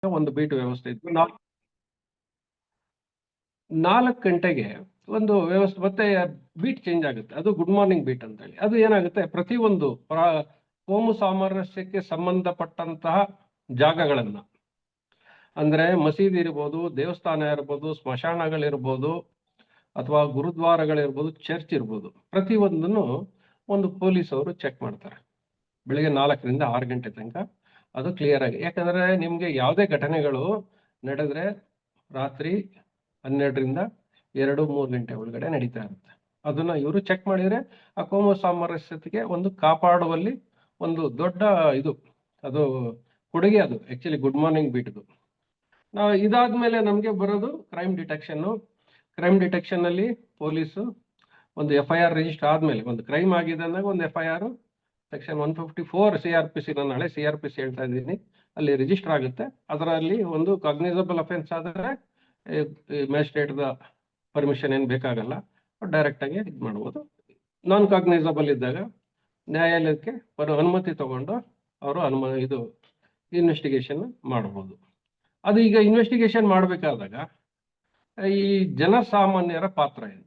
ಒಂದು ಬೀಟ್ ವ್ಯವಸ್ಥೆ ಇತ್ತು. 4 ಗಂಟೆಗೆ ಒಂದು ವ್ಯವಸ್ಥೆ ಮತ್ತೆ ಬೀಟ್ ಚೇಂಜ್ ಆಗುತ್ತೆ. ಅದು ಗುಡ್ ಮಾರ್ನಿಂಗ್ ಬೀಟ್ ಅಂತ ಹೇಳಿ. ಅದು ಏನಾಗುತ್ತೆ, ಪ್ರತಿಯೊಂದು ಕೋಮು ಸಾಮರಸ್ಯಕ್ಕೆ ಸಂಬಂಧಪಟ್ಟಂತಹ ಜಾಗಗಳನ್ನ, ಅಂದ್ರೆ ಮಸೀದಿ ಇರ್ಬೋದು, ದೇವಸ್ಥಾನ ಇರ್ಬೋದು, ಸ್ಮಶಾನಗಳಿರ್ಬೋದು, ಅಥವಾ ಗುರುದ್ವಾರಗಳಿರ್ಬೋದು, ಚರ್ಚ್ ಇರ್ಬೋದು, ಪ್ರತಿಯೊಂದನ್ನು ಒಂದು ಪೊಲೀಸ್ ಅವರು ಚೆಕ್ ಮಾಡ್ತಾರೆ ಬೆಳಿಗ್ಗೆ 4ರಿಂದ 6 ಗಂಟೆ ತನಕ. ಅದು ಕ್ಲಿಯರ್ ಆಗಿ, ಯಾಕಂದ್ರೆ ನಿಮ್ಗೆ ಯಾವುದೇ ಘಟನೆಗಳು ನಡೆದ್ರೆ ರಾತ್ರಿ 12ರಿಂದ 2-3 ಗಂಟೆ ಒಳಗಡೆ ನಡೀತಾ ಇರುತ್ತೆ. ಅದನ್ನ ಇವರು ಚೆಕ್ ಮಾಡಿದ್ರೆ ಆ ಕೋಮು ಸಾಮರಸ್ಯತೆಗೆ ಒಂದು ಕಾಪಾಡುವಲ್ಲಿ ಒಂದು ದೊಡ್ಡ ಇದು, ಅದು ಕೊಡುಗೆ. ಅದು ಆಕ್ಚುಲಿ ಗುಡ್ ಮಾರ್ನಿಂಗ್ ಬೀಟ್ದು. ನಾವು ಇದಾದ್ಮೇಲೆ ನಮ್ಗೆ ಬರೋದು ಕ್ರೈಮ್ ಡಿಟೆಕ್ಷನ್. ಕ್ರೈಮ್ ಡಿಟೆಕ್ಷನ್ ಅಲ್ಲಿ ಪೊಲೀಸು ಒಂದು FIR ರಿಜಿಸ್ಟರ್ ಆದ್ಮೇಲೆ, ಒಂದು ಕ್ರೈಮ್ ಆಗಿದೆ ಅಂದಾಗ ಒಂದು FIR ಸೆಕ್ಷನ್ 154 CRPC, ನಾನು ನಾಳೆ CRPC ಹೇಳ್ತಾ ಇದ್ದೀನಿ, ಅಲ್ಲಿ ರಿಜಿಸ್ಟರ್ ಆಗುತ್ತೆ. ಅದರಲ್ಲಿ ಒಂದು ಕಾಗ್ನಿಸಬಲ್ ಅಫೆನ್ಸ್ ಆದರೆ ಮ್ಯಾಜಿಸ್ಟ್ರೇಟ್ ಪರ್ಮಿಷನ್ ಏನು ಬೇಕಾಗಲ್ಲ, ಡೈರೆಕ್ಟ್ ಆಗಿ ಇದು ಮಾಡ್ಬೋದು. ನಾನ್ ಕಾಗ್ನೈಸಬಲ್ ಇದ್ದಾಗ ನ್ಯಾಯಾಲಯಕ್ಕೆ ಅನುಮತಿ ತಗೊಂಡು ಅವರು ಇದು ಇನ್ವೆಸ್ಟಿಗೇಷನ್ ಮಾಡಬಹುದು. ಅದು ಈಗ ಇನ್ವೆಸ್ಟಿಗೇಷನ್ ಮಾಡಬೇಕಾದಾಗ ಈ ಜನಸಾಮಾನ್ಯರ ಪಾತ್ರ ಏನು?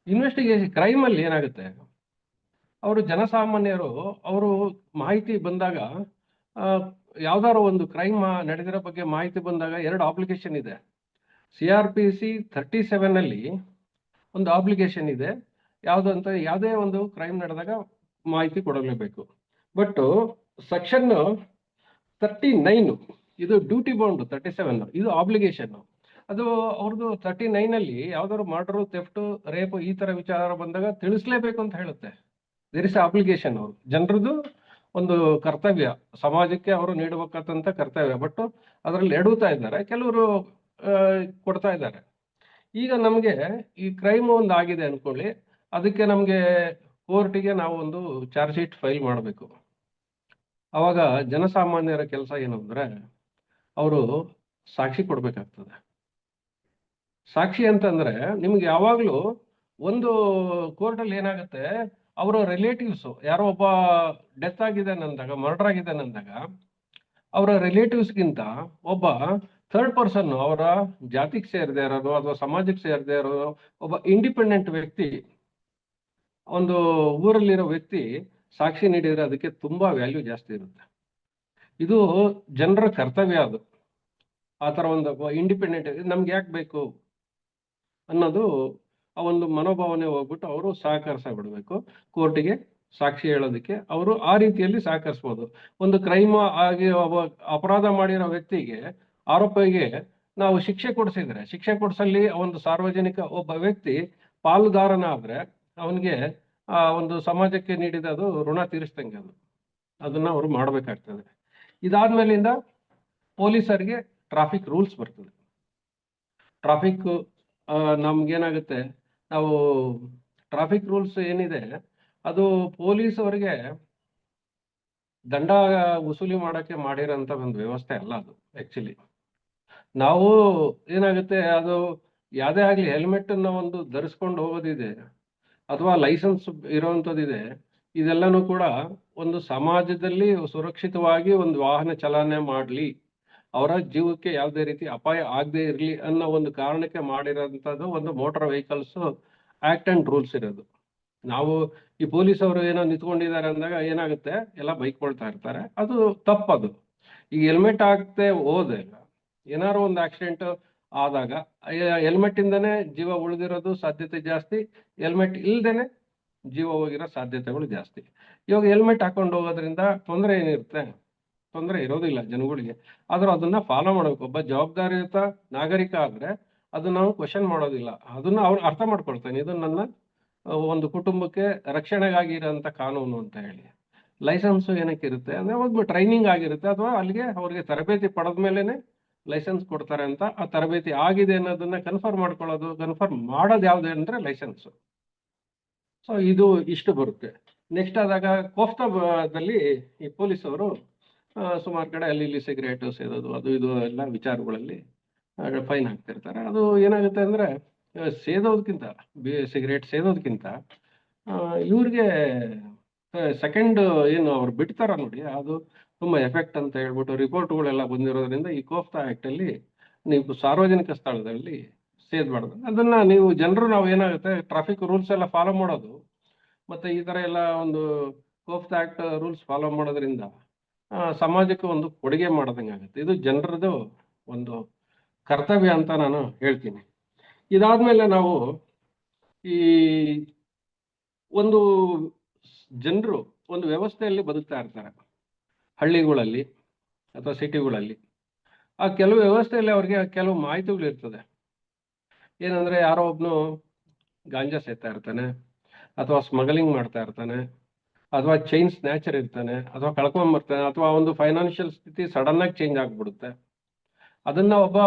ಇನ್ವೆಸ್ಟಿಗೇಷನ್ ಕ್ರೈಮ್ ಅಲ್ಲಿ ಏನಾಗುತ್ತೆ, ಅವರು ಜನಸಾಮಾನ್ಯರು ಅವರು ಮಾಹಿತಿ ಬಂದಾಗ, ಯಾವ್ದಾದ್ರು ಒಂದು ಕ್ರೈಮ್ ನಡೆದಿರೋ ಬಗ್ಗೆ ಮಾಹಿತಿ ಬಂದಾಗ 2 ಅಪ್ಲಿಕೇಶನ್ ಇದೆ. CRPC 37 ಅಲ್ಲಿ ಒಂದು ಅಪ್ಲಿಕೇಶನ್ ಇದೆ, ಯಾವುದು ಅಂತ, ಯಾವುದೇ ಒಂದು ಕ್ರೈಮ್ ನಡೆದಾಗ ಮಾಹಿತಿ ಕೊಡಲೇಬೇಕು. ಬಟ್ ಸೆಕ್ಷನ್ 39 ಇದು ಡ್ಯೂಟಿ ಬೌಂಡ್, 37 ಇದು ಆಬ್ಲಿಗೇಷನ್. ಅದು ಅವ್ರದ್ದು 39 ಅಲ್ಲಿ ಯಾವ್ದಾದ್ರು ಮರ್ಡರ್, ಥೆಫ್ಟ್, ರೇಪ್ ಈ ತರ ವಿಚಾರ ಬಂದಾಗ ತಿಳಿಸ್ಲೇಬೇಕು ಅಂತ ಹೇಳುತ್ತೆ. There is application. ಅವರು ಜನರದ್ದು ಒಂದು ಕರ್ತವ್ಯ, ಸಮಾಜಕ್ಕೆ ಅವರು ನೀಡಬೇಕಾದಂತ ಕರ್ತವ್ಯ. ಬಟ್ ಅದರಲ್ಲಿ ಎಡುತ್ತಾ ಇದ್ದಾರೆ, ಕೆಲವರು ಕೊಡ್ತಾ ಇದ್ದಾರೆ. ಈಗ ನಮಗೆ ಈ ಕ್ರೈಮ್ ಒಂದು ಆಗಿದೆ ಅನ್ಕೊಳ್ಳಿ, ಅದಕ್ಕೆ ನಮಗೆ ಕೋರ್ಟಿಗೆ ನಾವು ಒಂದು ಚಾರ್ಜ್ ಶೀಟ್ ಫೈಲ್ ಮಾಡಬೇಕು. ಅವಾಗ ಜನಸಾಮಾನ್ಯರ ಕೆಲಸ ಏನು ಅಂದ್ರೆ, ಅವರು ಸಾಕ್ಷಿ ಕೊಡ್ಬೇಕಾಗ್ತದೆ. ಸಾಕ್ಷಿ ಅಂತಂದ್ರೆ ನಿಮ್ಗೆ ಯಾವಾಗ್ಲೂ ಒಂದು ಕೋರ್ಟಲ್ಲಿ ಏನಾಗುತ್ತೆ, ಅವರ ರಿಲೇಟಿವ್ಸ್ ಯಾರೋ ಒಬ್ಬ ಡೆತ್ ಆಗಿದೆ ಅಂದಾಗ, ಮರ್ಡರ್ ಆಗಿದೆ ಅಂದಾಗ, ಅವರ ರಿಲೇಟಿವ್ಸ್ಗಿಂತ ಒಬ್ಬ ಥರ್ಡ್ ಪರ್ಸನ್, ಅವರ ಜಾತಿಗೆ ಸೇರದೆ ಇರೋದು ಅಥವಾ ಸಮಾಜಕ್ಕೆ ಸೇರದೆ ಇರೋದು ಒಬ್ಬ ಇಂಡಿಪೆಂಡೆಂಟ್ ವ್ಯಕ್ತಿ, ಒಂದು ಊರಲ್ಲಿರೋ ವ್ಯಕ್ತಿ ಸಾಕ್ಷಿ ನೀಡಿದ್ರೆ ಅದಕ್ಕೆ ತುಂಬಾ ವ್ಯಾಲ್ಯೂ ಜಾಸ್ತಿ ಇರುತ್ತೆ. ಇದು ಜನರ ಕರ್ತವ್ಯ. ಅದು ಆ ಥರ ಒಂದು ಇಂಡಿಪೆಂಡೆಂಟ್ ನಮ್ಗೆ ಯಾಕೆ ಬೇಕು ಅನ್ನೋದು ಆ ಒಂದು ಮನೋಭಾವನೆ ಹೋಗ್ಬಿಟ್ಟು ಅವರು ಸಹಕರಿಸ ಕೋರ್ಟಿಗೆ ಸಾಕ್ಷಿ ಹೇಳೋದಕ್ಕೆ. ಅವರು ಆ ರೀತಿಯಲ್ಲಿ ಸಹಕರಿಸ್ಬೋದು. ಒಂದು ಕ್ರೈಮ್ ಆಗಿ ಅಪರಾಧ ಮಾಡಿರೋ ವ್ಯಕ್ತಿಗೆ, ಆರೋಪಿಗೆ ನಾವು ಶಿಕ್ಷೆ ಕೊಡಿಸಲ್ಲಿ ಒಂದು ಸಾರ್ವಜನಿಕ ಒಬ್ಬ ವ್ಯಕ್ತಿ ಪಾಲುದಾರನ ಆದ್ರೆ ಅವನಿಗೆ ಆ ಒಂದು ಸಮಾಜಕ್ಕೆ ನೀಡಿದ ಅದು ಋಣ ತೀರಿಸ್ದಂಗೆ. ಅದನ್ನ ಅವರು ಮಾಡಬೇಕಾಗ್ತದೆ. ಇದಾದ್ಮೇಲಿಂದ ಪೊಲೀಸರಿಗೆ ಟ್ರಾಫಿಕ್ ರೂಲ್ಸ್ ಬರ್ತದೆ. ಟ್ರಾಫಿಕ್ ನಮ್ಗೇನಾಗುತ್ತೆ, ನಾವು ಟ್ರಾಫಿಕ್ ರೂಲ್ಸ್ ಏನಿದೆ ಅದು ಪೊಲೀಸ್ ಅವರಿಗೆ ದಂಡ ವಸೂಲಿ ಮಾಡಕ್ಕೆ ಮಾಡಿರೋಂಥ ಒಂದು ವ್ಯವಸ್ಥೆ ಅಲ್ಲ ಅದು. ಆಕ್ಚುಲಿ ನಾವು ಏನಾಗುತ್ತೆ, ಅದು ಯಾವುದೇ ಆಗ್ಲಿ ಹೆಲ್ಮೆಟ್ ಅನ್ನ ಒಂದು ಧರಿಸ್ಕೊಂಡು ಹೋಗೋದಿದೆ ಅಥವಾ ಲೈಸೆನ್ಸ್ ಇರೋವಂಥದ್ದಿದೆ, ಇದೆಲ್ಲನೂ ಕೂಡ ಒಂದು ಸಮಾಜದಲ್ಲಿ ಸುರಕ್ಷಿತವಾಗಿ ಒಂದು ವಾಹನ ಚಲನೆ ಮಾಡಲಿ, ಅವರ ಜೀವಕ್ಕೆ ಯಾವುದೇ ರೀತಿ ಅಪಾಯ ಆಗದೆ ಇರಲಿ ಅನ್ನೋ ಒಂದು ಕಾರಣಕ್ಕೆ ಮಾಡಿರೋಂಥದ್ದು ಒಂದು motor vehicles act and rules ಇರೋದು. ನಾವು ಈ ಪೊಲೀಸ್ ಅವರು ಏನೋ ನಿಂತ್ಕೊಂಡಿದ್ದಾರೆ ಅಂದಾಗ ಏನಾಗುತ್ತೆ, ಎಲ್ಲ ಬೈಕ್ಕೊಳ್ತಾ ಇರ್ತಾರೆ, ಅದು ತಪ್ಪದು. ಈಗ ಹೆಲ್ಮೆಟ್ ಹಾಕದೆ ಹೋದೆ ಏನಾದ್ರು ಒಂದು ಆಕ್ಸಿಡೆಂಟ್ ಆದಾಗ ಹೆಲ್ಮೆಟ್ ಇಂದನೇ ಜೀವ ಉಳಿದಿರೋದು ಸಾಧ್ಯತೆ ಜಾಸ್ತಿ, ಹೆಲ್ಮೆಟ್ ಇಲ್ದೇನೆ ಜೀವ ಹೋಗಿರೋ ಸಾಧ್ಯತೆಗಳು ಜಾಸ್ತಿ. ಇವಾಗ ಹೆಲ್ಮೆಟ್ ಹಾಕೊಂಡು ಹೋಗೋದ್ರಿಂದ ತೊಂದರೆ ಏನಿರುತ್ತೆ? ತೊಂದರೆ ಇರೋದಿಲ್ಲ ಜನಗಳಿಗೆ. ಆದ್ರೂ ಅದನ್ನ ಫಾಲೋ ಮಾಡಬೇಕು. ಒಬ್ಬ ಜವಾಬ್ದಾರಿಯುತ ನಾಗರಿಕ ಆದ್ರೆ ಅದನ್ನ ನಾವು ಕ್ವಶನ್ ಮಾಡೋದಿಲ್ಲ, ಅದನ್ನ ಅವ್ರು ಅರ್ಥ ಮಾಡ್ಕೊಳ್ತಾನೆ, ಇದು ನನ್ನ ಒಂದು ಕುಟುಂಬಕ್ಕೆ ರಕ್ಷಣೆಗಾಗಿ ಇರೋಂಥ ಕಾನೂನು ಅಂತ ಹೇಳಿ. ಲೈಸೆನ್ಸ್ ಏನಕ್ಕೆ ಇರುತ್ತೆ ಅಂದ್ರೆ ಒಂದು ಟ್ರೈನಿಂಗ್ ಆಗಿರುತ್ತೆ, ಅಥವಾ ಅಲ್ಲಿಗೆ ಅವ್ರಿಗೆ ತರಬೇತಿ ಪಡೆದ ಮೇಲೆನೆ ಲೈಸೆನ್ಸ್ ಕೊಡ್ತಾರೆ ಅಂತ. ಆ ತರಬೇತಿ ಆಗಿದೆ ಅನ್ನೋದನ್ನ ಕನ್ಫರ್ಮ್ ಮಾಡೋದು ಯಾವ್ದು ಅಂದ್ರೆ ಲೈಸೆನ್ಸ್. ಸೊ ಇದು ಇಷ್ಟು ಬರುತ್ತೆ. ನೆಕ್ಸ್ಟ್ ಆದಾಗ ಕೋಫ್ತಾದಲ್ಲಿ ಈ ಪೊಲೀಸ್ ಅವರು ಸುಮಾರು ಕಡೆ ಅಲ್ಲಿ ಇಲ್ಲಿ ಸಿಗರೇಟ್ ಸೇದೋದು ಅದು ಇದು ಎಲ್ಲ ವಿಚಾರಗಳಲ್ಲಿ ಫೈನ್ ಹಾಕ್ತಿರ್ತಾರೆ. ಅದು ಏನಾಗುತ್ತೆ ಅಂದ್ರೆ, ಸೇದೋದಕ್ಕಿಂತ ಸಿಗರೇಟ್ ಸೇದೋದಕ್ಕಿಂತ ಇವ್ರಿಗೆ ಸೆಕೆಂಡ್ ಏನು ಅವ್ರು ಬಿಡ್ತಾರ ನೋಡಿ, ಅದು ತುಂಬಾ ಎಫೆಕ್ಟ್ ಅಂತ ಹೇಳ್ಬಿಟ್ಟು ರಿಪೋರ್ಟ್ಗಳೆಲ್ಲ ಬಂದಿರೋದ್ರಿಂದ ಈ ಕೋಫ್ತಾ ಆಕ್ಟ್ ಅಲ್ಲಿ ನೀವು ಸಾರ್ವಜನಿಕ ಸ್ಥಳದಲ್ಲಿ ಸೇದ್ಬಾರ್ದು. ಅದನ್ನ ನೀವು ಜನರು ನಾವು ಏನಾಗುತ್ತೆ ಟ್ರಾಫಿಕ್ ರೂಲ್ಸ್ ಎಲ್ಲ ಫಾಲೋ ಮಾಡೋದು ಮತ್ತೆ ಈ ತರ ಎಲ್ಲ ಒಂದು ಕೋಫ್ತಾ ಆಕ್ಟ್ ರೂಲ್ಸ್ ಫಾಲೋ ಮಾಡೋದ್ರಿಂದ ಸಮಾಜಕ್ಕೆ ಒಂದು ಕೊಡುಗೆ ಮಾಡೋದಂಗೆ ಆಗುತ್ತೆ. ಇದು ಜನರದು ಒಂದು ಕರ್ತವ್ಯ ಅಂತ ನಾನು ಹೇಳ್ತೀನಿ. ಇದಾದ್ಮೇಲೆ ನಾವು ಈ ಒಂದು ಜನರು ಒಂದು ವ್ಯವಸ್ಥೆಯಲ್ಲಿ ಬದುಕ್ತಾ ಇರ್ತಾರೆ ಹಳ್ಳಿಗಳಲ್ಲಿ ಅಥವಾ ಸಿಟಿಗಳಲ್ಲಿ. ಆ ಕೆಲವು ವ್ಯವಸ್ಥೆಯಲ್ಲಿ ಅವ್ರಿಗೆ ಕೆಲವು ಮಾಹಿತಿಗಳು ಇರ್ತದೆ. ಏನಂದ್ರೆ ಯಾರೋ ಒಬ್ನು ಗಾಂಜಾ ಸೇತಾ ಇರ್ತಾನೆ, ಅಥವಾ ಸ್ಮಗ್ಲಿಂಗ್ ಮಾಡ್ತಾ ಇರ್ತಾನೆ, ಅಥವಾ ಚೈನ್ ಸ್ನ್ಯಾಚರ್ ಇರ್ತಾನೆ, ಅಥವಾ ಕಳ್ಕೊಂಬರ್ತಾನೆ, ಅಥವಾ ಒಂದು ಫೈನಾನ್ಷಿಯಲ್ ಸ್ಥಿತಿ ಸಡನ್ ಆಗಿ ಚೇಂಜ್ ಆಗ್ಬಿಡುತ್ತೆ. ಅದನ್ನ ಒಬ್ಬ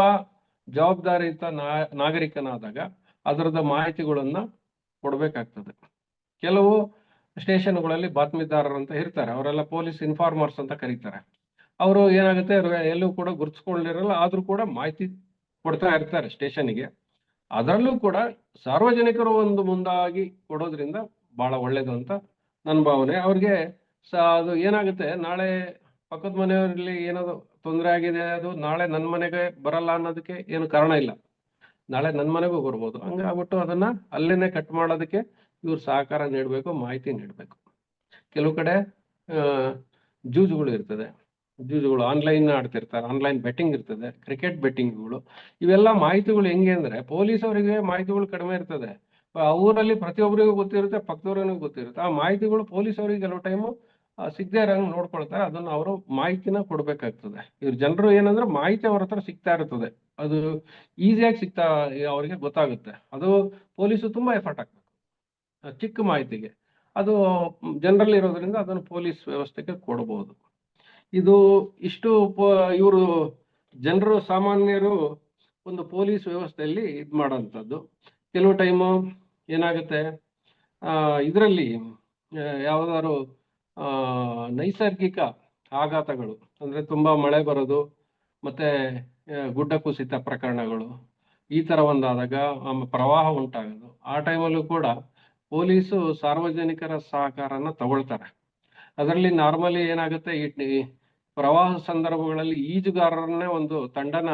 ಜವಾಬ್ದಾರಿಯುತ ನಾಗರಿಕನಾದಾಗ ಅದರದ ಮಾಹಿತಿಗಳನ್ನ ಕೊಡ್ಬೇಕಾಗ್ತದೆ. ಕೆಲವು ಸ್ಟೇಷನ್ಗಳಲ್ಲಿ ಬಾತ್ಮೀದಾರರು ಅಂತ ಇರ್ತಾರೆ, ಅವರೆಲ್ಲ ಪೊಲೀಸ್ ಇನ್ಫಾರ್ಮರ್ಸ್ ಅಂತ ಕರೀತಾರೆ. ಅವರು ಏನಾಗುತ್ತೆ ಎಲ್ಲೂ ಕೂಡ ಗುರುತಿಸ್ಕೊಂಡಿರಲ್ಲ, ಆದ್ರೂ ಕೂಡ ಮಾಹಿತಿ ಕೊಡ್ತಾ ಇರ್ತಾರೆ ಸ್ಟೇಷನ್ಗೆ. ಅದರಲ್ಲೂ ಕೂಡ ಸಾರ್ವಜನಿಕರು ಒಂದು ಮುಂದಾಗಿ ಕೊಡೋದ್ರಿಂದ ಬಹಳ ಒಳ್ಳೇದು ಅಂತ ನನ್ನ ಭಾವನೆ. ಅವ್ರಿಗೆ ಅದು ಏನಾಗುತ್ತೆ, ನಾಳೆ ಪಕ್ಕದ ಮನೆಯವರಲ್ಲಿ ಏನಾದ್ರು ತೊಂದರೆ ಆಗಿದೆ, ಅದು ನಾಳೆ ನನ್ನ ಮನೆಗೆ ಬರಲ್ಲ ಅನ್ನೋದಕ್ಕೆ ಏನು ಕಾರಣ ಇಲ್ಲ. ನಾಳೆ ನನ್ನ ಮನೆಗೂ ಬರ್ಬೋದು. ಹಂಗಾಗ್ಬಿಟ್ಟು ಅದನ್ನ ಅಲ್ಲೇನೆ ಕಟ್ ಮಾಡೋದಕ್ಕೆ ಇವ್ರು ಸಹಕಾರ ನೀಡಬೇಕು, ಮಾಹಿತಿ ನೀಡಬೇಕು. ಕೆಲವು ಕಡೆ ಜೂಜುಗಳು ಇರ್ತದೆ, ಜೂಜುಗಳು ಆನ್ಲೈನ್ ಆಡ್ತಿರ್ತಾರೆ, ಆನ್ಲೈನ್ ಬೆಟ್ಟಿಂಗ್ ಇರ್ತದೆ, ಕ್ರಿಕೆಟ್ ಬೆಟ್ಟಿಂಗ್ಗಳು. ಇವೆಲ್ಲ ಮಾಹಿತಿಗಳು ಹೆಂಗೆ ಅಂದ್ರೆ ಪೊಲೀಸ್ ಅವರಿಗೆ ಮಾಹಿತಿಗಳು ಕಡಿಮೆ ಇರ್ತದೆ, ಊರಲ್ಲಿ ಪ್ರತಿಯೊಬ್ಬರಿಗೂ ಗೊತ್ತಿರುತ್ತೆ, ಪಕ್ಕದವ್ರಿಗೂ ಗೊತ್ತಿರುತ್ತೆ. ಆ ಮಾಹಿತಿಗಳು ಪೊಲೀಸ್ ಅವರಿಗೆ ಕೆಲವು ಟೈಮು ಸಿಗದೆ ಇರೋಂಗ್ ನೋಡ್ಕೊಳ್ತಾರೆ. ಅದನ್ನ ಅವರು ಮಾಹಿತಿನ ಕೊಡ್ಬೇಕಾಗ್ತದೆ. ಇವ್ರ ಜನರು ಏನಂದ್ರೆ ಮಾಹಿತಿ ಅವ್ರ ಹತ್ರ ಸಿಗ್ತಾ ಇರ್ತದೆ, ಅದು ಈಸಿಯಾಗಿ ಸಿಗ್ತಾ ಅವ್ರಿಗೆ ಗೊತ್ತಾಗುತ್ತೆ. ಅದು ಪೊಲೀಸು ತುಂಬಾ ಎಫರ್ಟ್ ಹಾಕ್ಬೇಕು ಚಿಕ್ಕ ಮಾಹಿತಿಗೆ. ಅದು ಜನರಲ್ಲಿ ಇರೋದ್ರಿಂದ ಅದನ್ನು ಪೊಲೀಸ್ ವ್ಯವಸ್ಥೆಗೆ ಕೊಡಬಹುದು. ಇದು ಇಷ್ಟು ಇವರು ಜನರು ಸಾಮಾನ್ಯರು ಒಂದು ಪೊಲೀಸ್ ವ್ಯವಸ್ಥೆಯಲ್ಲಿ ಇದು ಮಾಡೋಂಥದ್ದು. ಕೆಲವು ಟೈಮು ಏನಾಗುತ್ತೆ, ಇದರಲ್ಲಿ ಯಾವ್ದಾದ್ರು ನೈಸರ್ಗಿಕ ಆಘಾತಗಳು ಅಂದ್ರೆ ತುಂಬಾ ಮಳೆ ಬರೋದು ಮತ್ತೆ ಗುಡ್ಡ ಕುಸಿತ ಪ್ರಕರಣಗಳು ಈ ತರ ಒಂದಾದಾಗ ಪ್ರವಾಹ ಉಂಟಾಗೋದು, ಆ ಟೈಮಲ್ಲೂ ಕೂಡ ಪೊಲೀಸು ಸಾರ್ವಜನಿಕರ ಸಹಕಾರನ ತಗೊಳ್ತಾರೆ. ಅದರಲ್ಲಿ ನಾರ್ಮಲಿ ಏನಾಗುತ್ತೆ, ಈ ಪ್ರವಾಹ ಸಂದರ್ಭಗಳಲ್ಲಿ ಈಜುಗಾರರನ್ನೇ ಒಂದು ತಂಡನ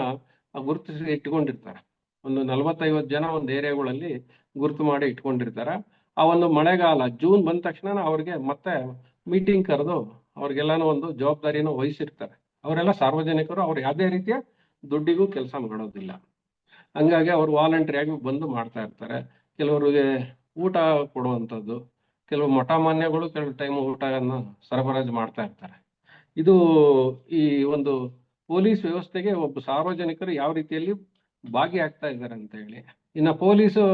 ಗುರುತಿಸಿ ಇಟ್ಕೊಂಡಿರ್ತಾರೆ. ಒಂದು 40-50 ಜನ ಒಂದು ಏರಿಯಾಗಳಲ್ಲಿ ಗುರುತು ಮಾಡಿ ಇಟ್ಕೊಂಡಿರ್ತಾರೆ. ಆ ಒಂದು ಮಳೆಗಾಲ ಜೂನ್ ಬಂದ ತಕ್ಷಣ ಅವ್ರಿಗೆ ಮತ್ತೆ ಮೀಟಿಂಗ್ ಕರೆದು ಅವ್ರಿಗೆಲ್ಲಾನು ಒಂದು ಜವಾಬ್ದಾರಿನ ವಹಿಸಿರ್ತಾರೆ. ಅವರೆಲ್ಲ ಸಾರ್ವಜನಿಕರು, ಅವ್ರು ಯಾವುದೇ ರೀತಿಯ ದುಡ್ಡಿಗೂ ಕೆಲಸ ಮಾಡೋದಿಲ್ಲ. ಹಂಗಾಗಿ ಅವ್ರು ವಾಲಂಟ್ರಿಯಾಗಿ ಬಂದು ಮಾಡ್ತಾ ಇರ್ತಾರೆ. ಕೆಲವರಿಗೆ ಊಟ ಕೊಡುವಂಥದ್ದು, ಕೆಲವು ಮಠಮಾನ್ಯಗಳು ಕೆಲವು ಟೈಮ್ ಊಟವನ್ನು ಸರಬರಾಜು ಮಾಡ್ತಾ ಇರ್ತಾರೆ. ಇದು ಈ ಒಂದು ಪೊಲೀಸ್ ವ್ಯವಸ್ಥೆಗೆ ಒಬ್ಬ ಸಾರ್ವಜನಿಕರು ಯಾವ ರೀತಿಯಲ್ಲಿ ಭಾಗಿಯಾಗ್ತಾ ಇದ್ದಾರೆ ಅಂತ ಹೇಳಿ. ಇನ್ನು ಪೊಲೀಸು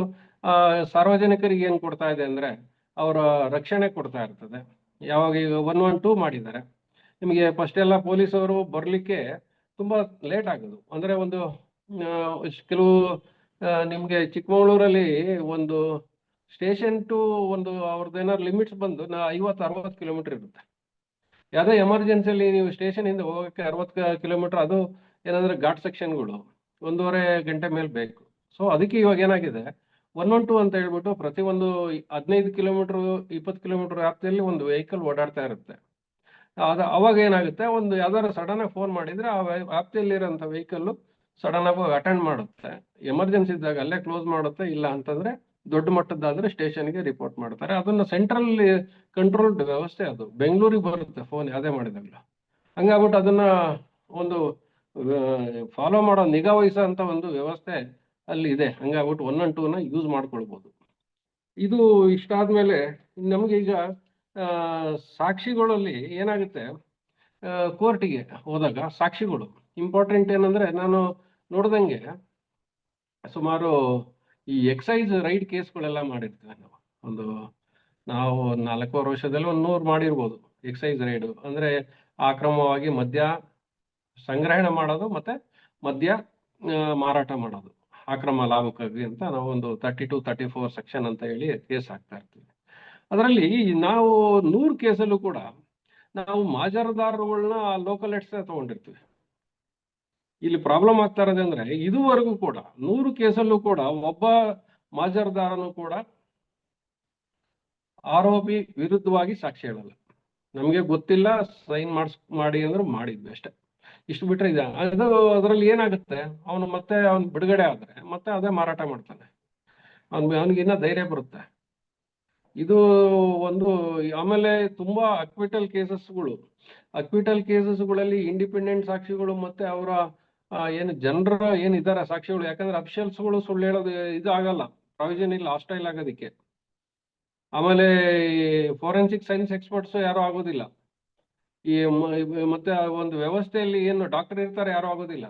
ಸಾರ್ವಜನಿಕರಿಗೆ ಏನ್ ಕೊಡ್ತಾ ಇದೆ ಅಂದ್ರೆ ಅವರ ರಕ್ಷಣೆ ಕೊಡ್ತಾ ಇರ್ತದೆ. ಯಾವಾಗ ಈಗ 112 ಮಾಡಿದ್ದಾರೆ, ನಿಮಗೆ ಫಸ್ಟ್ ಎಲ್ಲ ಪೊಲೀಸ್ ಅವರು ಬರ್ಲಿಕ್ಕೆ ತುಂಬಾ ಲೇಟ್ ಆಗೋದು. ಅಂದ್ರೆ ಒಂದು ಕೆಲವು ನಿಮ್ಗೆ ಚಿಕ್ಕಮಗಳೂರಲ್ಲಿ ಒಂದು ಸ್ಟೇಷನ್ ಟು ಒಂದು ಅವ್ರದ್ದು ಏನಾದ್ರು ಲಿಮಿಟ್ಸ್ ಬಂದು 50-60 ಕಿಲೋಮೀಟರ್ ಇರುತ್ತೆ. ಯಾವುದೇ ಎಮರ್ಜೆನ್ಸಿಯಲ್ಲಿ ನೀವು ಸ್ಟೇಷನ್ ಇಂದ ಹೋಗಕ್ಕೆ 60 ಕಿಲೋಮೀಟರ್, ಅದು ಏನಂದ್ರೆ ಘಾಟ್ ಸೆಕ್ಷನ್ಗಳು 1.5 ಗಂಟೆ ಮೇಲೆ ಬೇಕು. ಸೊ ಅದಕ್ಕೆ ಇವಾಗ ಏನಾಗಿದೆ 112 ಅಂತ ಹೇಳ್ಬಿಟ್ಟು ಪ್ರತಿ ಒಂದು 15 ಕಿಲೋಮೀಟರ್ 20 ಕಿಲೋಮೀಟರ್ ವ್ಯಾಪ್ತಿಯಲ್ಲಿ ಒಂದು ವೆಹಿಕಲ್ ಓಡಾಡ್ತಾ ಇರುತ್ತೆ. ಅವಾಗ ಏನಾಗುತ್ತೆ, ಒಂದು ಯಾವ್ದಾದ್ರು ಸಡನ್ ಆಗಿ ಫೋನ್ ಮಾಡಿದ್ರೆ ಆ ವ್ಯಾಪ್ತಿಯಲ್ಲಿರೋಂಥ ವೆಹಿಕಲ್ ಸಡನ್ ಆಗಿ ಅಟೆಂಡ್ ಮಾಡುತ್ತೆ. ಎಮರ್ಜೆನ್ಸಿ ಇದ್ದಾಗ ಅಲ್ಲೇ ಕ್ಲೋಸ್ ಮಾಡುತ್ತೆ, ಇಲ್ಲ ಅಂತಂದ್ರೆ ದೊಡ್ಡ ಮಟ್ಟದ್ದಾದ್ರೆ ಸ್ಟೇಷನ್ಗೆ ರಿಪೋರ್ಟ್ ಮಾಡ್ತಾರೆ. ಅದನ್ನ ಸೆಂಟ್ರಲ್ ಕಂಟ್ರೋಲ್ಡ್ ವ್ಯವಸ್ಥೆ, ಅದು ಬೆಂಗಳೂರಿಗೆ ಬರುತ್ತೆ ಫೋನ್ ಯಾವುದೇ ಮಾಡಿದಾಗಲೂ. ಹಂಗಾಗ್ಬಿಟ್ಟು ಅದನ್ನ ಒಂದು ಫಾಲೋ ಮಾಡೋ, ನಿಗಾ ವಹಿಸೋ ಅಂತ ಒಂದು ವ್ಯವಸ್ಥೆ ಅಲ್ಲಿ ಇದೆ. ಹಂಗಾಗ್ಬಿಟ್ಟು 112ನ ಯೂಸ್ ಮಾಡ್ಕೊಳ್ಬಹುದು. ಇದು ಇಷ್ಟಾದ್ಮೇಲೆ ನಮ್ಗೆ ಈಗ ಸಾಕ್ಷಿಗಳಲ್ಲಿ ಏನಾಗುತ್ತೆ, ಕೋರ್ಟಿಗೆ ಹೋದಾಗ ಸಾಕ್ಷಿಗಳು ಇಂಪಾರ್ಟೆಂಟ್. ಏನಂದ್ರೆ ನಾನು ನೋಡ್ದಂಗೆ ಸುಮಾರು ಈ ಎಕ್ಸೈಸ್ ರೈಡ್ ಕೇಸ್ಗಳೆಲ್ಲ ಮಾಡಿರ್ತೀವಿ ನಾವು 4 ವರ್ಷದಲ್ಲಿ 100 ಮಾಡಿರ್ಬೋದು ಎಕ್ಸೈಸ್ ರೈಡ್. ಅಂದ್ರೆ ಅಕ್ರಮವಾಗಿ ಮದ್ಯ ಸಂಗ್ರಹಣೆ ಮಾಡೋದು ಮತ್ತೆ ಮದ್ಯ ಮಾರಾಟ ಮಾಡೋದು ಅಕ್ರಮ ಲಾಭಕ್ಕಾಗಿ ಅಂತ ನಾವು ಒಂದು 32-34 ಸೆಕ್ಷನ್ ಅಂತ ಹೇಳಿ ಕೇಸ್ ಹಾಕ್ತಾ ಇರ್ತೀವಿ. ಅದರಲ್ಲಿ ನಾವು 100 ಕೇಸಲ್ಲೂ ಕೂಡ ನಾವು ಮಾಜರದಾರರುಗಳನ್ನ ಲೋಕಲ್ ಎಡ್ಸ್ ತಗೊಂಡಿರ್ತೀವಿ. ಇಲ್ಲಿ ಪ್ರಾಬ್ಲಮ್ ಆಗ್ತಾ ಇರೋದು ಅಂದ್ರೆ ಇದುವರೆಗೂ ಕೂಡ 100 ಕೇಸಲ್ಲೂ ಕೂಡ ಒಬ್ಬ ಮಾಜರದಾರನು ಕೂಡ ಆರೋಪಿ ವಿರುದ್ಧವಾಗಿ ಸಾಕ್ಷಿ ಹೇಳಲ್ಲ. ನಮಗೆ ಗೊತ್ತಿಲ್ಲ, ಸೈನ್ ಮಾಡಿ ಅಂದ್ರೆ ಮಾಡಿದ್ವಿ ಅಷ್ಟೇ. ಇಷ್ಟು ಬಿಟ್ರೆ ಇದೆ ಅದು. ಅದರಲ್ಲಿ ಏನಾಗುತ್ತೆ, ಅವನು ಮತ್ತೆ ಅವ್ನು ಬಿಡುಗಡೆ ಆದ್ರೆ ಮತ್ತೆ ಅದೇ ಮಾರಾಟ ಮಾಡ್ತಾನೆ, ಅವನಿಗಿನ್ನ ಧೈರ್ಯ ಬರುತ್ತೆ. ಇದು ಒಂದು. ಆಮೇಲೆ ತುಂಬಾ ಅಕ್ವಿಟಲ್ ಕೇಸಸ್ಗಳಲ್ಲಿ ಇಂಡಿಪೆಂಡೆಂಟ್ ಸಾಕ್ಷಿಗಳು ಮತ್ತೆ ಅವರ ಏನು ಜನರ ಏನಿದ್ದಾರೆ ಸಾಕ್ಷಿಗಳು, ಯಾಕಂದ್ರೆ ಅಫಿಷಿಯಲ್ಸ್ಗಳು ಸುಳ್ಳು ಹೇಳೋದು ಇದು ಆಗಲ್ಲ, ಪ್ರಾವಿಷನ್ ಇಲ್ಲ ಹಾಸ್ಟೈಲ್ ಆಗೋದಿಕ್ಕೆ. ಆಮೇಲೆ ಫೋರೆನ್ಸಿಕ್ ಸೈನ್ಸ್ ಎಕ್ಸ್ಪರ್ಟ್ಸ್ ಯಾರು ಆಗೋದಿಲ್ಲ. ಮತ್ತೆ ಒಂದು ವ್ಯವಸ್ಥೆಯಲ್ಲಿ ಏನು ಡಾಕ್ಟರ್ ಇರ್ತಾರೆ ಯಾರು ಆಗೋದಿಲ್ಲ.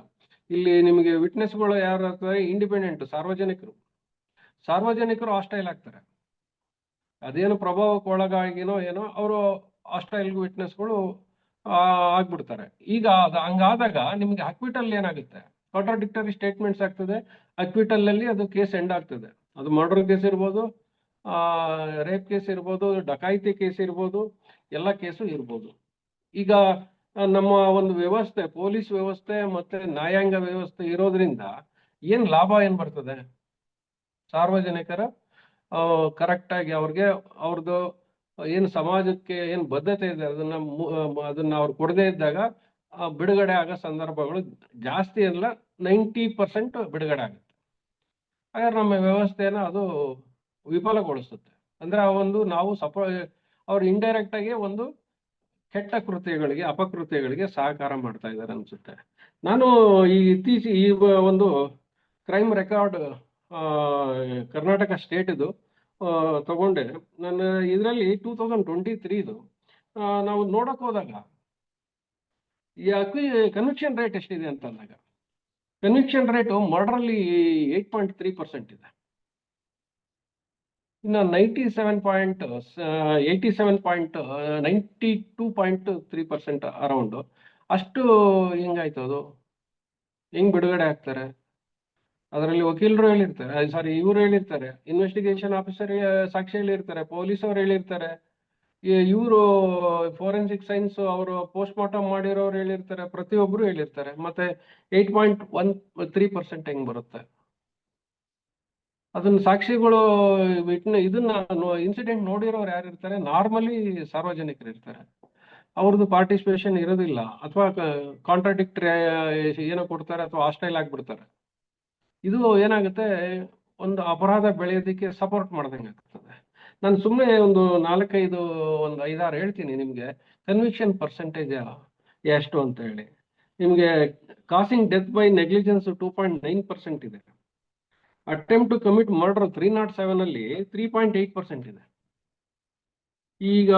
ಇಲ್ಲಿ ನಿಮಗೆ ವಿಟ್ನೆಸ್ಗಳು ಯಾರು ಆಗ್ತಾರೆ, ಇಂಡಿಪೆಂಡೆಂಟ್ ಸಾರ್ವಜನಿಕರು ಹಾಸ್ಟೈಲ್ ಆಗ್ತಾರೆ. ಅದೇನು ಪ್ರಭಾವಕ್ಕೆ ಒಳಗಾಗಿನೋ ಏನೋ ಅವರು ಹಾಸ್ಟೈಲ್ಗೂ ವಿಟ್ನೆಸ್ಗಳು ಆಗ್ಬಿಡ್ತಾರೆ. ಈಗ ಹಂಗಾದಾಗ ನಿಮ್ಗೆ ಅಕ್ವಿಟಲ್ ಏನಾಗುತ್ತೆ, ಕಾಂಟ್ರಾಡಿಕ್ಟರಿ ಸ್ಟೇಟ್ಮೆಂಟ್ಸ್ ಆಗ್ತದೆ. ಅಕ್ವಿಟಲ್ ಅಲ್ಲಿ ಅದು ಕೇಸ್ ಎಂಡ್ ಆಗ್ತದೆ. ಅದು ಮರ್ಡರ್ ಕೇಸ್ ಇರ್ಬೋದು, ರೇಪ್ ಕೇಸ್ ಇರ್ಬೋದು, ಡಕಾಯಿತಿ ಕೇಸ್ ಇರ್ಬೋದು, ಎಲ್ಲ ಕೇಸು ಇರ್ಬೋದು. ಈಗ ನಮ್ಮ ಒಂದು ವ್ಯವಸ್ಥೆ, ಪೊಲೀಸ್ ವ್ಯವಸ್ಥೆ ಮತ್ತೆ ನ್ಯಾಯಾಂಗ ವ್ಯವಸ್ಥೆ ಇರೋದ್ರಿಂದ ಏನ್ ಲಾಭ ಏನ್ ಬರ್ತದೆ, ಸಾರ್ವಜನಿಕರ ಕರೆಕ್ಟ್ ಆಗಿ ಅವ್ರದ್ದು ಏನು ಸಮಾಜಕ್ಕೆ ಏನು ಬದ್ಧತೆ ಇದೆ ಅದನ್ನ ಅವ್ರು ಕೊಡದೇ ಇದ್ದಾಗ ಬಿಡುಗಡೆ ಆಗೋ ಸಂದರ್ಭಗಳು ಜಾಸ್ತಿ ಅಲ್ಲ, 90% ಬಿಡುಗಡೆ ಆಗುತ್ತೆ. ಹಾಗಾದ್ರೆ ನಮ್ಮ ವ್ಯವಸ್ಥೆನ ಅದು ವಿಫಲಗೊಳಿಸುತ್ತೆ. ಅಂದ್ರೆ ಆ ಒಂದು ನಾವು ಅವ್ರು ಇಂಡೈರೆಕ್ಟ್ ಆಗಿ ಒಂದು ಕೆಟ್ಟ ಕೃತ್ಯಗಳಿಗೆ, ಅಪಕೃತ್ಯಗಳಿಗೆ ಸಹಕಾರ ಮಾಡ್ತಾ ಇದ್ದಾರೆ ಅನ್ಸುತ್ತೆ. ನಾನು ಈ ಒಂದು ಕ್ರೈಮ್ ರೆಕಾರ್ಡ್ ಕರ್ನಾಟಕ ಸ್ಟೇಟ್ ಇದು ತಗೊಂಡೆ ನಾನು. ಇದರಲ್ಲಿ 2023 ನಾವು ನೋಡಕ್ ಹೋದಾಗ ಈ ಕನ್ವಿಕ್ಷನ್ ರೇಟ್ ಎಷ್ಟಿದೆ ಅಂತ ಅಂದಾಗ, ಕನ್ವಿಕ್ಷನ್ ರೇಟು ಮರ್ಡರಲ್ಲಿ 8.3% ಇದೆ. ಇನ್ನು 92.3% ಅರೌಂಡ್. ಅಷ್ಟು ಹೆಂಗಾಯ್ತು, ಅದು ಹೆಂಗ್ ಬಿಡುಗಡೆ ಆಗ್ತಾರೆ? ಅದರಲ್ಲಿ ವಕೀಲರು ಹೇಳಿರ್ತಾರೆ, ಸಾರಿ ಇವರು ಹೇಳಿರ್ತಾರೆ, ಇನ್ವೆಸ್ಟಿಗೇಷನ್ ಆಫೀಸರ್ ಸಾಕ್ಷಿ ಹೇಳಿರ್ತಾರೆ, ಪೊಲೀಸ್ ಅವ್ರು ಹೇಳಿರ್ತಾರೆ, ಇವರು ಫೋರೆನ್ಸಿಕ್ ಸೈನ್ಸ್ ಅವರು ಪೋಸ್ಟ್ ಮಾರ್ಟಮ್ ಮಾಡಿರೋರು ಹೇಳಿರ್ತಾರೆ, ಪ್ರತಿಯೊಬ್ರು ಹೇಳಿರ್ತಾರೆ. ಮತ್ತೆ 8.13% ಹೆಂಗ್ ಬರುತ್ತೆ? ಅದನ್ನ ಸಾಕ್ಷಿಗಳು ಇದನ್ನ ಇನ್ಸಿಡೆಂಟ್ ನೋಡಿರೋರು ಯಾರು ಇರ್ತಾರೆ? ನಾರ್ಮಲಿ ಸಾರ್ವಜನಿಕರು ಇರ್ತಾರೆ, ಅವ್ರದ್ದು ಪಾರ್ಟಿಸಿಪೇಷನ್ ಇರೋದಿಲ್ಲ, ಅಥವಾ ಕಾಂಟ್ರಾಡಿಕ್ಟರಿ ಏನೋ ಕೊಡ್ತಾರೆ, ಅಥವಾ ಹಾಸ್ಟೈಲ್ ಆಗ್ಬಿಡ್ತಾರೆ. ಇದು ಏನಾಗುತ್ತೆ, ಒಂದು ಅಪರಾಧ ಬೆಳೆಯೋದಕ್ಕೆ ಸಪೋರ್ಟ್ ಮಾಡ್ದಂಗೆ ಆಗ್ತದೆ. ನಾನು ಸುಮ್ಮನೆ ಒಂದು 5-6 ಹೇಳ್ತೀನಿ ನಿಮ್ಗೆ, ಕನ್ವಿಕ್ಷನ್ ಪರ್ಸೆಂಟೇಜ್ ಎಷ್ಟು ಅಂತ ಹೇಳಿ. ನಿಮ್ಗೆ ಕಾಸಿಂಗ್ ಡೆತ್ ಬೈ ನೆಗ್ಲಿಜೆನ್ಸ್ 2.9% ಇದೆ. ಅಟೆಂಪ್ಟ್ ಟು ಕಮಿಟ್ ಮರ್ಡರ್ 307 ಅಲ್ಲಿ 3.8% ಇದೆ. ಈಗ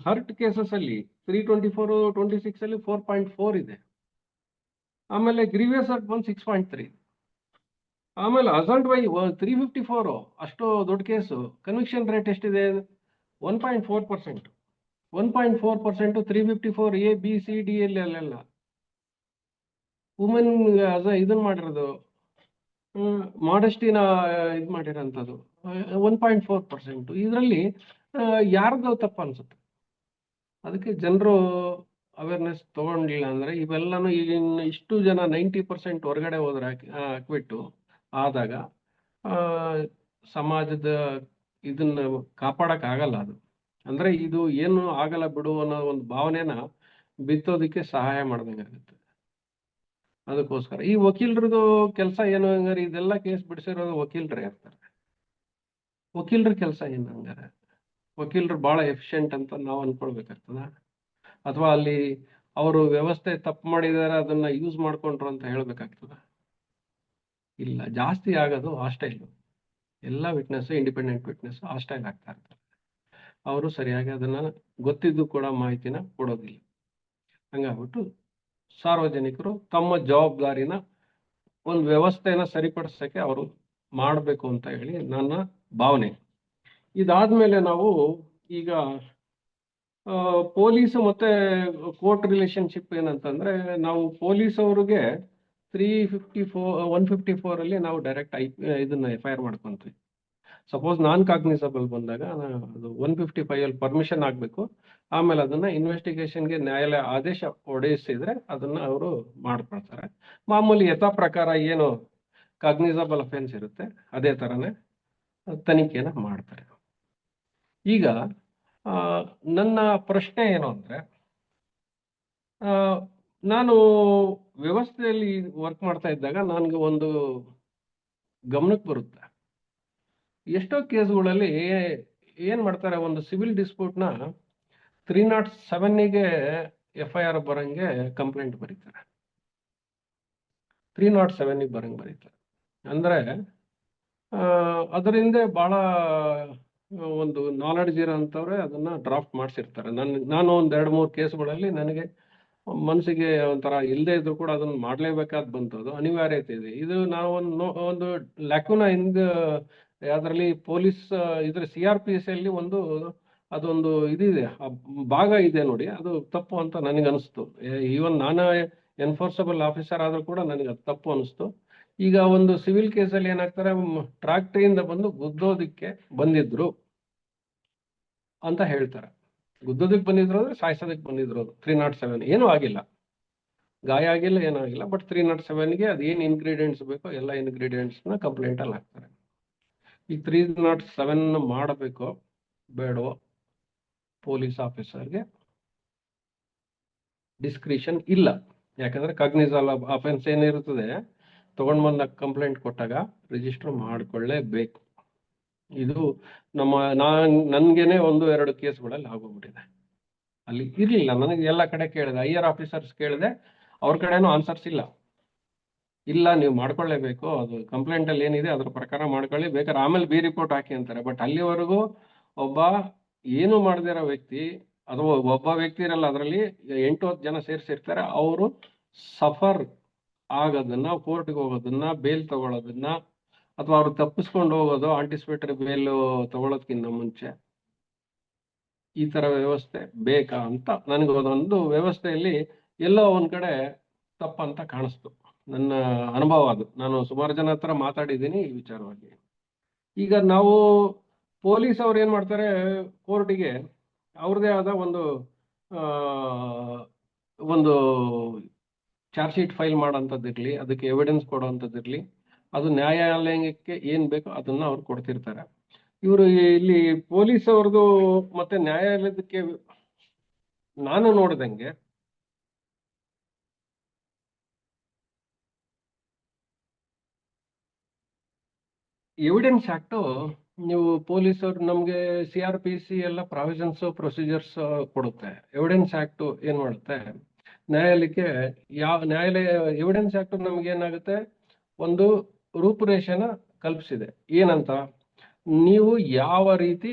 ಹರ್ಟ್ ಕೇಸಸ್ ಅಲ್ಲಿ 324, 26 ಅಲ್ಲಿ 4.4 ಇದೆ. ಆಮೇಲೆ ಗ್ರೀವಿಯಸ್ ಹರ್ಟ್ ಬಂದು 6.3. ಆಮೇಲೆ ಅಸಾಲ್ಟ್ ಬೈ 354, ಅಷ್ಟು ದೊಡ್ಡ ಕೇಸು, ಕನ್ವಿಕ್ಷನ್ ರೇಟ್ ಎಷ್ಟಿದೆ? 1.4%. 1.4% 354 ABCD ಅಲ್ಲೆಲ್ಲ ವುಮೆನ್ ಇದನ್ನ ಮಾಡಿರೋದು, ಮಾಡೆಸ್ಟಿನ ಇದು ಮಾಡಿರೋಂಥದ್ದು 1.4%. ಇದರಲ್ಲಿ ಯಾರ್ದು ತಪ್ಪು ಅನ್ಸುತ್ತೆ? ಅದಕ್ಕೆ ಜನರು ಅವೇರ್ನೆಸ್ ತಗೊಂಡಿಲ್ಲ ಅಂದ್ರೆ ಇವೆಲ್ಲನೂ ಈಗಿನ ಇಷ್ಟು ಜನ 90% ಹೊರಗಡೆ ಹೋದ್ರೆ ಅಕ್ವಿಟ್ಟು ಆದಾಗ ಸಮಾಜದ ಇದನ್ನ ಕಾಪಾಡಕ್ ಆಗಲ್ಲ. ಅದು ಅಂದ್ರೆ ಇದು ಏನು ಆಗಲ್ಲ ಬಿಡು ಅನ್ನೋ ಒಂದು ಭಾವನೆನ ಬಿತ್ತೋದಕ್ಕೆ ಸಹಾಯ ಮಾಡ್ದಂಗೆ ಆಗುತ್ತೆ. ಅದಕ್ಕೋಸ್ಕರ ಈ ವಕೀಲರದು ಕೆಲಸ ಏನು ಹಂಗಾರೆ? ಇದೆಲ್ಲ ಕೇಸ್ ಬಿಡಿಸಿರೋದು ವಕೀಲರೇ ಇರ್ತಾರೆ. ವಕೀಲರ ಕೆಲಸ ಏನು ಹಂಗಾರೆ? ವಕೀಲರು ಬಹಳ ಎಫಿಷಿಯಂಟ್ ಅಂತ ನಾವು ಅನ್ಕೊಳ್ಬೇಕಾಗ್ತದ? ಅಥವಾ ಅಲ್ಲಿ ಅವರು ವ್ಯವಸ್ಥೆ ತಪ್ಪು ಮಾಡಿದಾರೆ ಅದನ್ನ ಯೂಸ್ ಮಾಡ್ಕೊಂಡ್ರು ಅಂತ ಹೇಳ್ಬೇಕಾಗ್ತದ? ಇಲ್ಲ, ಜಾಸ್ತಿ ಆಗೋದು ಹಾಸ್ಟೈಲ್. ಎಲ್ಲ ವಿಟ್ನೆಸ್, ಇಂಡಿಪೆಂಡೆಂಟ್ ವಿಟ್ನೆಸ್ ಹಾಸ್ಟೈಲ್ ಆಗ್ತಾ ಇರ್ತಾರೆ. ಅವರು ಸರಿಯಾಗಿ ಅದನ್ನ ಗೊತ್ತಿದ್ದು ಕೂಡ ಮಾಹಿತಿನ ಕೊಡೋದಿಲ್ಲ. ಹಂಗಾಗ್ಬಿಟ್ಟು ಸಾರ್ವಜನಿಕರು ತಮ್ಮ ಜವಾಬ್ದಾರಿನ ಒಂದು ವ್ಯವಸ್ಥೆನ ಸರಿಪಡಿಸಕ್ಕೆ ಅವರು ಮಾಡಬೇಕು ಅಂತ ಹೇಳಿ ನನ್ನ ಭಾವನೆ. ಇದಾದ್ಮೇಲೆ ನಾವು ಈಗ ಪೊಲೀಸ್ ಮತ್ತೆ ಕೋರ್ಟ್ ರಿಲೇಶನ್ಶಿಪ್ ಏನಂತಂದ್ರೆ, ನಾವು ಪೊಲೀಸ್ ಅವ್ರಿಗೆ 154 ಅಲ್ಲಿ ನಾವು ಡೈರೆಕ್ಟ್ ಇದನ್ನ FIR ಮಾಡ್ಕೊಂತೀವಿ. ಸಪೋಸ್ ನಾನ್ ಕಾಗ್ನಿಸಬಲ್ ಬಂದಾಗ ಅದು 155 ಅಲ್ಲಿ ಪರ್ಮಿಷನ್ ಆಗ್ಬೇಕು. ಆಮೇಲೆ ಅದನ್ನ ಇನ್ವೆಸ್ಟಿಗೇಷನ್ಗೆ ನ್ಯಾಯಾಲಯ ಆದೇಶ ಹೊರಡಿಸಿದ್ರೆ ಅದನ್ನ ಅವರು ಮಾಡ್ಕೊಳ್ತಾರೆ. ಮಾಮೂಲಿ ಯಥಾ ಪ್ರಕಾರ ಏನು ಕಾಗ್ನಿಸಬಲ್ ಅಫೆನ್ಸ್ ಇರುತ್ತೆ ಅದೇ ತರನೇ ತನಿಖೆನ ಮಾಡ್ತಾರೆ. ಈಗ ನನ್ನ ಪ್ರಶ್ನೆ ಏನು ಅಂದ್ರೆ, ನಾನು ವ್ಯವಸ್ಥೆಯಲ್ಲಿ ವರ್ಕ್ ಮಾಡ್ತಾ ಇದ್ದಾಗ ನನಗೆ ಒಂದು ಗಮನಕ್ಕೆ ಬರುತ್ತೆ. ಎಷ್ಟೋ ಕೇಸ್ಗಳಲ್ಲಿ ಏನ್ ಮಾಡ್ತಾರೆ, ಒಂದು ಸಿವಿಲ್ ಡಿಸ್ಪ್ಯೂಟ್ನ 307ಗೆ FIR ಬರಂಗೆ ಕಂಪ್ಲೇಂಟ್ ಬರೀತಾರೆ. 307ಗೆ ಬರಂಗೆ ಬರೀತಾರೆ. ಅಂದ್ರೆ ಅದರಿಂದ ಬಹಳ ಒಂದು ನಾಲೆಡ್ಜ್ ಇರೋಂಥವ್ರೆ ಅದನ್ನ ಡ್ರಾಫ್ಟ್ ಮಾಡಿಸಿರ್ತಾರೆ. ನಾನು ಒಂದ್ 2-3 ಕೇಸ್ಗಳಲ್ಲಿ ನನಗೆ ಮನಸ್ಸಿಗೆ ಒಂಥರ ಇಲ್ಲದೆ ಇದ್ರು ಕೂಡ ಅದನ್ನ ಮಾಡಲೇಬೇಕಾದ್ ಬಂತು. ಅದು ಅನಿವಾರ್ಯತೆ ಇದೆ. ಇದು ನಾವು ಒಂದು ಲ್ಯಾಕುನಾ ಅದರಲ್ಲಿ ಪೊಲೀಸ್ ಇದ್ರ CRPC ಅಲ್ಲಿ ಅದೊಂದು ಇದಿದೆ, ಭಾಗ ಇದೆ ನೋಡಿ, ಅದು ತಪ್ಪು ಅಂತ ನನಗೆ ಅನಿಸ್ತು. ಈವನ್ ನಾನು ಎನ್ಫೋರ್ಸಬಲ್ ಆಫೀಸರ್ ಆದ್ರೂ ಕೂಡ ನನಗೆ ಅದು ತಪ್ಪು ಅನಿಸ್ತು. ಈಗ ಒಂದು ಸಿವಿಲ್ ಕೇಸಲ್ಲಿ ಏನಾಗ್ತಾರೆ, ಟ್ರಾಕ್ಟರಿಯಿಂದ ಬಂದು ಗುದ್ದೋದಕ್ಕೆ ಬಂದಿದ್ರು ಅಂತ ಹೇಳ್ತಾರೆ. ಗುದ್ದೋದಕ್ಕೆ ಬಂದಿದ್ರು ಅಂದ್ರೆ ಸಾಯಿಸೋದಕ್ಕೆ ಬಂದಿದ್ರು. 307 ಏನೂ ಆಗಿಲ್ಲ, ಗಾಯ ಆಗಿಲ್ಲ, ಏನೂ ಆಗಿಲ್ಲ. ಬಟ್ 307ಗೆ ಅದು ಏನು ಇನ್ಗ್ರೀಡಿಯೆಂಟ್ಸ್ ಬೇಕೋ ಎಲ್ಲ ಇನ್ಗ್ರೀಡಿಯೆಂಟ್ಸ್ನ ಕಂಪ್ಲೇಂಟಲ್ಲಿ ಹಾಕ್ತಾರೆ. ಈ 307 ಮಾಡಬೇಕೋ ಬೇಡವೋ ಪೊಲೀಸ್ ಆಫೀಸರ್ಗೆ ಡಿಸ್ಕ್ರಿಷನ್ ಇಲ್ಲ. ಯಾಕಂದ್ರೆ ಕಾಗ್ನಿಸಲ್ ಅಫೆನ್ಸ್ ಏನಿರುತ್ತದೆ, ತಗೊಂಡ್ ಬಂದ ಕಂಪ್ಲೇಂಟ್ ಕೊಟ್ಟಾಗ ರಿಜಿಸ್ಟರ್ ಮಾಡ್ಕೊಳ್ಳೇಬೇಕು. ಇದು ನನ್ಗೇನೆ 1-2 ಕೇಸ್ಗಳಲ್ಲಿ ಆಗೋಗ್ಬಿಟ್ಟಿದೆ. ಅಲ್ಲಿ ಇರ್ಲಿಲ್ಲ, ನನಗೆ ಎಲ್ಲ ಕಡೆ ಕೇಳಿದೆ, ಹೈಯರ್ ಆಫೀಸರ್ಸ್ ಕೇಳಿದೆ, ಅವ್ರ ಕಡೆನೂ ಆನ್ಸರ್ಸ್ ಇಲ್ಲ ನೀವು ಮಾಡ್ಕೊಳ್ಳೇಬೇಕು, ಅದು ಕಂಪ್ಲೇಂಟ್ ಅಲ್ಲಿ ಏನಿದೆ ಅದ್ರ ಪ್ರಕಾರ ಮಾಡ್ಕೊಳ್ಳಿ, ಬೇಕಾದ್ರೆ ಆಮೇಲೆ ಬಿ ರಿಪೋರ್ಟ್ ಹಾಕಿ ಅಂತಾರೆ. ಬಟ್ ಅಲ್ಲಿವರೆಗೂ ಒಬ್ಬ ಏನು ಮಾಡದಿರೋ ವ್ಯಕ್ತಿ, ಅದು ಒಬ್ಬ ವ್ಯಕ್ತಿ ಇರಲ್ಲ, ಅದರಲ್ಲಿ 8-10 ಜನ ಸೇರಿಸಿರ್ತಾರೆ, ಅವರು ಸಫರ್ ಆಗೋದನ್ನ, ಕೋರ್ಟ್ಗೆ ಹೋಗೋದನ್ನ, ಬೇಲ್ ತಗೊಳ್ಳೋದನ್ನ, ಅಥವಾ ಅವ್ರು ತಪ್ಪಿಸ್ಕೊಂಡು ಹೋಗೋದು, ಆಂಟಿಸಿಪೇಟರಿ ಬೇಲ್ ತಗೊಳ್ಳೋದಕ್ಕಿಂತ ಮುಂಚೆ ಈ ತರ ವ್ಯವಸ್ಥೆ ಬೇಕಾ ಅಂತ ನನಗೆ ಒಂದು ವ್ಯವಸ್ಥೆಯಲ್ಲಿ ಎಲ್ಲೋ ಒಂದ್ ಕಡೆ ತಪ್ಪಂತ ಕಾಣಿಸ್ತು. ನನ್ನ ಅನುಭವ ಅದು. ನಾನು ಸುಮಾರು ಜನ ಹತ್ರ ಮಾತಾಡಿದ್ದೀನಿ ಈ ವಿಚಾರವಾಗಿ. ಈಗ ನಾವು ಪೊಲೀಸ್ ಅವ್ರು ಏನ್ ಮಾಡ್ತಾರೆ, ಕೋರ್ಟಿಗೆ ಅವ್ರದೇ ಆದ ಒಂದು ಚಾರ್ಜ್ ಶೀಟ್ ಫೈಲ್ ಮಾಡೋಂಥದ್ದಿರ್ಲಿ, ಅದಕ್ಕೆ ಎವಿಡೆನ್ಸ್ ಕೊಡೋವಂಥದ್ದಿರ್ಲಿ, ಅದು ನ್ಯಾಯಾಲಯಕ್ಕೆ ಏನ್ ಬೇಕೋ ಅದನ್ನ ಅವ್ರು ಕೊಡ್ತಿರ್ತಾರೆ. ಇವರು ಇಲ್ಲಿ ಪೊಲೀಸ್ ಅವ್ರದ್ದು ಮತ್ತೆ ನ್ಯಾಯಾಲಯದಕ್ಕೆ ನಾನು ನೋಡಿದಂಗೆ ಎವಿಡೆನ್ಸ್ ಆಕ್ಟ್, ನೀವು ಪೊಲೀಸರು ನಮ್ಗೆ CRPC ಎಲ್ಲ ಪ್ರಾವಿಷನ್ಸ್ ಪ್ರೊಸೀಜರ್ಸ್ ಕೊಡುತ್ತೆ. ಎವಿಡೆನ್ಸ್ ಆಕ್ಟ್ ಏನ್ ಮಾಡುತ್ತೆ, ನ್ಯಾಯಾಲಯಕ್ಕೆ ನ್ಯಾಯಾಲಯ ಎವಿಡೆನ್ಸ್ ಆಕ್ಟ್ ನಮ್ಗೆ ಏನಾಗುತ್ತೆ, ಒಂದು ರೂಪುರೇಷೆನ ಕಲ್ಪಿಸಿದೆ. ಏನಂತ, ನೀವು ಯಾವ ರೀತಿ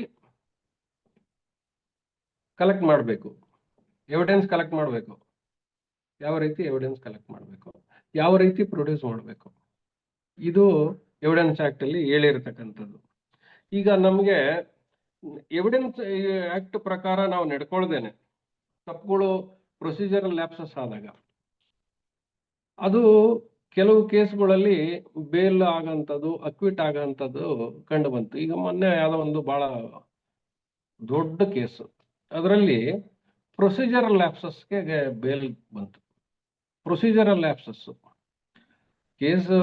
ಕಲೆಕ್ಟ್ ಮಾಡಬೇಕು, ಎವಿಡೆನ್ಸ್ ಕಲೆಕ್ಟ್ ಮಾಡಬೇಕು, ಯಾವ ರೀತಿ ಎವಿಡೆನ್ಸ್ ಕಲೆಕ್ಟ್ ಮಾಡಬೇಕು, ಯಾವ ರೀತಿ ಪ್ರೊಡ್ಯೂಸ್ ಮಾಡಬೇಕು, ಇದು ಎವಿಡೆನ್ಸ್ ಆಕ್ಟ್ ಅಲ್ಲಿ ಹೇಳಿರ್ತಕ್ಕಂಥದ್ದು. ಈಗ ನಮ್ಗೆ ಎವಿಡೆನ್ಸ್ ಆಕ್ಟ್ ಪ್ರಕಾರ ನಾವು ನಡ್ಕೊಳ್ದೇನೆ ತಪ್ಪುಗಳು, ಪ್ರೊಸೀಜರಲ್ ಲ್ಯಾಪ್ಸಸ್ ಆದಾಗ ಅದು ಕೆಲವು ಕೇಸ್ಗಳಲ್ಲಿ ಬೇಲ್ ಆಗಂಥದ್ದು, ಅಕ್ವಿಟ್ ಆಗಂಥದ್ದು ಕಂಡು ಬಂತು. ಈಗ ಮೊನ್ನೆ ಯಾವುದೋ ಒಂದು ಬಹಳ ದೊಡ್ಡ ಕೇಸು, ಅದರಲ್ಲಿ ಪ್ರೊಸೀಜರಲ್ ಲ್ಯಾಪ್ಸಸ್ಗೆ ಬೇಲ್ ಬಂತು. ಪ್ರೊಸೀಜರಲ್ ಲ್ಯಾಪ್ಸಸ್ ಕೇಸು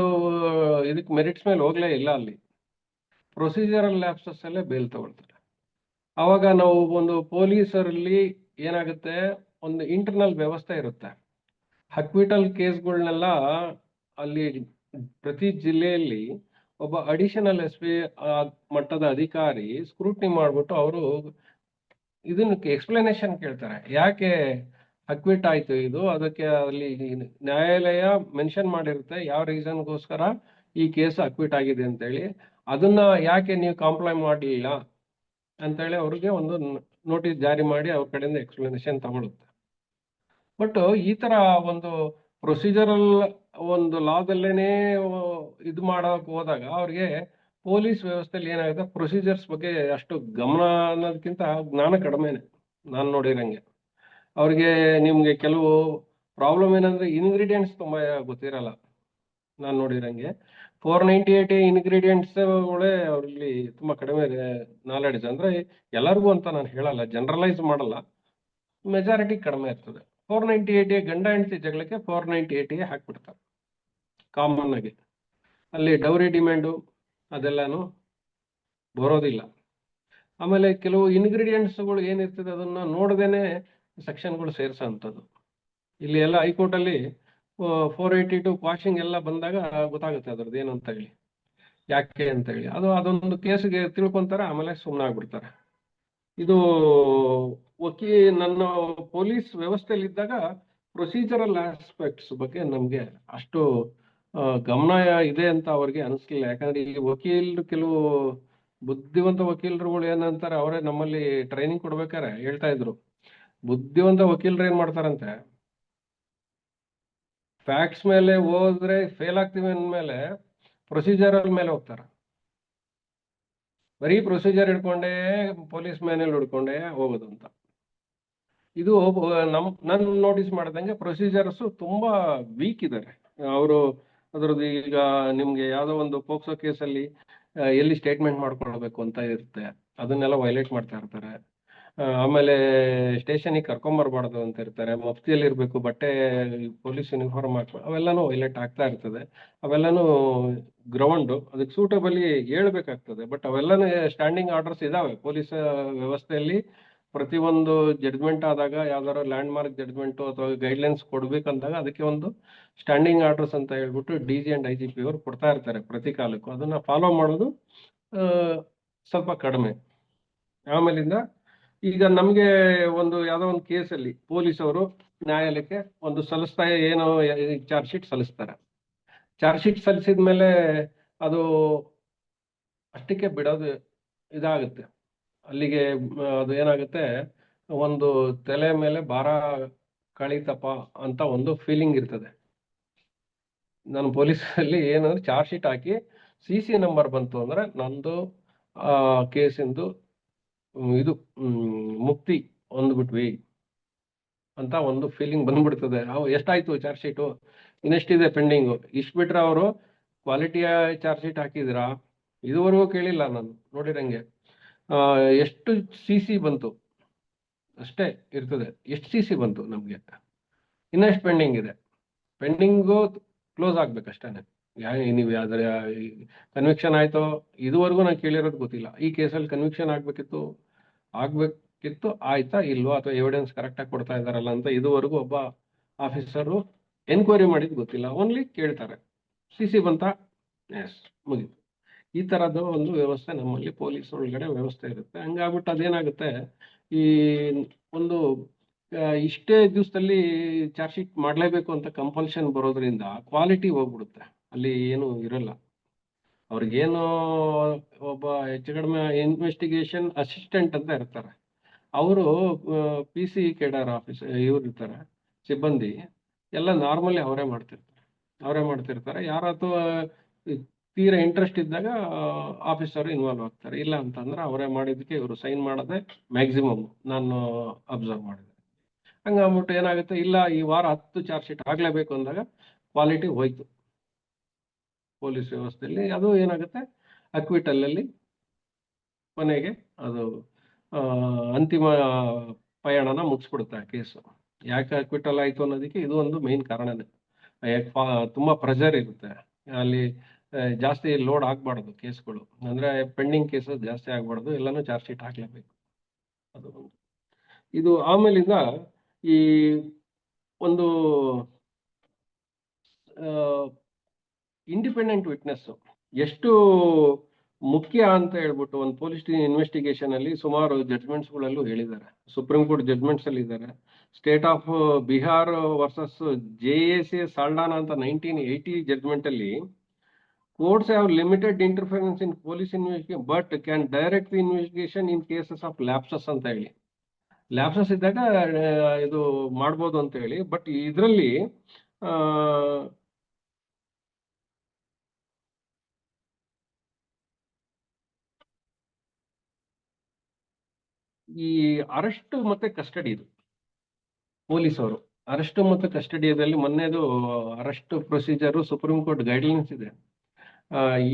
ಇದಕ್ಕೆ ಮೆರಿಟ್ಸ್ ಮೇಲೆ ಹೋಗ್ಲೇ ಇಲ್ಲ, ಅಲ್ಲಿ ಪ್ರೊಸೀಜರಲ್ ಲ್ಯಾಪ್ಸಸ್ ಅಲ್ಲೇ ಬೇಲ್ ತಗೊಳ್ತಾರೆ. ಅವಾಗ ನಾವು ಒಂದು ಪೊಲೀಸರಲ್ಲಿ ಏನಾಗುತ್ತೆ, ಒಂದು ಇಂಟರ್ನಲ್ ವ್ಯವಸ್ಥೆ ಇರುತ್ತೆ. ಅಕ್ವಿಟಲ್ ಕೇಸ್ಗಳನ್ನೆಲ್ಲ ಅಲ್ಲಿ ಪ್ರತಿ ಜಿಲ್ಲೆಯಲ್ಲಿ ಒಬ್ಬ ಅಡಿಷನಲ್ SP ಮಟ್ಟದ ಅಧಿಕಾರಿ ಸ್ಕ್ರೂಟ್ನಿ ಮಾಡ್ಬಿಟ್ಟು ಅವರು ಇದನ್ನ ಎಕ್ಸ್ಪ್ಲನೇಷನ್ ಕೇಳ್ತಾರೆ, ಯಾಕೆ ಅಕ್ವಿಟ್ ಆಯ್ತು ಇದು, ಅದಕ್ಕೆ ಅಲ್ಲಿ ನ್ಯಾಯಾಲಯ ಮೆನ್ಷನ್ ಮಾಡಿರುತ್ತೆ ಯಾವ ರೀಸನ್ಗೋಸ್ಕರ ಈ ಕೇಸ್ ಅಕ್ವಿಟ್ ಆಗಿದೆ ಅಂತೇಳಿ, ಅದನ್ನ ಯಾಕೆ ನೀವು ಕಾಂಪ್ಲೈ ಮಾಡಲಿಲ್ಲ ಅಂತೇಳಿ ಅವ್ರಿಗೆ ಒಂದು ನೋಟಿಸ್ ಜಾರಿ ಮಾಡಿ ಅವ್ರ ಕಡೆಯಿಂದ ಎಕ್ಸ್ಪ್ಲನೇಷನ್ ತಗೊಳುತ್ತೆ. ಬಟ್ ಈ ತರ ಒಂದು ಪ್ರೊಸೀಜರಲ್ ಒಂದು ಲಾದಲ್ಲೇನೆ ಇದು ಮಾಡೋಕೆ ಹೋದಾಗ ಅವ್ರಿಗೆ ಪೊಲೀಸ್ ವ್ಯವಸ್ಥೆಯಲ್ಲಿ ಏನಾಗುತ್ತೆ, ಪ್ರೊಸೀಜರ್ಸ್ ಬಗ್ಗೆ ಅಷ್ಟು ಗಮನ ಅನ್ನೋದಕ್ಕಿಂತ ಜ್ಞಾನ ಕಡಿಮೆನೆ ನಾನು ನೋಡಿರಂಗೆ. ಅವ್ರಿಗೆ ನಿಮ್ಗೆ ಕೆಲವು ಪ್ರಾಬ್ಲಮ್ ಏನಂದ್ರೆ ಇಂಗ್ರೀಡಿಯೆಂಟ್ಸ್ ತುಂಬಾ ಗೊತ್ತಿರಲ್ಲ. ನಾನು ನೋಡಿರಂಗೆ 498 ಇಂಗ್ರೀಡಿಯೆಂಟ್ಸ್ಗಳೇ ಅವ್ರಲ್ಲಿ ತುಂಬಾ ಕಡಿಮೆ ನಾಲೆಡ್ಜ್. ಅಂದ್ರೆ ಎಲ್ಲರಿಗೂ ಅಂತ ನಾನು ಹೇಳಲ್ಲ, ಜನರಲೈಸ್ ಮಾಡಲ್ಲ, ಮೆಜಾರಿಟಿ ಕಡಿಮೆ ಇರ್ತದೆ. 498 ಗಂಡ ಹೆಂಡತಿ ಜಗಳಕ್ಕೆ 498 ಹಾಕ್ಬಿಡ್ತಾರೆ ಕಾಮನ್ ಆಗಿ. ಅಲ್ಲಿ ಡೌರಿ ಡಿಮ್ಯಾಂಡು ಅದೆಲ್ಲಾನು ಬರೋದಿಲ್ಲ. ಆಮೇಲೆ ಕೆಲವು ಇಂಗ್ರೀಡಿಯೆಂಟ್ಸ್ಗಳು ಏನಿರ್ತದೆ ಅದನ್ನ ನೋಡದೇನೆ ಸೆಕ್ಷನ್ಗಳು ಸೇರಿಸೋಂಥದ್ದು. ಇಲ್ಲಿ ಎಲ್ಲ ಹೈಕೋರ್ಟಲ್ಲಿ 482 ಕ್ವಾಶಿಂಗ್ ಎಲ್ಲ ಬಂದಾಗ ಗೊತ್ತಾಗುತ್ತೆ ಅದ್ರದ್ದು ಏನು ಅಂತ ಹೇಳಿ, ಯಾಕೆ ಅಂತ ಹೇಳಿ. ಅದೊಂದು ಕೇಸ್ಗೆ ತಿಳ್ಕೊಂತಾರೆ, ಆಮೇಲೆ ಸುಮ್ಮನಾಗ್ಬಿಡ್ತಾರೆ. ಇದು ನನ್ನ ಪೊಲೀಸ್ ವ್ಯವಸ್ಥೆಯಲ್ಲಿ ಇದ್ದಾಗ ಪ್ರೊಸೀಜರಲ್ ಆಸ್ಪೆಕ್ಟ್ಸ್ ಬಗ್ಗೆ ನಮ್ಗೆ ಅಷ್ಟು ಗಮನ ಇದೆ ಅಂತ ಅವ್ರಿಗೆ ಅನಿಸ್ಲಿಲ್ಲ. ಯಾಕಂದ್ರೆ ಈ ವಕೀಲರು, ಕೆಲವು ಬುದ್ಧಿವಂತ ವಕೀಲರುಗಳು ಏನಂತಾರೆ, ಅವರೇ ನಮ್ಮಲ್ಲಿ ಟ್ರೈನಿಂಗ್ ಕೊಡ್ಬೇಕಾರೆ ಹೇಳ್ತಾ ಇದ್ರು, ಬುದ್ಧಿವಂತ ವಕೀಲರು ಏನ್ ಮಾಡ್ತಾರಂತೆ, ಫ್ಯಾಕ್ಟ್ಸ್ ಮೇಲೆ ಹೋದ್ರೆ ಫೇಲ್ ಆಗ್ತೀವಿ ಅಂದ್ಮೇಲೆ ಪ್ರೊಸೀಜರಲ್ ಮೇಲೆ ಹೋಗ್ತಾರೆ. ಬರೀ ಪ್ರೊಸೀಜರ್ ಹಿಡ್ಕೊಂಡೇ ಪೊಲೀಸ್ ಮ್ಯಾನ್ಯಲ್ ಹಿಡ್ಕೊಂಡೇ ಹೋಗೋದು ಅಂತ. ಇದು ನಾನು ನೋಟಿಸ್ ಮಾಡ್ದಂಗೆ ಪ್ರೊಸೀಜರ್ಸ್ ತುಂಬಾ ವೀಕ್ ಇದ್ದಾರೆ ಅವರು. ಅದ್ರದ್ದು ಈಗ ನಿಮ್ಗೆ ಯಾವ್ದೋ ಒಂದು ಪೋಕ್ಸೋ ಕೇಸಲ್ಲಿ ಎಲ್ಲಿ ಸ್ಟೇಟ್ಮೆಂಟ್ ಮಾಡ್ಕೊಳ್ಬೇಕು ಅಂತ ಇರುತ್ತೆ, ಅದನ್ನೆಲ್ಲ ವೈಲೇಟ್ ಮಾಡ್ತಾ ಇರ್ತಾರೆ. ಆಮೇಲೆ ಸ್ಟೇಷನಿಗೆ ಕರ್ಕೊಂಬರ್ಬಾರ್ದು ಅಂತ ಇರ್ತಾರೆ, ಮಫ್ತಿಯಲ್ಲಿ ಇರಬೇಕು, ಬಟ್ಟೆ ಪೊಲೀಸ್ ಯೂನಿಫಾರ್ಮ್ ಹಾಕಿ, ಅವೆಲ್ಲನೂ ವೈಲೇಟ್ ಆಗ್ತಾ ಇರ್ತದೆ. ಅವೆಲ್ಲನೂ ಗ್ರೌಂಡ್ ಅದಕ್ಕೆ ಸೂಟಬಲಿ ಹೇಳ್ಬೇಕಾಗ್ತದೆ. ಬಟ್ ಅವೆಲ್ಲನೂ ಸ್ಟ್ಯಾಂಡಿಂಗ್ ಆರ್ಡರ್ಸ್ ಇದಾವೆ ಪೊಲೀಸ್ ವ್ಯವಸ್ಥೆಯಲ್ಲಿ. ಪ್ರತಿಯೊಂದು ಜಡ್ಜ್ಮೆಂಟ್ ಆದಾಗ, ಯಾವ್ದಾದ್ರು ಲ್ಯಾಂಡ್ ಮಾರ್ಕ್ ಜಡ್ಜ್ಮೆಂಟು ಅಥವಾ ಗೈಡ್ಲೈನ್ಸ್ ಕೊಡ್ಬೇಕಂದಾಗ ಅದಕ್ಕೆ ಒಂದು ಸ್ಟ್ಯಾಂಡಿಂಗ್ ಆರ್ಡರ್ಸ್ ಅಂತ ಹೇಳ್ಬಿಟ್ಟು DG and IGP ಅವರು ಕೊಡ್ತಾ ಇರ್ತಾರೆ ಪ್ರತಿ ಕಾಲಕ್ಕೂ. ಅದನ್ನ ಫಾಲೋ ಮಾಡೋದು ಸ್ವಲ್ಪ ಕಡಿಮೆ. ಆಮೇಲಿಂದ ಈಗ ನಮ್ಗೆ ಯಾವ್ದೋ ಒಂದು ಕೇಸಲ್ಲಿ ಪೊಲೀಸವರು ನ್ಯಾಯಾಲಯಕ್ಕೆ ಒಂದು ಏನೋ ಚಾರ್ಜ್ ಶೀಟ್ ಸಲ್ಲಿಸ್ತಾರೆ. ಚಾರ್ಜ್ ಶೀಟ್ ಸಲ್ಲಿಸಿದ್ಮೇಲೆ ಅದು ಅಷ್ಟಕ್ಕೆ ಬಿಡೋದು ಇದಾಗುತ್ತೆ. ಅಲ್ಲಿಗೆ ಅದು ಏನಾಗುತ್ತೆ, ಒಂದು ತಲೆ ಮೇಲೆ ಭಾರ ಕಳೀತಪ್ಪ ಅಂತ ಒಂದು ಫೀಲಿಂಗ್ ಇರ್ತದೆ. ನಾನು ಪೊಲೀಸಲ್ಲಿ ಏನಂದ್ರೆ ಚಾರ್ಜ್ ಶೀಟ್ ಹಾಕಿ CC ನಂಬರ್ ಬಂತು ಅಂದ್ರೆ ನಂದು ಕೇಸಿಂದು ಇದು ಮುಕ್ತಿ ಹೊಂದ್ಬಿಟ್ವಿ ಅಂತ ಒಂದು ಫೀಲಿಂಗ್ ಬಂದ್ಬಿಡ್ತದೆ. ಎಷ್ಟಾಯ್ತು ಚಾರ್ಜ್ ಶೀಟು, ಇನ್ನೆಷ್ಟಿದೆ ಪೆಂಡಿಂಗು, ಇಷ್ಟು ಬಿಟ್ರೆ ಅವರು ಕ್ವಾಲಿಟಿಯ ಚಾರ್ಜ್ ಶೀಟ್ ಹಾಕಿದಿರಾ ಇದುವರೆಗೂ ಕೇಳಿಲ್ಲ ನಾನು ನೋಡಿರಂಗೆ. ಎಷ್ಟು CC ಬಂತು ಅಷ್ಟೇ ಇರ್ತದೆ, ಎಷ್ಟು CC ಬಂತು ನಮ್ಗೆ, ಇನ್ನೆಷ್ಟು ಪೆಂಡಿಂಗ್ ಇದೆ, ಪೆಂಡಿಂಗು ಕ್ಲೋಸ್ ಆಗ್ಬೇಕಷ್ಟೇ. ನೀವು ಯಾವ್ದಾರ ಕನ್ವಿಕ್ಷನ್ ಆಯ್ತೋ ಇದುವರೆಗೂ ನಾನು ಕೇಳಿರೋದು ಗೊತ್ತಿಲ್ಲ. ಈ ಕೇಸಲ್ಲಿ ಕನ್ವಿಕ್ಷನ್ ಆಗ್ಬೇಕಿತ್ತು ಆಯ್ತಾ ಇಲ್ವೋ, ಅಥವಾ ಎವಿಡೆನ್ಸ್ ಕರೆಕ್ಟಾಗಿ ಕೊಡ್ತಾ ಇದ್ದಾರಲ್ಲ ಅಂತ ಇದುವರೆಗೂ ಒಬ್ಬ ಆಫೀಸರು ಎನ್ಕ್ವೈರಿ ಮಾಡಿದ್ ಗೊತ್ತಿಲ್ಲ. ಓನ್ಲಿ ಕೇಳ್ತಾರೆ CC ಬಂತಾ, ಎಸ್, ಮುಗೀತು. ಈ ತರದ್ದು ಒಂದು ವ್ಯವಸ್ಥೆ ನಮ್ಮಲ್ಲಿ ಪೊಲೀಸ್ ಒಳಗಡೆ ವ್ಯವಸ್ಥೆ ಇರುತ್ತೆ. ಹಂಗಾಗ್ಬಿಟ್ಟು ಅದೇನಾಗುತ್ತೆ, ಈ ಒಂದು ಇಷ್ಟೇ ದಿವಸದಲ್ಲಿ ಚಾರ್ಜ್ ಶೀಟ್ ಮಾಡಲೇಬೇಕು ಅಂತ ಕಂಪಲ್ಷನ್ ಬರೋದ್ರಿಂದ ಕ್ವಾಲಿಟಿ ಹೋಗ್ಬಿಡುತ್ತೆ. ಅಲ್ಲಿ ಏನು ಇರಲ್ಲ. ಅವ್ರಿಗೇನು ಒಬ್ಬ ಹೆಚ್ಚು ಕಡಿಮೆ ಇನ್ವೆಸ್ಟಿಗೇಷನ್ ಅಸಿಸ್ಟೆಂಟ್ ಅಂತ ಇರ್ತಾರೆ, ಅವರು PC ಕೇಡರ್ ಆಫೀಸ್ ಇವ್ರು ಇರ್ತಾರೆ ಸಿಬ್ಬಂದಿ, ಎಲ್ಲ ನಾರ್ಮಲಿ ಅವರೇ ಮಾಡ್ತಿರ್ತಾರೆ. ಯಾರತ್ತೂ ತೀರ ಇಂಟ್ರೆಸ್ಟ್ ಇದ್ದಾಗ ಆಫೀಸರ್ ಇನ್ವಾಲ್ವ್ ಆಗ್ತಾರೆ, ಇಲ್ಲ ಅಂತಂದ್ರೆ ಅವರೇ ಮಾಡಿದ್ದಕ್ಕೆ ಇವರು ಸೈನ್ ಮಾಡೋದೇ ಮ್ಯಾಕ್ಸಿಮಮ್ ನಾನು ಅಬ್ಸರ್ವ್ ಮಾಡಿದೆ. ಹಂಗಾಗ್ಬಿಟ್ಟು ಏನಾಗುತ್ತೆ, ಇಲ್ಲ ಈ ವಾರ 10 ಚಾರ್ಜ್ ಶೀಟ್ ಆಗ್ಲೇಬೇಕು ಅಂದಾಗ ಕ್ವಾಲಿಟಿ ಹೋಯ್ತು ಪೊಲೀಸ್ ವ್ಯವಸ್ಥೆಯಲ್ಲಿ. ಅದು ಏನಾಗುತ್ತೆ, ಅಕ್ವಿಟಲ್ಲಲ್ಲಿ ಕೊನೆಗೆ ಅದು ಅಂತಿಮ ಪಯಣನ ಮುಗಿಸ್ಬಿಡುತ್ತೆ ಆ ಕೇಸು. ಯಾಕೆ ಅಕ್ವಿಟಲ್ ಆಯ್ತು ಅನ್ನೋದಕ್ಕೆ ಇದು ಒಂದು ಮೇನ್ ಕಾರಣನೇ. ತುಂಬಾ ಪ್ರೆಷರ್ ಇರುತ್ತೆ ಅಲ್ಲಿ, ಜಾಸ್ತಿ ಲೋಡ್ ಆಗ್ಬಾರ್ದು ಕೇಸ್ಗಳು, ಅಂದ್ರೆ ಪೆಂಡಿಂಗ್ ಕೇಸಸ್ ಜಾಸ್ತಿ ಆಗ್ಬಾರ್ದು, ಎಲ್ಲಾನು ಚಾರ್ಜ್ ಶೀಟ್ ಹಾಕ್ಲೇಬೇಕು. ಅದು ಇದು ಆಮೇಲಿಂದ ಈ ಒಂದು ಇಂಡಿಪೆಂಡೆಂಟ್ ವಿಟ್ನೆಸ್ ಎಷ್ಟು ಮುಖ್ಯ ಅಂತ ಹೇಳ್ಬಿಟ್ಟು ಒಂದು ಪೊಲೀಸ್ ಇನ್ವೆಸ್ಟಿಗೇಷನ್ ಅಲ್ಲಿ ಸುಮಾರು ಜಡ್ಜ್ಮೆಂಟ್ಸ್ ಗಳಲ್ಲೂ ಹೇಳಿದ್ದಾರೆ. ಸುಪ್ರೀಂ ಕೋರ್ಟ್ ಜಡ್ಜ್ಮೆಂಟ್ಸ್ ಅಲ್ಲಿ ಇದ್ದಾರೆ. State of Bihar versus JSA ಸಾಲ್ಡಾನಾ ಅಂತ 1980 ಜಡ್ಜ್ಮೆಂಟ್ ಅಲ್ಲಿ, courts have limited interference in police investigation but can direct the investigation in cases of lapses ಅಂತ ಹೇಳಿ, ಲ್ಯಾಪ್ಸಸ್ ಇದ್ದಾಗ ಇದು ಮಾಡ್ಬೋದು ಅಂತ ಹೇಳಿ. ಬಟ್ ಇದರಲ್ಲಿ ಈ ಅರೆಸ್ಟ್ ಮತ್ತೆ ಕಸ್ಟಡಿ, ಇದು ಪೊಲೀಸವರು ಅರೆಸ್ಟ್ ಮತ್ತು ಕಸ್ಟಡಿಯಲ್ಲಿ ಮೊನ್ನೆದು arrest procedure supreme court guidelines ಇದೆ.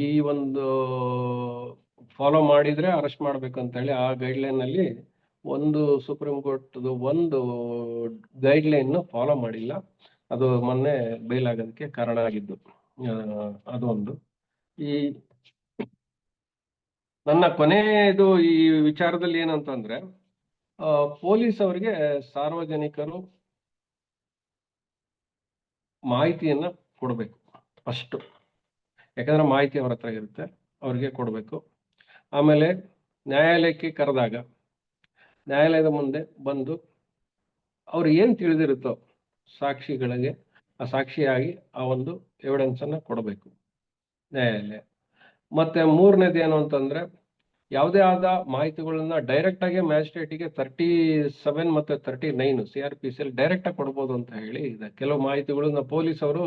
ಈ ಒಂದು ಫಾಲೋ ಮಾಡಿದ್ರೆ ಅರೆಸ್ಟ್ ಮಾಡ್ಬೇಕಂತ ಹೇಳಿ ಆ ಗೈಡ್ಲೈನ್ ಅಲ್ಲಿ ಒಂದು ಸುಪ್ರೀಂ ಕೋರ್ಟ್ ಒಂದು ಗೈಡ್ಲೈನ್ ಫಾಲೋ ಮಾಡಿಲ್ಲ. ಅದು ಮೊನ್ನೆ ಬೈಲ್ ಆಗೋದಕ್ಕೆ ಕಾರಣ ಆಗಿದ್ದು. ಅದೊಂದು. ಈ ನನ್ನ ಕೊನೆಯದು ಈ ವಿಚಾರದಲ್ಲಿ ಏನಂತಂದ್ರೆ, ಪೊಲೀಸ್ ಅವರಿಗೆ ಸಾರ್ವಜನಿಕರು ಮಾಹಿತಿಯನ್ನ ಕೊಡಬೇಕು ಫಸ್ಟ್. ಯಾಕಂದ್ರೆ ಮಾಹಿತಿ ಅವ್ರ ಹತ್ರ ಇರುತ್ತೆ, ಅವ್ರಿಗೆ ಕೊಡಬೇಕು. ಆಮೇಲೆ ನ್ಯಾಯಾಲಯಕ್ಕೆ ಕರೆದಾಗ ನ್ಯಾಯಾಲಯದ ಮುಂದೆ ಬಂದು ಅವ್ರು ಏನ್ ತಿಳಿದಿರುತ್ತೋ ಸಾಕ್ಷಿಗಳಿಗೆ ಆ ಸಾಕ್ಷಿಯಾಗಿ ಆ ಒಂದು ಎವಿಡೆನ್ಸ್ ಅನ್ನ ಕೊಡಬೇಕು ನ್ಯಾಯಾಲಯ. ಮತ್ತೆ ಮೂರನೇದು ಏನು ಅಂತಂದ್ರೆ, ಯಾವುದೇ ಆದ ಮಾಹಿತಿಗಳನ್ನ ಡೈರೆಕ್ಟ್ ಆಗಿ ಮ್ಯಾಜಿಸ್ಟ್ರೇಟಿಗೆ 37 ಮತ್ತೆ 39 CRPC ಡೈರೆಕ್ಟ್ ಆಗಿ ಕೊಡ್ಬೋದು ಅಂತ ಹೇಳಿ ಇದೆ. ಕೆಲವು ಮಾಹಿತಿಗಳನ್ನ ಪೊಲೀಸ್ ಅವರು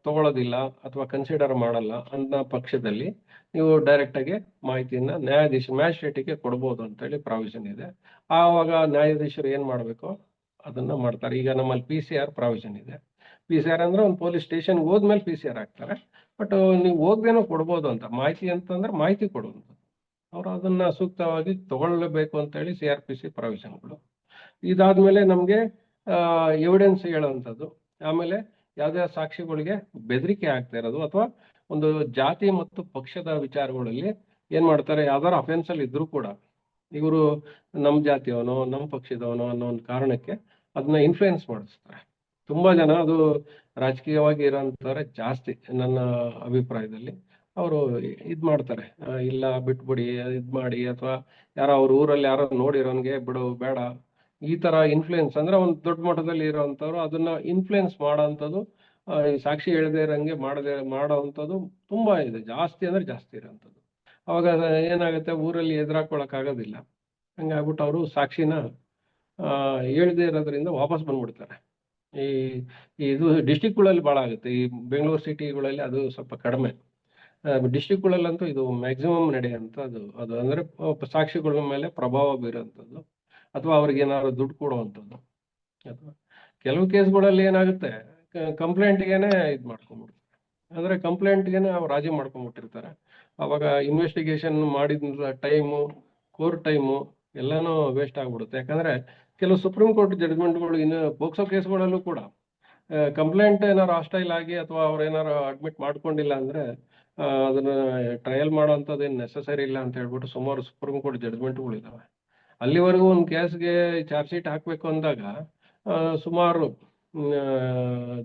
ತಗೊಳ್ಳೋದಿಲ್ಲ ಅಥವಾ ಕನ್ಸಿಡರ್ ಮಾಡಲ್ಲ ಅನ್ನೋ ಪಕ್ಷದಲ್ಲಿ ನೀವು ಡೈರೆಕ್ಟ್ ಆಗಿ ಮಾಹಿತಿಯನ್ನ ಮ್ಯಾಜಿಸ್ಟ್ರೇಟಿಗೆ ಕೊಡ್ಬೋದು ಅಂತ ಹೇಳಿ ಪ್ರಾವಿಷನ್ ಇದೆ. ಆವಾಗ ನ್ಯಾಯಾಧೀಶರು ಏನ್ ಮಾಡ್ಬೇಕು ಅದನ್ನ ಮಾಡ್ತಾರೆ. ಈಗ ನಮ್ಮಲ್ಲಿ PCR ಪ್ರಾವಿಷನ್ ಇದೆ. PCR ಅಂದ್ರೆ ಒಂದು ಪೊಲೀಸ್ ಸ್ಟೇಷನ್ಗೆ ಹೋದ್ಮೇಲೆ PCR ಹಾಕ್ತಾರೆ. ಬಟ್ ನೀವು ಹೋಗ್ದೇನೋ ಕೊಡ್ಬೋದು ಅಂತ ಮಾಹಿತಿ ಅಂತಂದ್ರೆ ಮಾಹಿತಿ ಕೊಡೋದು, ಅವರು ಅದನ್ನ ಸೂಕ್ತವಾಗಿ ತಗೊಳ್ಳಬೇಕು ಅಂತ ಹೇಳಿ CRPC ಪ್ರಾವಿಷನ್ಗಳು. ಇದಾದ್ಮೇಲೆ ನಮ್ಗೆ ಎವಿಡೆನ್ಸ್ ಹೇಳುವಂಥದ್ದು, ಆಮೇಲೆ ಯಾವುದೇ ಸಾಕ್ಷಿಗಳಿಗೆ ಬೆದರಿಕೆ ಆಗ್ತಾ ಇರೋದು ಅಥವಾ ಒಂದು ಜಾತಿ ಮತ್ತು ಪಕ್ಷದ ವಿಚಾರಗಳಲ್ಲಿ ಏನ್ ಮಾಡ್ತಾರೆ, ಯಾವ್ದಾರ ಅಫೆನ್ಸ್ ಅಲ್ಲಿ ಇದ್ರೂ ಕೂಡ ಇವರು ನಮ್ಮ ಜಾತಿಯವನೋ ನಮ್ಮ ಪಕ್ಷದವನೋ ಅನ್ನೋ ಒಂದು ಕಾರಣಕ್ಕೆ ಅದನ್ನ ಇನ್ಫ್ಲೂಯೆನ್ಸ್ ಮಾಡಿಸ್ತಾರೆ. ತುಂಬಾ ಜನ ಅದು ರಾಜಕೀಯವಾಗಿ ಇರೋಂಥವ್ರೆ ಜಾಸ್ತಿ ನನ್ನ ಅಭಿಪ್ರಾಯದಲ್ಲಿ. ಅವರು ಇದ್ ಮಾಡ್ತಾರೆ, ಇಲ್ಲ ಬಿಟ್ಬಿಡಿ ಇದ್ ಮಾಡಿ, ಅಥವಾ ಯಾರೋ ಅವ್ರ ಊರಲ್ಲಿ ಯಾರೋ ನೋಡಿರೋನ್ಗೆ ಬಿಡು ಬೇಡ, ಈ ತರ ಇನ್ಫ್ಲೂಯೆನ್ಸ್ ಅಂದ್ರೆ ಒಂದು ದೊಡ್ಡ ಮಟ್ಟದಲ್ಲಿ ಇರೋಂಥವ್ರು ಅದನ್ನ ಇನ್ಫ್ಲೂಯೆನ್ಸ್ ಮಾಡೋವಂಥದ್ದು, ಈ ಸಾಕ್ಷಿ ಹೇಳದೇ ಇರಂಗೆ ಮಾಡೋವಂಥದ್ದು ತುಂಬಾ ಇದೆ, ಜಾಸ್ತಿ ಅಂದ್ರೆ ಜಾಸ್ತಿ ಇರೋಂಥದ್ದು. ಅವಾಗ ಏನಾಗುತ್ತೆ, ಊರಲ್ಲಿ ಎದುರಾಕೊಳಕ್ ಆಗೋದಿಲ್ಲ. ಹಂಗಾಗ್ಬಿಟ್ಟು ಅವರು ಸಾಕ್ಷಿನ ಹೇಳದೇ ಇರೋದ್ರಿಂದ ವಾಪಸ್ ಬಂದ್ಬಿಡ್ತಾರೆ. ಈ ಇದು ಡಿಸ್ಟಿಕ್ಗಳಲ್ಲಿ ಭಾಳ ಆಗುತ್ತೆ, ಈ ಬೆಂಗಳೂರು ಸಿಟಿಗಳಲ್ಲಿ ಅದು ಸ್ವಲ್ಪ ಕಡಿಮೆ. ಡಿಸ್ಟಿಕ್ಗಳಲ್ಲಂತೂ ಇದು ಮ್ಯಾಕ್ಸಿಮಮ್ ನಡೆಯುವಂಥದ್ದು. ಅದು ಅಂದ್ರೆ ಸಾಕ್ಷಿಗಳ ಮೇಲೆ ಪ್ರಭಾವ ಬೀರುವಂಥದ್ದು ಅಥವಾ ಅವ್ರಿಗೆ ಏನಾದ್ರು ದುಡ್ಡು ಕೊಡುವಂಥದ್ದು. ಅಥವಾ ಕೆಲವು ಕೇಸ್ಗಳಲ್ಲಿ ಏನಾಗುತ್ತೆ, ಕಂಪ್ಲೇಂಟ್ಗೆನೆ ಇದು ಮಾಡ್ಕೊಂಡ್ಬಿಡ್ತಾರೆ. ಅಂದ್ರೆ ಕಂಪ್ಲೇಂಟ್ಗೆನೆ ಅವ್ರು ರಾಜಿ ಮಾಡ್ಕೊಂಡ್ಬಿಟ್ಟಿರ್ತಾರೆ. ಅವಾಗ ಇನ್ವೆಸ್ಟಿಗೇಷನ್ ಮಾಡಿದ ಟೈಮು, ಕೋರ್ಟ್ ಟೈಮು ಎಲ್ಲಾನು ವೇಸ್ಟ್ ಆಗ್ಬಿಡುತ್ತೆ. ಯಾಕಂದ್ರೆ ಕೆಲವು ಸುಪ್ರೀಂ ಕೋರ್ಟ್ ಜಡ್ಜ್ಮೆಂಟ್ಗಳು, ಇನ್ನು ಪೋಕ್ಸೋ ಕೇಸ್ಗಳಲ್ಲೂ ಕೂಡ ಕಂಪ್ಲೇಂಟ್ ಏನಾರು ಹಾಸ್ಟೈಲ್ ಆಗಿ ಅಥವಾ ಅವ್ರು ಏನಾರು ಅಡ್ಮಿಟ್ ಮಾಡ್ಕೊಂಡಿಲ್ಲ ಅಂದ್ರೆ ಅದನ್ನ ಟ್ರಯಲ್ ಮಾಡೋಂಥದ್ದು ಏನು ನೆಸಸರಿ ಇಲ್ಲ ಅಂತ ಹೇಳ್ಬಿಟ್ಟು ಸುಮಾರು ಸುಪ್ರೀಂ ಕೋರ್ಟ್ ಜಡ್ಜ್ಮೆಂಟ್ಗಳು ಇದಾವೆ. ಅಲ್ಲಿವರೆಗೂ ಒಂದು ಕೇಸ್ಗೆ ಚಾರ್ಜ್ ಶೀಟ್ ಹಾಕ್ಬೇಕು ಅಂದಾಗ ಸುಮಾರು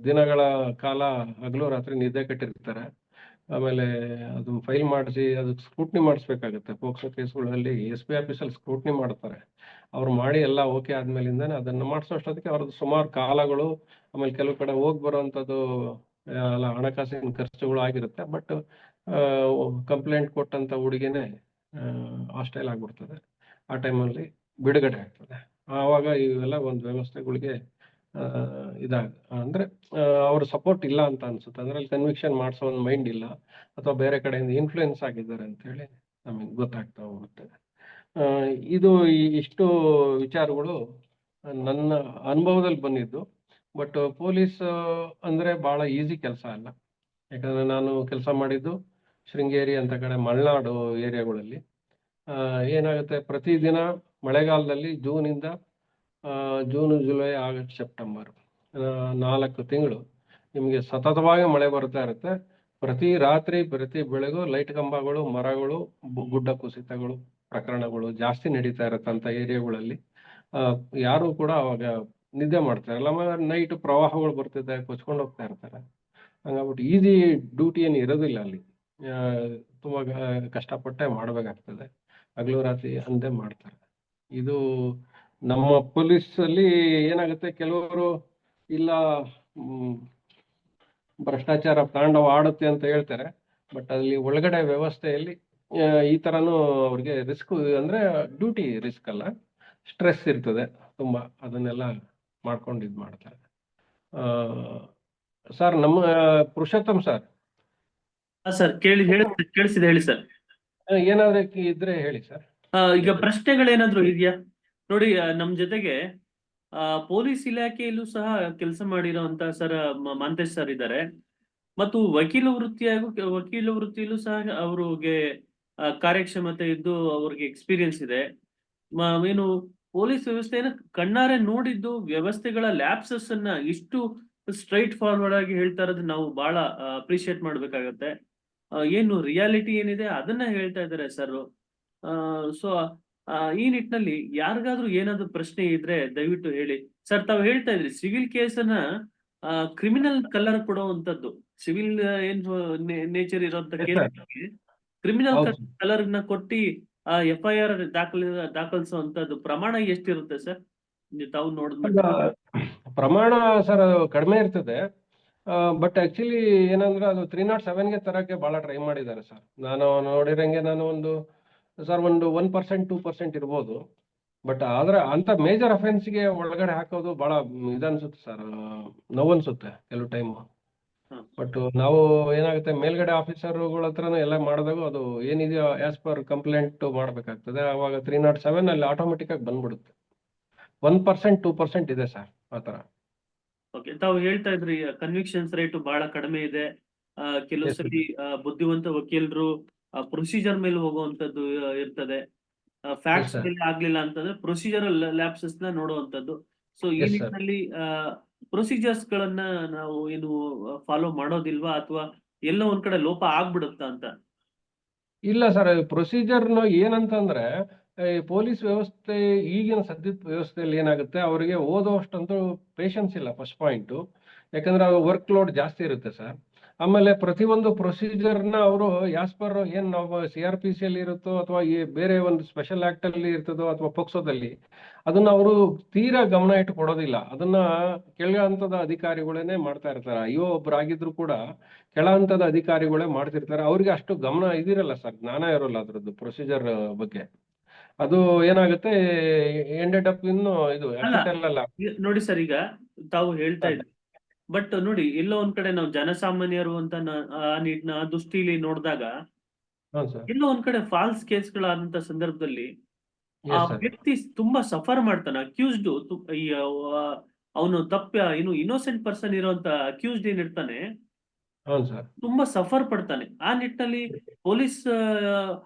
ದಿನಗಳ ಕಾಲ ಹಗಲು ರಾತ್ರಿ ನಿದ್ದೆ ಕಟ್ಟಿರ್ತಾರೆ. ಆಮೇಲೆ ಅದು ಫೈಲ್ ಮಾಡಿಸಿ ಅದಕ್ಕೆ ಸ್ಕ್ರೂಟ್ನಿ ಮಾಡಿಸ್ಬೇಕಾಗುತ್ತೆ. ಪೋಕ್ಸೋ ಕೇಸ್ಗಳಲ್ಲಿ SP ಆಫೀಸಲ್ಲಿ ಸ್ಕ್ರೂಟ್ನಿ ಮಾಡ್ತಾರೆ. ಅವ್ರು ಮಾಡಿ ಎಲ್ಲ ಓಕೆ ಆದ್ಮೇಲಿಂದಾನೆ ಅದನ್ನ ಮಾಡಿಸೋಷ್ಟೊತ್ತಿಗೆ ಅವ್ರದ್ದು ಸುಮಾರು ಕಾಲಗಳು, ಆಮೇಲೆ ಕೆಲವು ಕಡೆ ಹೋಗಿ ಬರುವಂಥದ್ದು ಎಲ್ಲ ಹಣಕಾಸಿನ ಖರ್ಚುಗಳು ಆಗಿರುತ್ತೆ. ಬಟ್ ಕಂಪ್ಲೇಂಟ್ ಕೊಟ್ಟಂತ ಹುಡುಗಿನೇ ಹಾಸ್ಟೈಲ್ ಆಗ್ಬಿಡ್ತದೆ. ಆ ಟೈಮಲ್ಲಿ ಬಿಡುಗಡೆ ಆಗ್ತದೆ. ಆವಾಗ ಇವೆಲ್ಲ ಒಂದು ವ್ಯವಸ್ಥೆಗಳಿಗೆ ಇದಾಗ ಅಂದ್ರೆ ಅವ್ರ ಸಪೋರ್ಟ್ ಇಲ್ಲ ಅಂತ ಅನ್ಸುತ್ತೆ. ಅದ್ರಲ್ಲಿ ಕನ್ವಿಕ್ಷನ್ ಮಾಡಿಸೋ ಒಂದು ಮೈಂಡ್ ಇಲ್ಲ, ಅಥವಾ ಬೇರೆ ಕಡೆಯಿಂದ ಇನ್ಫ್ಲೂಯೆನ್ಸ್ ಆಗಿದ್ದಾರೆ ಅಂತ ಹೇಳಿ ನಮಗೆ ಗೊತ್ತಾಗ್ತಾ ಹೋಗುತ್ತೆ. ಇದು ಇಷ್ಟು ವಿಚಾರಗಳು ನನ್ನ ಅನುಭವದಲ್ಲಿ ಬಂದಿದ್ದು. ಬಟ್ ಪೊಲೀಸ್ ಅಂದ್ರೆ ಬಹಳ ಈಸಿ ಕೆಲಸ ಅಲ್ಲ. ಯಾಕಂದ್ರೆ ನಾನು ಕೆಲಸ ಮಾಡಿದ್ದು ಶೃಂಗೇರಿ ಅಂತ ಕಡೆ ಮಲೆನಾಡು ಏರಿಯಾಗಳಲ್ಲಿ. ಏನಾಗುತ್ತೆ, ಪ್ರತಿದಿನ ಮಳೆಗಾಲದಲ್ಲಿ ಜೂನ್, ಜುಲೈ, ಆಗಸ್ಟ್, ಸೆಪ್ಟೆಂಬರ್ 4 ತಿಂಗಳು ನಿಮಗೆ ಸತತವಾಗಿ ಮಳೆ ಬರ್ತಾ ಇರುತ್ತೆ. ಪ್ರತಿ ರಾತ್ರಿ ಪ್ರತಿ ಬೆಳಗು ಲೈಟ್ ಕಂಬಗಳು, ಮರಗಳು, ಗುಡ್ಡ ಕುಸಿತಗಳು ಪ್ರಕರಣಗಳು ಜಾಸ್ತಿ ನಡೀತಾ ಇರತ್ತಂತ ಏರಿಯಾಗಳಲ್ಲಿ. ಯಾರು ಕೂಡ ಅವಾಗ ನಿದ್ದೆ ಮಾಡ್ತಾರೆ ಇಲ್ಲ, ನೈಟ್ ಪ್ರವಾಹಗಳು ಬರ್ತಿದೆ, ಕೊಚ್ಕೊಂಡು ಹೋಗ್ತಾ ಇರ್ತಾರೆ. ಹಂಗಾಗ್ಬಿಟ್ಟು ಈಸಿ ಡ್ಯೂಟಿ ಏನು ಇರೋದಿಲ್ಲ ಅಲ್ಲಿ. ತುಂಬಾ ಕಷ್ಟಪಟ್ಟೆ ಮಾಡ್ಬೇಕಾಗ್ತದೆ, ಹಗಲು ರಾತ್ರಿ ಅಂದೇ ಮಾಡ್ತಾರೆ. ಇದು ನಮ್ಮ ಪೊಲೀಸ್ ಅಲ್ಲಿ ಏನಾಗುತ್ತೆ, ಕೆಲವರು ಇಲ್ಲ ಭ್ರಷ್ಟಾಚಾರ ತಾಂಡವ ಆಡುತ್ತೆ ಅಂತ ಹೇಳ್ತಾರೆ. ಬಟ್ ಅಲ್ಲಿ ಒಳಗಡೆ ವ್ಯವಸ್ಥೆಯಲ್ಲಿ ಈ ತರನು ಅವ್ರಿಗೆ ರಿಸ್ಕ್, ಅಂದ್ರೆ ಡ್ಯೂಟಿ ರಿಸ್ಕ್ ಅಲ್ಲ, ಸ್ಟ್ರೆಸ್ ಇರ್ತದೆ ತುಂಬಾ. ಅದನ್ನೆಲ್ಲ ಮಾಡ್ಕೊಂಡು ಇದ್ ಮಾಡ್ತಾರೆ. ಸರ್, ನಮ್ಮ ಪುರುಷೋತ್ತಮ್ ಸರ್. ಸರ್ ಕೇಳಿಸಿದೆ, ಹೇಳಿ ಸರ್. ಏನಾದ್ರು ಇದ್ರೆ ಹೇಳಿ ಸರ್. ಈಗ ಪ್ರಶ್ನೆಗಳೇನಾದ್ರು ಇದೆಯಾ ನೋಡಿ. ನಮ್ ಜೊತೆಗೆ ಪೊಲೀಸ್ ಇಲಾಖೆಯಲ್ಲೂ ಸಹ ಕೆಲಸ ಮಾಡಿರೋಂತ ಸರ್ ಮಾಂತೇಶ್ ಸರ್ ಇದ್ದಾರೆ. ಮತ್ತು ವಕೀಲ ವೃತ್ತಿಯಲ್ಲೂ ಸಹ ಅವ್ರಿಗೆ ಕಾರ್ಯಕ್ಷಮತೆ ಇದ್ದು ಅವ್ರಿಗೆ ಎಕ್ಸ್ಪೀರಿಯನ್ಸ್ ಇದೆ. ಏನು ಪೊಲೀಸ್ ವ್ಯವಸ್ಥೆಯನ್ನು ಕಣ್ಣಾರೆ ನೋಡಿದ್ದು, ವ್ಯವಸ್ಥೆಗಳ ಲ್ಯಾಪ್ಸಸ್ ಅನ್ನ ಇಷ್ಟು ಸ್ಟ್ರೈಟ್ ಫಾರ್ವರ್ಡ್ ಆಗಿ ಹೇಳ್ತಾ ಇರೋದು ನಾವು ಬಹಳ ಅಪ್ರಿಶಿಯೇಟ್ ಮಾಡ್ಬೇಕಾಗತ್ತೆ. ಏನು ರಿಯಾಲಿಟಿ ಏನಿದೆ ಅದನ್ನ ಹೇಳ್ತಾ ಇದ್ದಾರೆ ಸರ್. ಸೊ ಈ ನಿಟ್ಟಿನಲ್ಲಿ ಯಾರಿಗಾದ್ರೂ ಏನಾದ್ರು ಪ್ರಶ್ನೆ ಇದ್ರೆ ದಯವಿಟ್ಟು ಹೇಳಿ ಸರ್. ತಾವು ಹೇಳ್ತಾ ಇದ್ರಿ ಸಿವಿಲ್ ಕೇಸನ್ನ ಕ್ರಿಮಿನಲ್ ಕಲರ್ ಕೊಡುವಂತದ್ದು, ಸಿವಿಲ್ ಏನು ನೇಚರ್ ಇರುವಂತ ಎಸ್ ಕೇಸ್ ಸರ್. ಕ್ರಿಮಿನಲ್ ಹೌದು ಸರ್. ಕಲರ್ ನ ಕೊಟ್ಟಿ FIR ದಾಖಲಿಸುವಂತದ್ದು ಪ್ರಮಾಣ ಎಷ್ಟಿರುತ್ತೆ ಸರ್, ತಾವು ನೋಡಿದ ಮಟ್ಟ? ಪ್ರಮಾಣ ಸರ್ ಅದು ಕಡಿಮೆ ಇರ್ತದೆ. ಬಟ್ ಆಕ್ಚುಲಿ ಏನಂದ್ರೆ ಅದು 307ಗೆ ತರಕ್ಕೆ ಬಹಳ ಟ್ರೈ ಮಾಡಿದ್ದಾರೆ ಸರ್. ನಾನು ನೋಡಿರಂಗೆ ನಾನು ಒಂದು 1% 2% ಇರ್ಬೋದು. ಬಟ್ ಆದ್ರೆ ಅಂತ ಮೇಜರ್ ಅಫೆನ್ಸ್ಗೆ ಒಳಗಡೆ ಹಾಕೋದು ಬಹಳ ಇದನ್ಸುತ್ತೆ ಸರ್, ನೋವನ್ಸುತ್ತೆ ಕೆಲವು ಟೈಮ್. ಹ್ಮ್. ಬಟ್ ನಾವು ಏನಾಗುತ್ತೆ ಮೇಲ್ಗಡೆ ಆಫೀಸರ್ಗಳ ಹತ್ರನೂ ಎಲ್ಲ ಮಾಡಿದಾಗ ಅದು ಏನಿದೆಯೋ ಆಸ್ ಪರ್ ಕಂಪ್ಲೇಂಟ್ ಮಾಡ್ಬೇಕಾಗ್ತದೆ. ಅವಾಗ 307 ಅಲ್ಲಿ ಆಟೋಮೆಟಿಕ್ ಆಗಿ ಬಂದ್ಬಿಡುತ್ತೆ. 1% 2% ಇದೆ ಸರ್ ಆತರ. ಓಕೆ, ತಾವು ಹೇಳ್ತಾ ಇದ್ರಿ ಕನ್ವಿಕ್ಷನ್ಸ್ ರೇಟ್ ಬಹಳ ಕಡಿಮೆ ಇದೆ. ಕೆಲವು Yes, sir. ಸತಿ ಬುದ್ಧಿವಂತ ವಕೀಲರು ಪ್ರೊಸೀಜರ್ ಮೇಲೆ ಹೋಗುವಂತದ್ದು ಇರ್ತದೆ. Yes, facts sir. ಮೇಲೆ ಆಗ್ಲಿಲ್ಲ ಅಂತಂದ್ರೆ ಪ್ರೊಸೀಜರಲ್ ಲ್ಯಾಪ್ಸಸ್ ನ ನೋಡುವಂತದ್ದು. ಸೊ ಈ Yes, sir. ನಿಟ್ಟಿನಲ್ಲಿ ಪ್ರೊಸೀಜರ್ಸ್ ಗಳನ್ನ ನಾವು ಏನು ಫಾಲೋ ಮಾಡೋದಿಲ್ವಾ, ಅಥವಾ ಎಲ್ಲೋ ಒಂದ್ ಕಡೆ ಲೋಪ ಆಗ್ಬಿಡುತ್ತಾ ಅಂತ? ಇಲ್ಲ ಸರ್, ಪ್ರೊಸೀಜರ್ನ ಏನಂತಂದ್ರೆ ಈ ಪೊಲೀಸ್ ವ್ಯವಸ್ಥೆ ಈಗಿನ ಸದ್ಯದ ವ್ಯವಸ್ಥೆಯಲ್ಲಿ ಏನಾಗುತ್ತೆ, ಅವರಿಗೆ ಓದೋಷ್ಟಂತೂ ಪೇಷನ್ಸ್ ಇಲ್ಲ ಫಸ್ಟ್ ಪಾಯಿಂಟು. ಯಾಕಂದ್ರೆ ಅವ್ರ ವರ್ಕ್ ಲೋಡ್ ಜಾಸ್ತಿ ಇರುತ್ತೆ ಸರ್. ಆಮೇಲೆ ಪ್ರತಿಯೊಂದು ಪ್ರೊಸೀಜರ್ನ ಅವರು ಆಸ್ ಪರ್ ಏನ್ ನಾವು CRPC ಅಲ್ಲಿ ಇರುತ್ತೋ ಅಥವಾ ಈ ಬೇರೆ ಒಂದು ಸ್ಪೆಷಲ್ ಆಕ್ಟ್ ಅಲ್ಲಿ ಇರ್ತದೋ ಅಥವಾ ಪೋಕ್ಸೋದಲ್ಲಿ ಅದನ್ನ ಅವರು ತೀರಾ ಗಮನ ಇಟ್ಟು ಕೊಡೋದಿಲ್ಲ. ಅದನ್ನ ಕೆಳ ಹಂತದ ಅಧಿಕಾರಿಗಳೇನೆ ಮಾಡ್ತಾ ಇರ್ತಾರೆ. ಅಯ್ಯೋ ಒಬ್ರಾಗಿದ್ರು ಕೂಡ ಕೆಳ ಹಂತದ ಅಧಿಕಾರಿಗಳೇ ಮಾಡ್ತಿರ್ತಾರೆ. ಅವ್ರಿಗೆ ಅಷ್ಟು ಗಮನ ಇದಿರಲ್ಲ ಸರ್, ಜ್ಞಾನ ಇರೋಲ್ಲ ಅದ್ರದ್ದು ಪ್ರೊಸೀಜರ್ ಬಗ್ಗೆ. ಅದು ಏನಾಗುತ್ತೆ ಎಂಡೆಡ್ ಅಪ್ ಇನ್ನು ಇದು ಅಲ್ಲ, acquittal ಅಲ್ಲ. ನೋಡಿ ಸರ್, ಈಗ ತಾವು ಹೇಳ್ತಾ ಸರ್, ಇದ್ರಿ, ಬಟ್ ನೋಡಿ ಎಲ್ಲೋ ಒಂದ್ ಕಡೆ ನಾವು ಜನಸಾಮಾನ್ಯರು ಅಂತ ಆ ನಿಟ್ಟಿನ ದೃಷ್ಟಿಲಿ ನೋಡಿದಾಗ ಹೌದು ಸರ್. ಎಲ್ಲೋ ಒಂದ್ ಕಡೆ ಫಾಲ್ಸ್ ಕೇಸ್ಗಳಾದಂತ ಸಂದರ್ಭದಲ್ಲಿ ಆ ಎಸ್ ಸರ್. ವ್ಯಕ್ತಿ ತುಂಬಾ ಸಫರ್ ಮಾಡ್ತಾನೆ. ಅಕ್ಯೂಸ್ಡ್ ಅವನು ತಪ್ಪ ಏನು ಇನ್ನೋಸೆಂಟ್ ಪರ್ಸನ್ ಇರುವಂತ ಅಕ್ಯೂಸ್ಡ್ ಏನಿರ್ತಾನೆ ಹೌದು ಸರ್. ತುಂಬಾ ಸಫರ್ ಪಡ್ತಾನೆ. ಆ ನಿಟ್ಟಿನಲ್ಲಿ ಪೊಲೀಸ್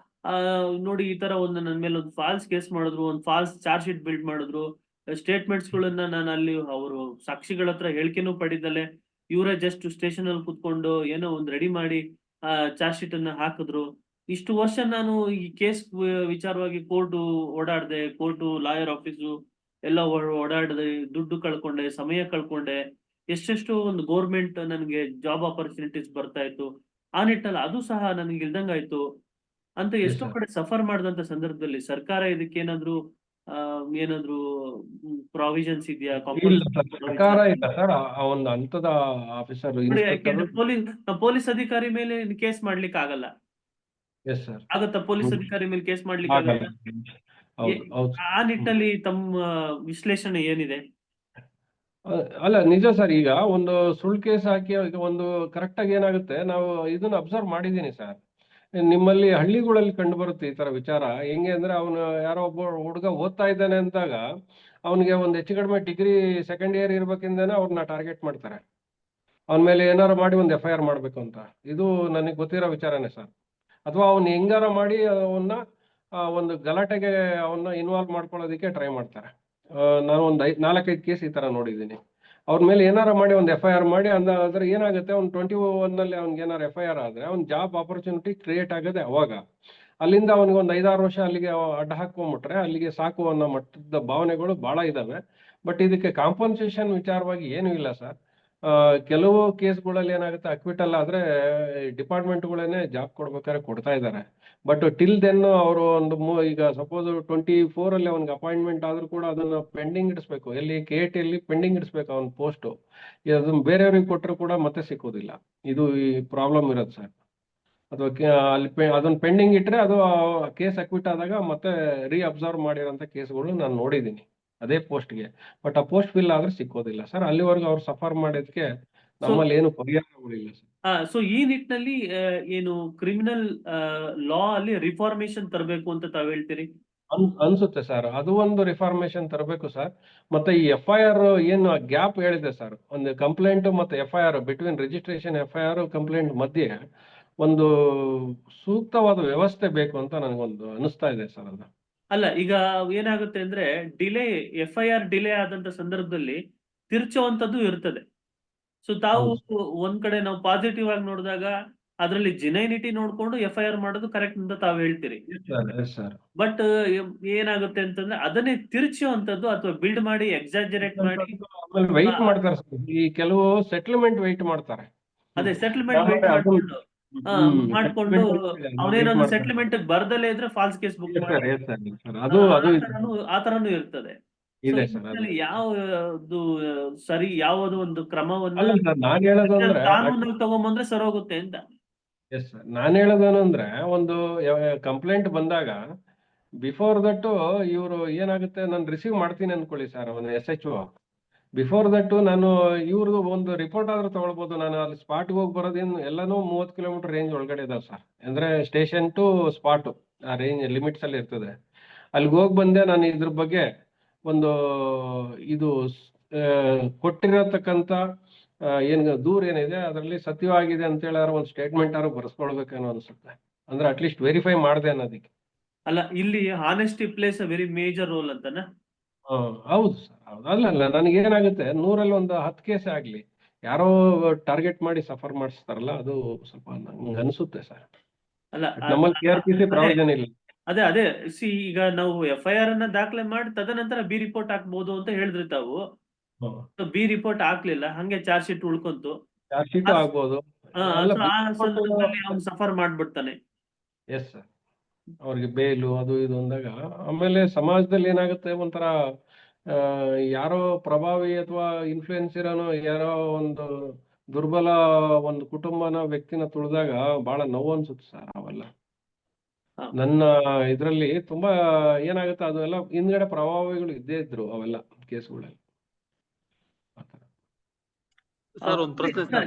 ನೋಡಿ ಈ ತರ ಒಂದು ನನ್ನ ಮೇಲೆ ಒಂದು ಫಾಲ್ಸ್ ಕೇಸ್ ಮಾಡಿದ್ರು, ಒಂದು ಫಾಲ್ಸ್ ಚಾರ್ಜ್ ಶೀಟ್ ಬಿಲ್ಡ್ ಮಾಡಿದ್ರು, ಸ್ಟೇಟ್ಮೆಂಟ್ಸ್ ಗಳನ್ನ ನಾನು ಅಲ್ಲಿ ಅವರು ಸಾಕ್ಷಿಗಳ ಹತ್ರ ಹೇಳಿಕೆನೂ ಪಡಿದಲೆ ಇವರೇ ಜಸ್ಟ್ ಸ್ಟೇಷನ್ ಅಲ್ಲಿ ಕುತ್ಕೊಂಡು ಏನೋ ಒಂದು ರೆಡಿ ಮಾಡಿ ಚಾರ್ಜ್ ಶೀಟ್ ಅನ್ನ ಹಾಕಿದ್ರು. ಇಷ್ಟು ವರ್ಷ ನಾನು ಈ ಕೇಸ್ ವಿಚಾರವಾಗಿ ಓಡಾಡ್ದೆ, ಕೋರ್ಟು ಲಾಯರ್ ಆಫೀಸು ಎಲ್ಲ ಓಡಾಡದೆ, ದುಡ್ಡು ಕಳ್ಕೊಂಡೆ, ಸಮಯ ಕಳ್ಕೊಂಡೆ, ಎಷ್ಟೆಷ್ಟು ಒಂದು ಗೌರ್ಮೆಂಟ್ ನನಗೆ ಜಾಬ್ ಆಪರ್ಚುನಿಟೀಸ್ ಬರ್ತಾ ಇತ್ತು. ಆ ನಿಟ್ಟಿನಲ್ಲಿ ಅದು ಸಹ ನನಗೆ ಇಲ್ದಂಗಾಯ್ತು ಅಂತ ಎಸ್ ಎಷ್ಟೋ ಸರ್. ಕಡೆ ಸಫರ್ ಮಾಡಿದಂತ ಸಂದರ್ಭದಲ್ಲಿ ಸರ್ಕಾರ ಇದಕ್ಕೆ ಏನಾದ್ರು ಪ್ರಾವಿಷನ್ಸ್ ಇದೆಯಾ? ಇಲ್ಲ ಸರ್, ಸರ್ಕಾರ ಇಲ್ಲ ಸರ್. ಆ ಒಂದು ಹಂತದ ಆಫೀಸರ್ ನೋಡಿ, ಇನ್ಸ್ಪೆಕ್ಟರ್. ಯಾಕೆಂದ್ರೆ ಪೊಲೀಸ್ ಅಧಿಕಾರಿ ಮೇಲೆ ಕೇಸ್ ಮಾಡ್ಲಿಕ್ಕೆ ಆಗಲ್ಲ. Yes sir. ಆಗತ್ತಾ ಪೊಲೀಸ್ ಅಧಿಕಾರಿ ಮೇಲೆ ಕೇಸ್ ಮಾಡ್ಲಿಕ್ಕೆ ಆಗಲ್ಲ. ಆಗಲ್ಲ? ಹೌದು ಹೌದು. ಆ ನಿಟ್ಟಿನಲ್ಲಿ ತಮ್ಮ ವಿಶ್ಲೇಷಣೆ ಏನಿದೆ? ಅಲ್ಲ ನಿಜ ಸರ್. ಈಗ ಒಂದು ಸುಳ್ಳು ಕೇಸ್ ಹಾಕಿ ಈಗ ಒಂದು ಕರೆಕ್ಟ್ ಆಗಿ ಏನಾಗುತ್ತೆ, ನಾವು ಇದನ್ನ ಅಬ್ಸರ್ವ್ ಮಾಡಿದ್ದೀನಿ ಸರ್. ನಿಮ್ಮಲ್ಲಿ ಹಳ್ಳಿಗಳಲ್ಲಿ ಕಂಡು ಬರುತ್ತೆ ಈ ತರ ವಿಚಾರ. ಹೆಂಗೆ ಅಂದ್ರೆ ಅವನು ಯಾರೋ ಒಬ್ಬ ಹುಡುಗ ಓದ್ತಾ ಇದ್ದಾನೆ ಅಂದಾಗ ಅವನಿಗೆ ಒಂದು ಹೆಚ್ಚು ಕಡಿಮೆ ಡಿಗ್ರಿ ಸೆಕೆಂಡ್ ಇಯರ್ ಇರ್ಬೇಕಿಂದಾನೆ ಅವ್ರನ್ನ ಟಾರ್ಗೆಟ್ ಮಾಡ್ತಾರೆ. ಅವನ ಮೇಲೆ ಏನಾರು ಮಾಡಿ ಒಂದು FIR ಮಾಡ್ಬೇಕು ಅಂತ. ಇದು ನನಗೆ ಗೊತ್ತಿರೋ ವಿಚಾರನೇ ಸರ್. ಅಥವಾ ಅವ್ನು ಹೆಂಗಾರ ಮಾಡಿ ಅವನ್ನ ಒಂದು ಗಲಾಟೆಗೆ ಅವನ್ನ ಇನ್ವಾಲ್ವ್ ಮಾಡ್ಕೊಳ್ಳೋದಕ್ಕೆ ಟ್ರೈ ಮಾಡ್ತಾರೆ. ನಾನು ಒಂದು 4-5 ಕೇಸ್ ಈ ತರ ನೋಡಿದ್ದೀನಿ. ಅವ್ರ ಮೇಲೆ ಏನಾರ ಮಾಡಿ ಒಂದು FIR ಮಾಡಿ ಅದ್ರ ಏನಾಗುತ್ತೆ, ಅವ್ನು 21ನಲ್ಲಿ ಅವ್ನಿಗೆ ಏನಾರು FIR ಆದ್ರೆ ಅವ್ನ ಜಾಬ್ ಆಪರ್ಚುನಿಟಿ ಕ್ರಿಯೇಟ್ ಆಗದೆ ಅವಾಗ. ಅಲ್ಲಿಂದ ಅವನಿಗೆ ಒಂದು 5-6 ವರ್ಷ ಅಲ್ಲಿಗೆ ಅಡ್ಡ ಹಾಕೊಂಡ್ಬಿಟ್ರೆ ಅಲ್ಲಿಗೆ ಸಾಕು ಅನ್ನೋ ಮಟ್ಟದ ಭಾವನೆಗಳು ಬಹಳ ಇದಾವೆ. ಬಟ್ ಇದಕ್ಕೆ ಕಾಂಪನ್ಸೇಷನ್ ವಿಚಾರವಾಗಿ ಏನೂ ಇಲ್ಲ ಸರ್. ಕೆಲವು ಕೇಸ್ಗಳಲ್ಲಿ ಏನಾಗುತ್ತೆ, ಅಕ್ವಿಟಲ್ ಆದ್ರೆ ಡಿಪಾರ್ಟ್ಮೆಂಟ್ಗಳೇನೆ ಜಾಬ್ ಕೊಡ್ಬೇಕಾದ್ರೆ ಕೊಡ್ತಾ ಇದ್ದಾರೆ. ಬಟ್ ಟಿಲ್ ದೆನ್ ಅವರು ಒಂದು ಈಗ ಸಪೋಸ್ 24 ಅಲ್ಲಿ ಅವ್ನಿಗೆ ಅಪಾಯಿಂಟ್ಮೆಂಟ್ ಆದ್ರೂ ಕೂಡ ಅದನ್ನ ಪೆಂಡಿಂಗ್ ಇಡಿಸ್ಬೇಕು. ಎಲ್ಲಿ KT ಅಲ್ಲಿ ಪೆಂಡಿಂಗ್ ಇಡಿಸ್ಬೇಕು ಅವ್ನ ಪೋಸ್ಟ್. ಅದನ್ನ ಬೇರೆಯವ್ರಿಗೆ ಕೊಟ್ಟರು ಕೂಡ ಮತ್ತೆ ಸಿಕ್ಕೋದಿಲ್ಲ. ಇದು ಈ ಪ್ರಾಬ್ಲಮ್ ಇರೋದು ಸರ್. ಅಥವಾ ಅಲ್ಲಿ ಅದನ್ನ ಪೆಂಡಿಂಗ್ ಇಟ್ರೆ ಅದು ಕೇಸ್ ಅಕ್ವಿಟ್ ಆದಾಗ ಮತ್ತೆ ಅಬ್ಸರ್ವ್ ಮಾಡಿರೋಂಥ ಕೇಸ್ಗಳು ನಾನು ನೋಡಿದ್ದೀನಿ ಅದೇ ಪೋಸ್ಟ್ಗೆ. ಬಟ್ ಆ ಪೋಸ್ಟ್ ಫಿಲ್ ಆದ್ರೆ ಸಿಕ್ಕೋದಿಲ್ಲ ಸರ್. ಅಲ್ಲಿವರೆಗೂ ಅವ್ರು ಸಫರ್ ಮಾಡೋದಕ್ಕೆ ನಮ್ಮಲ್ಲಿ ಏನು ಪರಿಹಾರಗಳಿಲ್ಲ ಸರ್. ಸೊ ಈ ನಿಟ್ಟಿನಲ್ಲಿ ಏನು ಕ್ರಿಮಿನಲ್ ಲಾ ಅಲ್ಲಿ ರಿಫಾರ್ಮೇಶನ್ ತರಬೇಕು ಅಂತ ತಾವ್ ಹೇಳ್ತೀರಿ? ಅನ್ಸುತ್ತೆ ಸರ್, ಅದು ಒಂದು ರಿಫಾರ್ಮೇಶನ್ ತರಬೇಕು ಸರ್. ಮತ್ತೆ ಈ FIR ಏನು ಗ್ಯಾಪ್ ಹೇಳಿದೆ ಸರ್, ಒಂದು ಕಂಪ್ಲೇಂಟ್ ಮತ್ತೆ FIR between registration FIR complaint ಮಧ್ಯೆ ಒಂದು ಸೂಕ್ತವಾದ ವ್ಯವಸ್ಥೆ ಬೇಕು ಅಂತ ನನಗೊಂದು ಅನಿಸ್ತಾ ಇದೆ ಸರ್. ಅದು ಅಲ್ಲ, ಈಗ ಏನಾಗುತ್ತೆ ಅಂದ್ರೆ FIR ಡಿಲೇ ಆದಂತ ಸಂದರ್ಭದಲ್ಲಿ ತಿರ್ಚುವಂತದ್ದು ಇರ್ತದೆ. ಸೊ ತಾವು ಒಂದ್ ಕಡೆ ನಾವು ಪಾಸಿಟಿವ್ ಆಗಿ ನೋಡಿದಾಗ ಅದ್ರಲ್ಲಿ ಜಿನೈನಿಟಿ ನೋಡ್ಕೊಂಡು FIR ಮಾಡೋದು ಕರೆಕ್ಟ್ ಅಂತ ತಾವ್ ಹೇಳ್ತೀರಿ. Yes sir. ಬಟ್ ಏನಾಗುತ್ತೆ ಅಂತಂದ್ರೆ ಅದನ್ನೇ ತಿರುಚುವಂತದ್ದು ಅಥವಾ ಬಿಲ್ಡ್ ಮಾಡಿ ಎಕ್ಸಾಜರೇಟ್ ಮಾಡಿ ಆಮೇಲೆ ವೆಯ್ಟ್ ಮಾಡ್ತಾರೆ ಸರ್. ಈ ಕೆಲವು ಸೆಟ್ಲ್ಮೆಂಟ್ ವೆಯ್ಟ್ ಮಾಡ್ತಾರೆ. ಅದೇ ಸೆಟಲ್ಮೆಂಟ್ ಆಮೇಲೆ ವೇಟ್ ಅದು ಮಾಡ್ಕೊಂಡು ಅವನೇನೊಂದು ಸೆಟಲ್ಮೆಂಟ್ ಬರ್ದಲೇ ಇದ್ರೆ ಫಾಲ್ಸ್ ಕೇಸ್ ಬುಕ್ ಮಾಡಿ ಅದು ಆ ತರನು ಇರ್ತದೆ. ಇದೆ So, ಸರ್. ಇದ್ರಲ್ಲಿ ಯಾವುದು ಸರಿ ಯಾವುದು ಒಂದು ಕ್ರಮವನ್ನ ಅಲ್ಲ ಸರ್, ನಾನ್ ಹೇಳೋದು ಅಂದ್ರೆ ಕಾನೂನಲ್ಲಿ ತಗೊಂಬಂದ್ರೆ ಸರೋಗುತ್ತೆ ಅಂತ. ಎಸ್ ಸರ್, ನಾನ್ ಹೇಳೋದೇನು ಅಂದ್ರೆ ಒಂದು ಕಂಪ್ಲೇಂಟ್ ಬಂದಾಗ ಬಿಫೋರ್ ದಟ್ ಇವರು ಏನಾಗುತ್ತೆ, ನಾನು ರಿಸೀವ್ ಮಾಡ್ತೀನಿ ಅನ್ಕೊಳ್ಳಿ ಸರ್, ಒಂದು SHO. ಬಿಫೋರ್ ದಟ್ ನಾನು ಇವ್ರದ್ದು ಒಂದು ರಿಪೋರ್ಟ್ ಆದ್ರೂ ತಗೊಳ್ಬೋದು. ನಾನು ಅಲ್ಲಿ ಸ್ಪಾಟ್ಗೆ ಹೋಗಿ ಬರೋದೇನು ಎಲ್ಲಾನು 30 ಕಿಲೋಮೀಟರ್ ರೇಂಜ್ ಒಳಗಡೆ ಇದಾವೆ ಸರ್. ಅಂದ್ರೆ ಸ್ಟೇಷನ್ ಟು ಸ್ಪಾಟ್ ಆ ರೇಂಜ್ ಲಿಮಿಟ್ಸ್ ಅಲ್ಲಿ ಇರ್ತದೆ. ಅಲ್ಲಿಗೆ ಹೋಗಿ ಬಂದೆ ನಾನು ಇದ್ರ ಬಗ್ಗೆ ಒಂದು ಇದು ಕೊಟ್ಟಿರತಕ್ಕಂತ ಏನ್ ದೂರ ಏನಿದೆ ಅದರಲ್ಲಿ ಸತ್ಯವಾಗಿದೆ ಅಂತ ಹೇಳಾರ ಒಂದು ಸ್ಟೇಟ್ಮೆಂಟ್ ಆದ್ರೂ ಬರ್ಸ್ಕೊಳ್ಬೇಕೇನೋ ಅನ್ಸುತ್ತೆ. ಅಂದ್ರೆ ಅಟ್ಲೀಸ್ಟ್ ವೆರಿಫೈ ಮಾಡಿದೆ ಅನ್ನೋದಕ್ಕೆ. ಅಲ್ಲ, ಇಲ್ಲಿ honesty place a very major role ಅಂತನಾ? ಹೌದು ಸರ್, ಹೌದು. ಅಲ್ಲ ನನಗೇನಾಗುತ್ತೆ, 100ರಲ್ಲಿ ಒಂದು 10 ಕೇಸ್ ಆಗ್ಲಿ ಯಾರೋ ಟಾರ್ಗೆಟ್ ಮಾಡಿ ಸಫರ್ ಮಾಡಿಸ್ತಾರಲ್ಲ, ಅದು ಸ್ವಲ್ಪ ನಂಗೆ ಅನ್ಸುತ್ತೆ ಸರ್. ಅಲ್ಲ, ನಮ್ಮಲ್ಲಿ KRPC ಪ್ರಾವಿಷನ್ ಇಲ್ಲ. ಅದೇ ಈಗ ನಾವು FIR ಅನ್ನ ದಾಖಲೆ ಮಾಡಿ ತದನಂತರ ಬಿ ರಿಪೋರ್ಟ್ ಹಾಕ್ಬಹುದು ಅಂತ ಹೇಳಿದ್ರಿ ತಾವು. ಬಿ ರಿಪೋರ್ಟ್ ಹಾಕ್ಲಿಲ್ಲ, ಹಂಗೆ ಚಾರ್ಜ್ ಶೀಟ್ ಉಳ್ಕೊಂತು. ಚಾರ್ಜ್ ಶೀಟ್ ಆಗ್ಬೋದು. ಆ ಸಂದರ್ಭದಲ್ಲಿ ಅವ್ನು ಸಫರ್ ಮಾಡ್ಬಿಡ್ತಾನೆ. ಎಸ್ ಸರ್, ಅವ್ರಿಗೆ ಬೇಲು ಅದು ಇದು ಅಂದಾಗ ಆಮೇಲೆ ಸಮಾಜದಲ್ಲಿ ಏನಾಗುತ್ತೆ, ಒಂಥರ ಯಾರೋ ಪ್ರಭಾವಿ ಅಥವಾ ಇನ್ಫ್ಲೂಯೆನ್ಸ್ ಇರೋನು ಯಾರೋ ಒಂದು ದುರ್ಬಲ ಒಂದು ಕುಟುಂಬನ ವ್ಯಕ್ತಿನ ತುಳಿದಾಗ ಬಹಳ ನೋವು ಅನ್ಸುತ್ತೆ ಸರ್. ಅವೆಲ್ಲ ನನ್ನ ಇದ್ರಲ್ಲಿ ತುಂಬಾ ಏನಾಗುತ್ತೆ, ಅದೆಲ್ಲ ಹಿಂದ್ಗಡೆ ಪ್ರಭಾವಿಗಳು ಇದ್ದೇ ಇದ್ರು ಅವೆಲ್ಲ ಕೇಸ್ಗಳಲ್ಲಿ.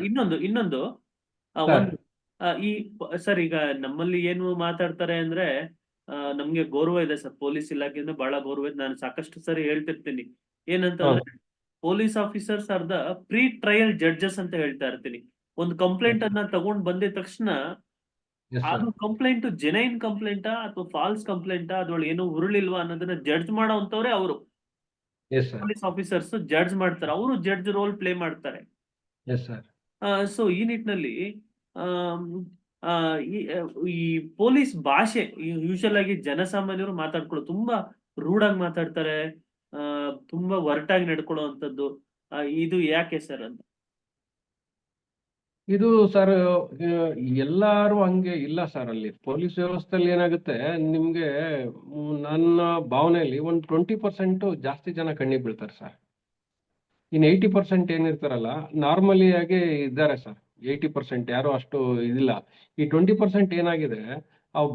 ಇನ್ನೊಂದು ಸರ್, ಈಗ ನಮ್ಮಲ್ಲಿ ಏನು ಮಾತಾಡ್ತಾರೆ ಅಂದ್ರೆ ನಮ್ಗೆ ಗೌರವ ಇದೆ ಸರ್, ಪೊಲೀಸ್ ಇಲಾಖೆಯಿಂದ ಬಹಳ ಗೌರವ ಇದೆ. ನಾನು ಸಾಕಷ್ಟು ಸರಿ ಹೇಳ್ತಿರ್ತೀನಿ ಏನಂತಂದ್ರೆ, police officers are the pre trial judges ಅಂತ ಹೇಳ್ತಾ ಇರ್ತೀನಿ. ಒಂದು ಕಂಪ್ಲೇಂಟ್ ಅನ್ನ ತಗೊಂಡ್ ಬಂದಿದ ತಕ್ಷಣ ಅದು ಕಂಪ್ಲೇಂಟ್ ಜೆನೈನ್ ಕಂಪ್ಲೇಂಟಾ ಅಥವಾ ಫಾಲ್ಸ್ ಕಂಪ್ಲೇಂಟಾ, ಅದ್ರೊಳಗೆ ಏನೋ ಉರುಳಿಲ್ವಾ ಅನ್ನೋದನ್ನ ಜಡ್ಜ್ ಮಾಡೋಂತವ್ರೆ ಅವರು. ಪೊಲೀಸ್ ಆಫೀಸರ್ಸ್ ಜಡ್ಜ್ ಮಾಡ್ತಾರೆ, ಅವರು ಜಡ್ಜ್ ರೋಲ್ ಪ್ಲೇ ಮಾಡ್ತಾರೆ. ಸೊ ಈ ನಿಟ್ಟಿನಲ್ಲಿ ಈ ಪೊಲೀಸ್ ಭಾಷೆ ಯೂಶಲ್ ಆಗಿ ಜನಸಾಮಾನ್ಯರು ಮಾತಾಡ್ಕೊಳ್ಳೋ ತುಂಬಾ ರೂಡ್ ಆಗಿ ಮಾತಾಡ್ತಾರೆ, ತುಂಬಾ ಒರಟಾಗಿ ನಡ್ಕೊಳ್ಳುವಂಥದ್ದು. ಇದು ಯಾಕೆ ಸರ್ ಅಂತ? ಇದು ಸರ್, ಎಲ್ಲಾರು ಹಂಗೆ ಇಲ್ಲ ಸರ್. ಅಲ್ಲಿ ಪೊಲೀಸ್ ವ್ಯವಸ್ಥೆಯಲ್ಲಿ ಏನಾಗುತ್ತೆ, ನಿಮ್ಗೆ ನನ್ನ ಭಾವನೆಯಲ್ಲಿ ಒಂದು 20% ಜಾಸ್ತಿ ಜನ ಕಣ್ಣಿಗೆ ಬೀಳ್ತಾರೆ ಸರ್. ಇನ್ನು 80% ಏನಿರ್ತಾರಲ್ಲ ನಾರ್ಮಲಿ ಆಗಿ ಇದ್ದಾರೆ ಸರ್. 80% ಯಾರು ಅಷ್ಟು ಇದಿಲ್ಲ. ಈ 20% ಏನಾಗಿದೆ, ಅವು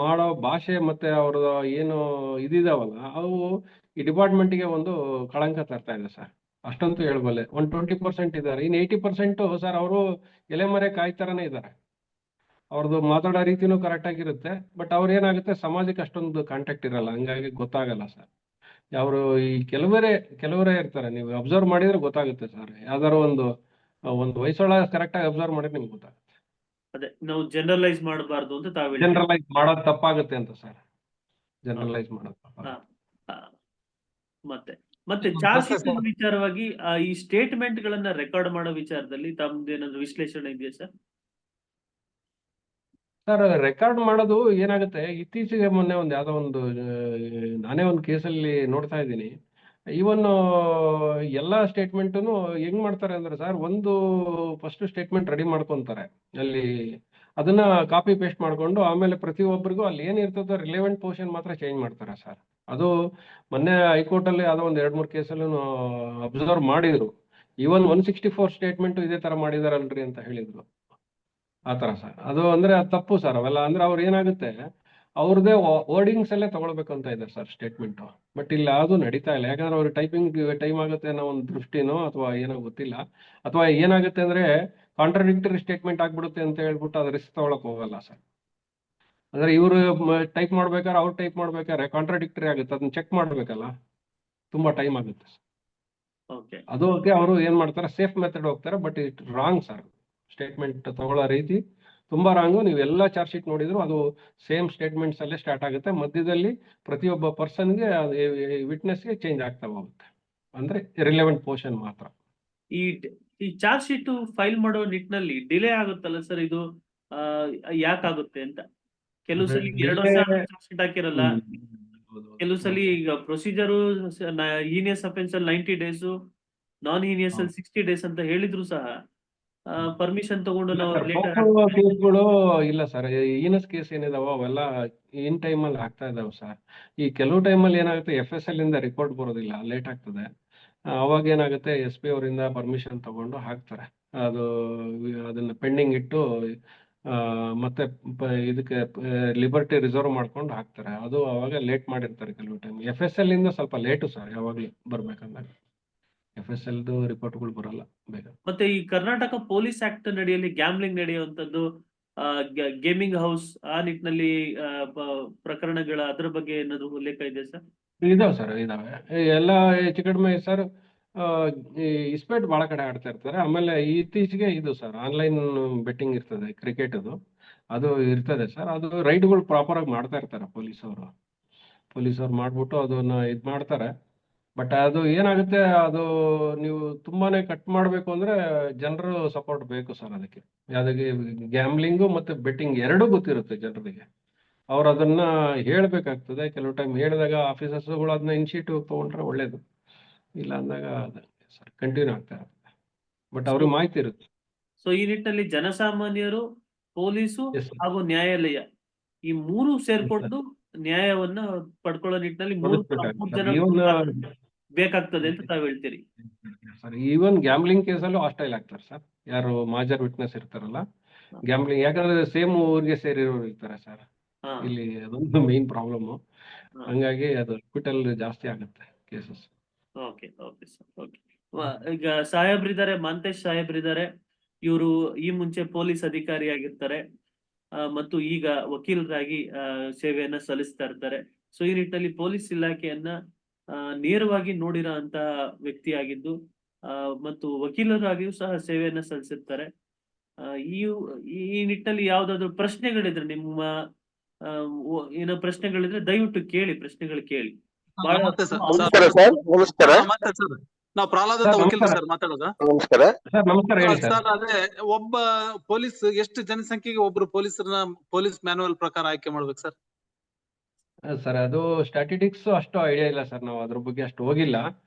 ಮಾಡೋ ಭಾಷೆ ಮತ್ತೆ ಅವ್ರ ಏನು ಇದಿದಾವಲ್ಲ, ಅವು ಈ ಡಿಪಾರ್ಟ್ಮೆಂಟ್ಗೆ ಒಂದು ಕಳಂಕ ತರ್ತಾ ಇದೆ ಸರ್. ಅಷ್ಟಂತೂ ಹೇಳ್ಬಲ್ಲೆ. ಒಂದು 20% ಇದ್ದಾರೆ. ಇನ್ನು 80% ಸರ್, ಅವರು ಎಲೆಮರೆ ಕಾಯ್ತರನೇ ಇದ್ದಾರೆ. ಅವ್ರದ್ದು ಮಾತಾಡೋ ರೀತಿನೂ ಕರೆಕ್ಟ್ ಆಗಿರುತ್ತೆ, ಬಟ್ ಅವ್ರು ಏನಾಗುತ್ತೆ, ಸಮಾಜಕ್ಕೆ ಅಷ್ಟೊಂದು ಕಾಂಟ್ಯಾಕ್ಟ್ ಇರಲ್ಲ, ಹಂಗಾಗಿ ಗೊತ್ತಾಗಲ್ಲ ಸರ್. ಅವರು ಈ ಕೆಲವರೇ ಇರ್ತಾರೆ. ನೀವು ಅಬ್ಸರ್ವ್ ಮಾಡಿದ್ರೆ ಗೊತ್ತಾಗುತ್ತೆ ಸರ್. ಯಾವ್ದಾರು ಒಂದು ವಯಸ್ಸೊಳಗೆ ಕರೆಕ್ಟ್ ಆಗಿ ಅಬ್ಸರ್ವ್ ಮಾಡಿದ್ರೆ ನಿಮ್ಗೆ ಗೊತ್ತಾಗುತ್ತೆ. ಅದೇ ನಾವು ಜನರಲೈಸ್ ಮಾಡಬಾರ್ದು ಅಂತ ತಾವು ಜನರಲೈಸ್ ಮಾಡೋದು ತಪ್ಪಾಗುತ್ತೆ ಅಂತ ಸರ್. ಜನರಲೈಸ್ ಮಾಡೋದು ಮತ್ತೆ ಚಾರ್ಜ್ ಶೀಟ್ ವಿಚಾರವಾಗಿ ಈ ಸ್ಟೇಟ್ಮೆಂಟ್ ಗಳನ್ನ ರೆಕಾರ್ಡ್ ಮಾಡೋ ವಿಚಾರದಲ್ಲಿ ತಮ್ದೇನಾದ್ರು ವಿಶ್ಲೇಷಣೆ ಇದೆಯಾ ಸರ್? ಸರ್, ರೆಕಾರ್ಡ್ ಮಾಡೋದು ಏನಾಗುತ್ತೆ, ಇತ್ತೀಚೆಗೆ ಮೊನ್ನೆ ಒಂದು ಯಾವ್ದೋ ಒಂದು ನಾನೇ ಒಂದು ಕೇಸಲ್ಲಿ ನೋಡ್ತಾ ಇದ್ದೀನಿ. ಈವನ್ ಎಲ್ಲಾ ಸ್ಟೇಟ್ಮೆಂಟನ್ನು ಹೆಂಗ್ ಮಾಡ್ತಾರೆ ಅಂದ್ರೆ ಸರ್, ಒಂದು ಫಸ್ಟ್ ಸ್ಟೇಟ್ಮೆಂಟ್ ರೆಡಿ ಮಾಡ್ಕೊಂತಾರೆ, ಅಲ್ಲಿ ಅದನ್ನ ಕಾಪಿ ಪೇಸ್ಟ್ ಮಾಡ್ಕೊಂಡು ಆಮೇಲೆ ಪ್ರತಿಯೊಬ್ಬರಿಗೂ ಅಲ್ಲಿ ಏನಿರ್ತದೋ ರಿಲೆವೆಂಟ್ ಪೋರ್ಷನ್ ಮಾತ್ರ ಚೇಂಜ್ ಮಾಡ್ತಾರೆ ಸರ್. ಅದು ಮೊನ್ನೆ ಹೈಕೋರ್ಟ್ ಅಲ್ಲಿ ಯಾವುದೋ ಒಂದು 2-3 ಕೇಸಲ್ಲಿ ಅಬ್ಸರ್ವ್ ಮಾಡಿದ್ರು. ಈವನ್ 164 ಸ್ಟೇಟ್ಮೆಂಟ್ ಇದೇ ತರ ಮಾಡಿದಾರಲ್ರಿ ಅಂತ ಹೇಳಿದ್ರು. ಆ ತರ ಸರ್, ಅದು ಅಂದ್ರೆ ತಪ್ಪು ಸರ್ ಅವೆಲ್ಲ. ಅಂದ್ರೆ ಅವ್ರು ಏನಾಗುತ್ತೆ, ಅವ್ರದೇ ವರ್ಡಿಂಗ್ಸ್ ಅಲ್ಲೇ ತಗೊಳ್ಬೇಕಂತ ಇದೆ ಸರ್ ಸ್ಟೇಟ್ಮೆಂಟ್. ಬಟ್ ಇಲ್ಲಿ ಯಾವುದು ನಡೀತಾ ಇಲ್ಲ. ಯಾಕಂದ್ರೆ ಅವ್ರ ಟೈಪಿಂಗ್ ಟೈಮ್ ಆಗುತ್ತೆ ಅನ್ನೋ ಒಂದು ದೃಷ್ಟಿನೋ ಅಥವಾ ಏನೋ ಗೊತ್ತಿಲ್ಲ. ಅಥವಾ ಏನಾಗುತ್ತೆ ಅಂದ್ರೆ ಕಾಂಟ್ರಾಡಿಕ್ಟರಿ ಸ್ಟೇಟ್ಮೆಂಟ್ ಆಗ್ಬಿಡುತ್ತೆ ಅಂತ ಹೇಳ್ಬಿಟ್ಟು ಅದ್ರ ರಿಸ್ಕ್ ತಗೊಳಕ್ ಹೋಗಲ್ಲ ಸರ್. ಅಂದ್ರೆ ಇವರು ಟೈಪ್ ಮಾಡ್ಬೇಕಾದ್ರೆ ಅವ್ರು ಟೈಪ್ ಮಾಡ್ಬೇಕಾದ್ರೆ ಕಾಂಟ್ರಾಡಿಕ್ಟರಿ ಆಗುತ್ತೆ, ಅದನ್ನ ಚೆಕ್ ಮಾಡ್ಬೇಕಲ್ಲ, ತುಂಬಾ ಟೈಮ್ ಆಗುತ್ತೆ ಸರ್. ಅದಕ್ಕೆ ಅವರು ಏನ್ ಮಾಡ್ತಾರೆ, ಸೇಫ್ ಮೆಥಡ್ ಹೋಗ್ತಾರೆ. But it wrong sir. Statement ತಗೊಳ್ಳೋ ರೀತಿ ತುಂಬಾ ರಾಂಗು. ನೀವು ಎಲ್ಲ ಚಾರ್ಜ್ ಶೀಟ್ ನೋಡಿದ್ರು ಅದು ಸೇಮ್ ಸ್ಟೇಟ್ಮೆಂಟ್ಸ್ ಅಲ್ಲೇ ಸ್ಟಾರ್ಟ್ ಆಗುತ್ತೆ. ಮಧ್ಯದಲ್ಲಿ ಪ್ರತಿಯೊಬ್ಬ ಪರ್ಸನ್ಗೆ ವಿಟ್ನೆಸ್ಗೆ ಚೇಂಜ್ ಆಗ್ತಾ ಹೋಗುತ್ತೆ. ಅಂದ್ರೆ ರಿಲೆವೆಂಟ್ ಪೋರ್ಷನ್ ಮಾತ್ರ. ಈ ಚಾರ್ಜ್ ಶೀಟ್ ಫೈಲ್ ಮಾಡೋ ನಿಟ್ಟಿನಲ್ಲಿ ಡಿಲೇ ಆಗುತ್ತಲ್ಲ ಸರ್, ಇದು ಯಾಕಾಗುತ್ತೆ ಅಂತ. ಕೆಲವು ಸಲ 2 ಡಿಲೇ. ವರ್ಷ ಚಾರ್ಜ್ ಶೀಟ್ ಹಾಕಿರಲ್ಲ. ಕೆಲವು ಸಲ ಹೌದು. ಈಗ ಪ್ರೊಸೀಜರು ಹೀನಿಯಸ್ ಅಫೆನ್ಸ್ ಅಲ್ಲಿ 90 ಡೇಸ್, ನಾನ್ ಹೀನಿಯಸ್ ಅಲ್ಲಿ 60 ಡೇಸ್ ಅಂತ ಹೇಳಿದ್ರು ಸಹ ಪರ್ಮಿಷನ್ ತಗೊಂಡು ಇಲ್ಲ ನಾವು ಸರ್, ಲೇಟ್ ಪೋಕ್ಸೋ ಕೇಸ್ಗಳು ಇಲ್ಲ ಸರ್. ಈನಸ್ ಕೇಸ್ ಏನಿದಾವೋ ಅವೆಲ್ಲ ಇನ್ ಟೈಮಲ್ಲಿ ಆಗ್ತಾ ಇದಾವೆ ಸರ್. ಈ ಕೆಲವು ಟೈಮಲ್ಲಿ ಏನಾಗುತ್ತೆ, FSL ಇಂದ ರಿಪೋರ್ಟ್ ಬರೋದಿಲ್ಲ, ಲೇಟ್ ಆಗ್ತದೆ. ಅವಾಗ ಏನಾಗುತ್ತೆ, SP ಅವರಿಂದ ಪರ್ಮಿಷನ್ ತಗೊಂಡು ಹಾಕ್ತಾರೆ. ಅದು ಅದನ್ನ ಪೆಂಡಿಂಗ್ ಇಟ್ಟು ಮತ್ತೆ ಇದಕ್ಕೆ ಲಿಬರ್ಟಿ ರಿಸರ್ವ್ ಮಾಡ್ಕೊಂಡು ಹಾಕ್ತಾರೆ. ಅದು ಅವಾಗ ಲೇಟ್ ಮಾಡಿರ್ತಾರೆ ಕೆಲವು ಟೈಮ್. FSL ಇಂದ ಸ್ವಲ್ಪ ಲೇಟು ಸರ್, ಯಾವಾಗಲೂ ಬರ್ಬೇಕಂದಾಗ. FSLದು ರಿಪೋರ್ಟ್ಗಳು ಬರಲ್ಲ ಬೇಗ. ಮತ್ತೆ ಈ ಕರ್ನಾಟಕ ಪೊಲೀಸ್ ಆಕ್ಟ್ ನಡೆಯಲ್ಲಿ ಗ್ಯಾಮ್ಲಿಂಗ್ ನಡೆಯುವಂತದ್ದು, ಗೇಮಿಂಗ್ ಹೌಸ್, ಆ ನಿಟ್ಟಿನಲ್ಲಿ ಪ್ರಕರಣಗಳ ಅದ್ರ ಬಗ್ಗೆ ಏನಾದ್ರು ಉಲ್ಲೇಖ ಇದೆ ಸರ್? ಇದಾವೆ ಸರ್, ಇದಾವೆ. ಎಲ್ಲ ಹೆಚ್ಚು ಕಡಿಮೆ ಸರ್. ಈ ಇಸ್ಪೇಟ್ ಭಾಳ ಕಡೆ ಆಡ್ತಾ ಇರ್ತಾರೆ. ಆಮೇಲೆ ಇತ್ತೀಚೆಗೆ ಇದು ಸರ್, ಆನ್ಲೈನ್ ಬೆಟ್ಟಿಂಗ್ ಇರ್ತದೆ, ಕ್ರಿಕೆಟದು. ಅದು ಇರ್ತದೆ ಸರ್. ಅದು ರೈಡ್ಗಳು ಪ್ರಾಪರಾಗಿ ಮಾಡ್ತಾ ಇರ್ತಾರೆ ಪೊಲೀಸವರು ಮಾಡ್ಬಿಟ್ಟು ಅದನ್ನ ಇದು ಮಾಡ್ತಾರೆ. ಬಟ್ ಅದು ಏನಾಗುತ್ತೆ, ಅದು ನೀವು ತುಂಬಾನೇ ಕಟ್ ಮಾಡಬೇಕು ಅಂದ್ರೆ ಜನರು ಸಪೋರ್ಟ್ ಬೇಕು ಸರ್ ಅದಕ್ಕೆ. ಯಾವುದಕ್ಕೆ, ಗ್ಯಾಮ್ಲಿಂಗು ಮತ್ತೆ ಬೆಟ್ಟಿಂಗ್ ಎರಡೂ ಗೊತ್ತಿರುತ್ತೆ ಜನರಿಗೆ. ಅವ್ರು ಅದನ್ನ ಹೇಳ್ಬೇಕಾಗ್ತದೆ. ಕೆಲವು ಟೈಮ್ ಹೇಳಿದಾಗ ಆಫೀಸರ್ಸ್ಗಳು ಅದನ್ನ ಇನಿಷಿಯೇಟಿವ್ ತಗೊಂಡ್ರೆ ಒಳ್ಳೇದು. ಇಲ್ಲ ಅಂದಾಗ ಸರ್ ಕಂಟಿನ್ಯೂ ಆಗ್ತಾ ಇರುತ್ತೆ. ಬಟ್ ಅವ್ರಿಗೆ ಮಾಹಿತಿ ಇರುತ್ತೆ. ಸೊ ಈ ನಿಟ್ಟಿನಲ್ಲಿ ಜನಸಾಮಾನ್ಯರು, ಪೊಲೀಸು ಎಸ್ ಸರ್. ಹಾಗೂ ನ್ಯಾಯಾಲಯ ಈ ಮೂರು ಸೇರ್ಕೊಂಡು ನ್ಯಾಯವನ್ನ ಪಡ್ಕೊಳ್ಳೋ ನಿಟ್ಟಿನಲ್ಲಿ ಮೂರು ಜನ ಬೇಕಾಗ್ತದೆ ಅಂತ ತಾವ್ ಹೇಳ್ತೀರಿ ಸರ್. ಈವನ್ ಗ್ಯಾಮ್ಲಿಂಗ್ ಕೇಸಲ್ಲೂ ಹಾಸ್ಟೈಲ್ ಆಗ್ತಾರೆ ಸರ್, ಯಾರು ಮಾಜರ್ ವಿಟ್ನೆಸ್ ಇರ್ತಾರಲ್ಲ. ಗ್ಯಾಮ್ಲಿಂಗ್ ಯಾಕಂದ್ರೆ ಸೇಮ್ ಊರಿಗೆ ಸೇರಿರೋರು ಇರ್ತಾರೆ ಸರ್. ಇಲ್ಲಿ ಅದೊಂದು ಮೇನ್ ಪ್ರಾಬ್ಲಮ್. ಹಂಗಾಗಿ ಅದು ಹಾಸ್ಪಿಟಲ್ ಜಾಸ್ತಿ ಆಗುತ್ತೆ cases. Okay okay sir, okay. ಈಗ ಸಾಹೇಬ್ರಿದ್ದಾರೆ, ಮಾಂತೇಶ್ ಸಾಹೇಬ್ರಿದ್ದಾರೆ. ಇವರು ಈ ಮುಂಚೆ ಪೊಲೀಸ್ ಅಧಿಕಾರಿ ಆಗಿರ್ತಾರೆ ಮತ್ತು ಈಗ ವಕೀಲರಾಗಿ ಸೇವೆಯನ್ನ ಸಲ್ಲಿಸ್ತಾ ಇರ್ತಾರೆ. ಸೊ ಈ ನಿಟ್ಟಿನಲ್ಲಿ ಪೊಲೀಸ್ ಇಲಾಖೆಯನ್ನ ನೇರವಾಗಿ ನೋಡಿರೋ ಅಂತ ವ್ಯಕ್ತಿ ಆಗಿದ್ದು ಮತ್ತು ವಕೀಲರಾಗಿಯೂ ಸಹ ಸೇವೆಯನ್ನ ಸಲ್ಲಿಸಿರ್ತಾರೆ. ಈ ಈ ನಿಟ್ಟಿನಲ್ಲಿ ಯಾವ್ದಾದ್ರು ಪ್ರಶ್ನೆಗಳಿದ್ರೆ ನಿಮ್ಮ ಏನೋ ಪ್ರಶ್ನೆಗಳಿದ್ರೆ ದಯವಿಟ್ಟು ಕೇಳಿ, ಪ್ರಶ್ನೆಗಳು ಕೇಳಿ. ನಾವು ಪ್ರಹ್ಲಾದ್ ಅಂತ ವಕೀಲರು ಸರ್ ಮಾತಾಡೋದು. ನಮಸ್ಕಾರ ಹೇಳಿ ಸರ್. ಸರ್ ಅದೇ ಒಬ್ಬ ಪೊಲೀಸ್ ಎಷ್ಟು ಜನಸಂಖ್ಯೆಗೆ ಒಬ್ರು ಪೊಲೀಸ್ ಮ್ಯಾನುವಲ್ ಪ್ರಕಾರ ಆಯ್ಕೆ ಮಾಡ್ಬೇಕು ಸರ್? ಸರ್ ಅದು ಸ್ಟ್ಯಾಟಿಸ್ಟಿಕ್ಸ್ ಅಷ್ಟು ಐಡಿಯಾ ಇಲ್ಲ ಸರ್, ನಾವು ಅದ್ರ ಬಗ್ಗೆ ಅಷ್ಟು ಹೋಗಿಲ್ಲ.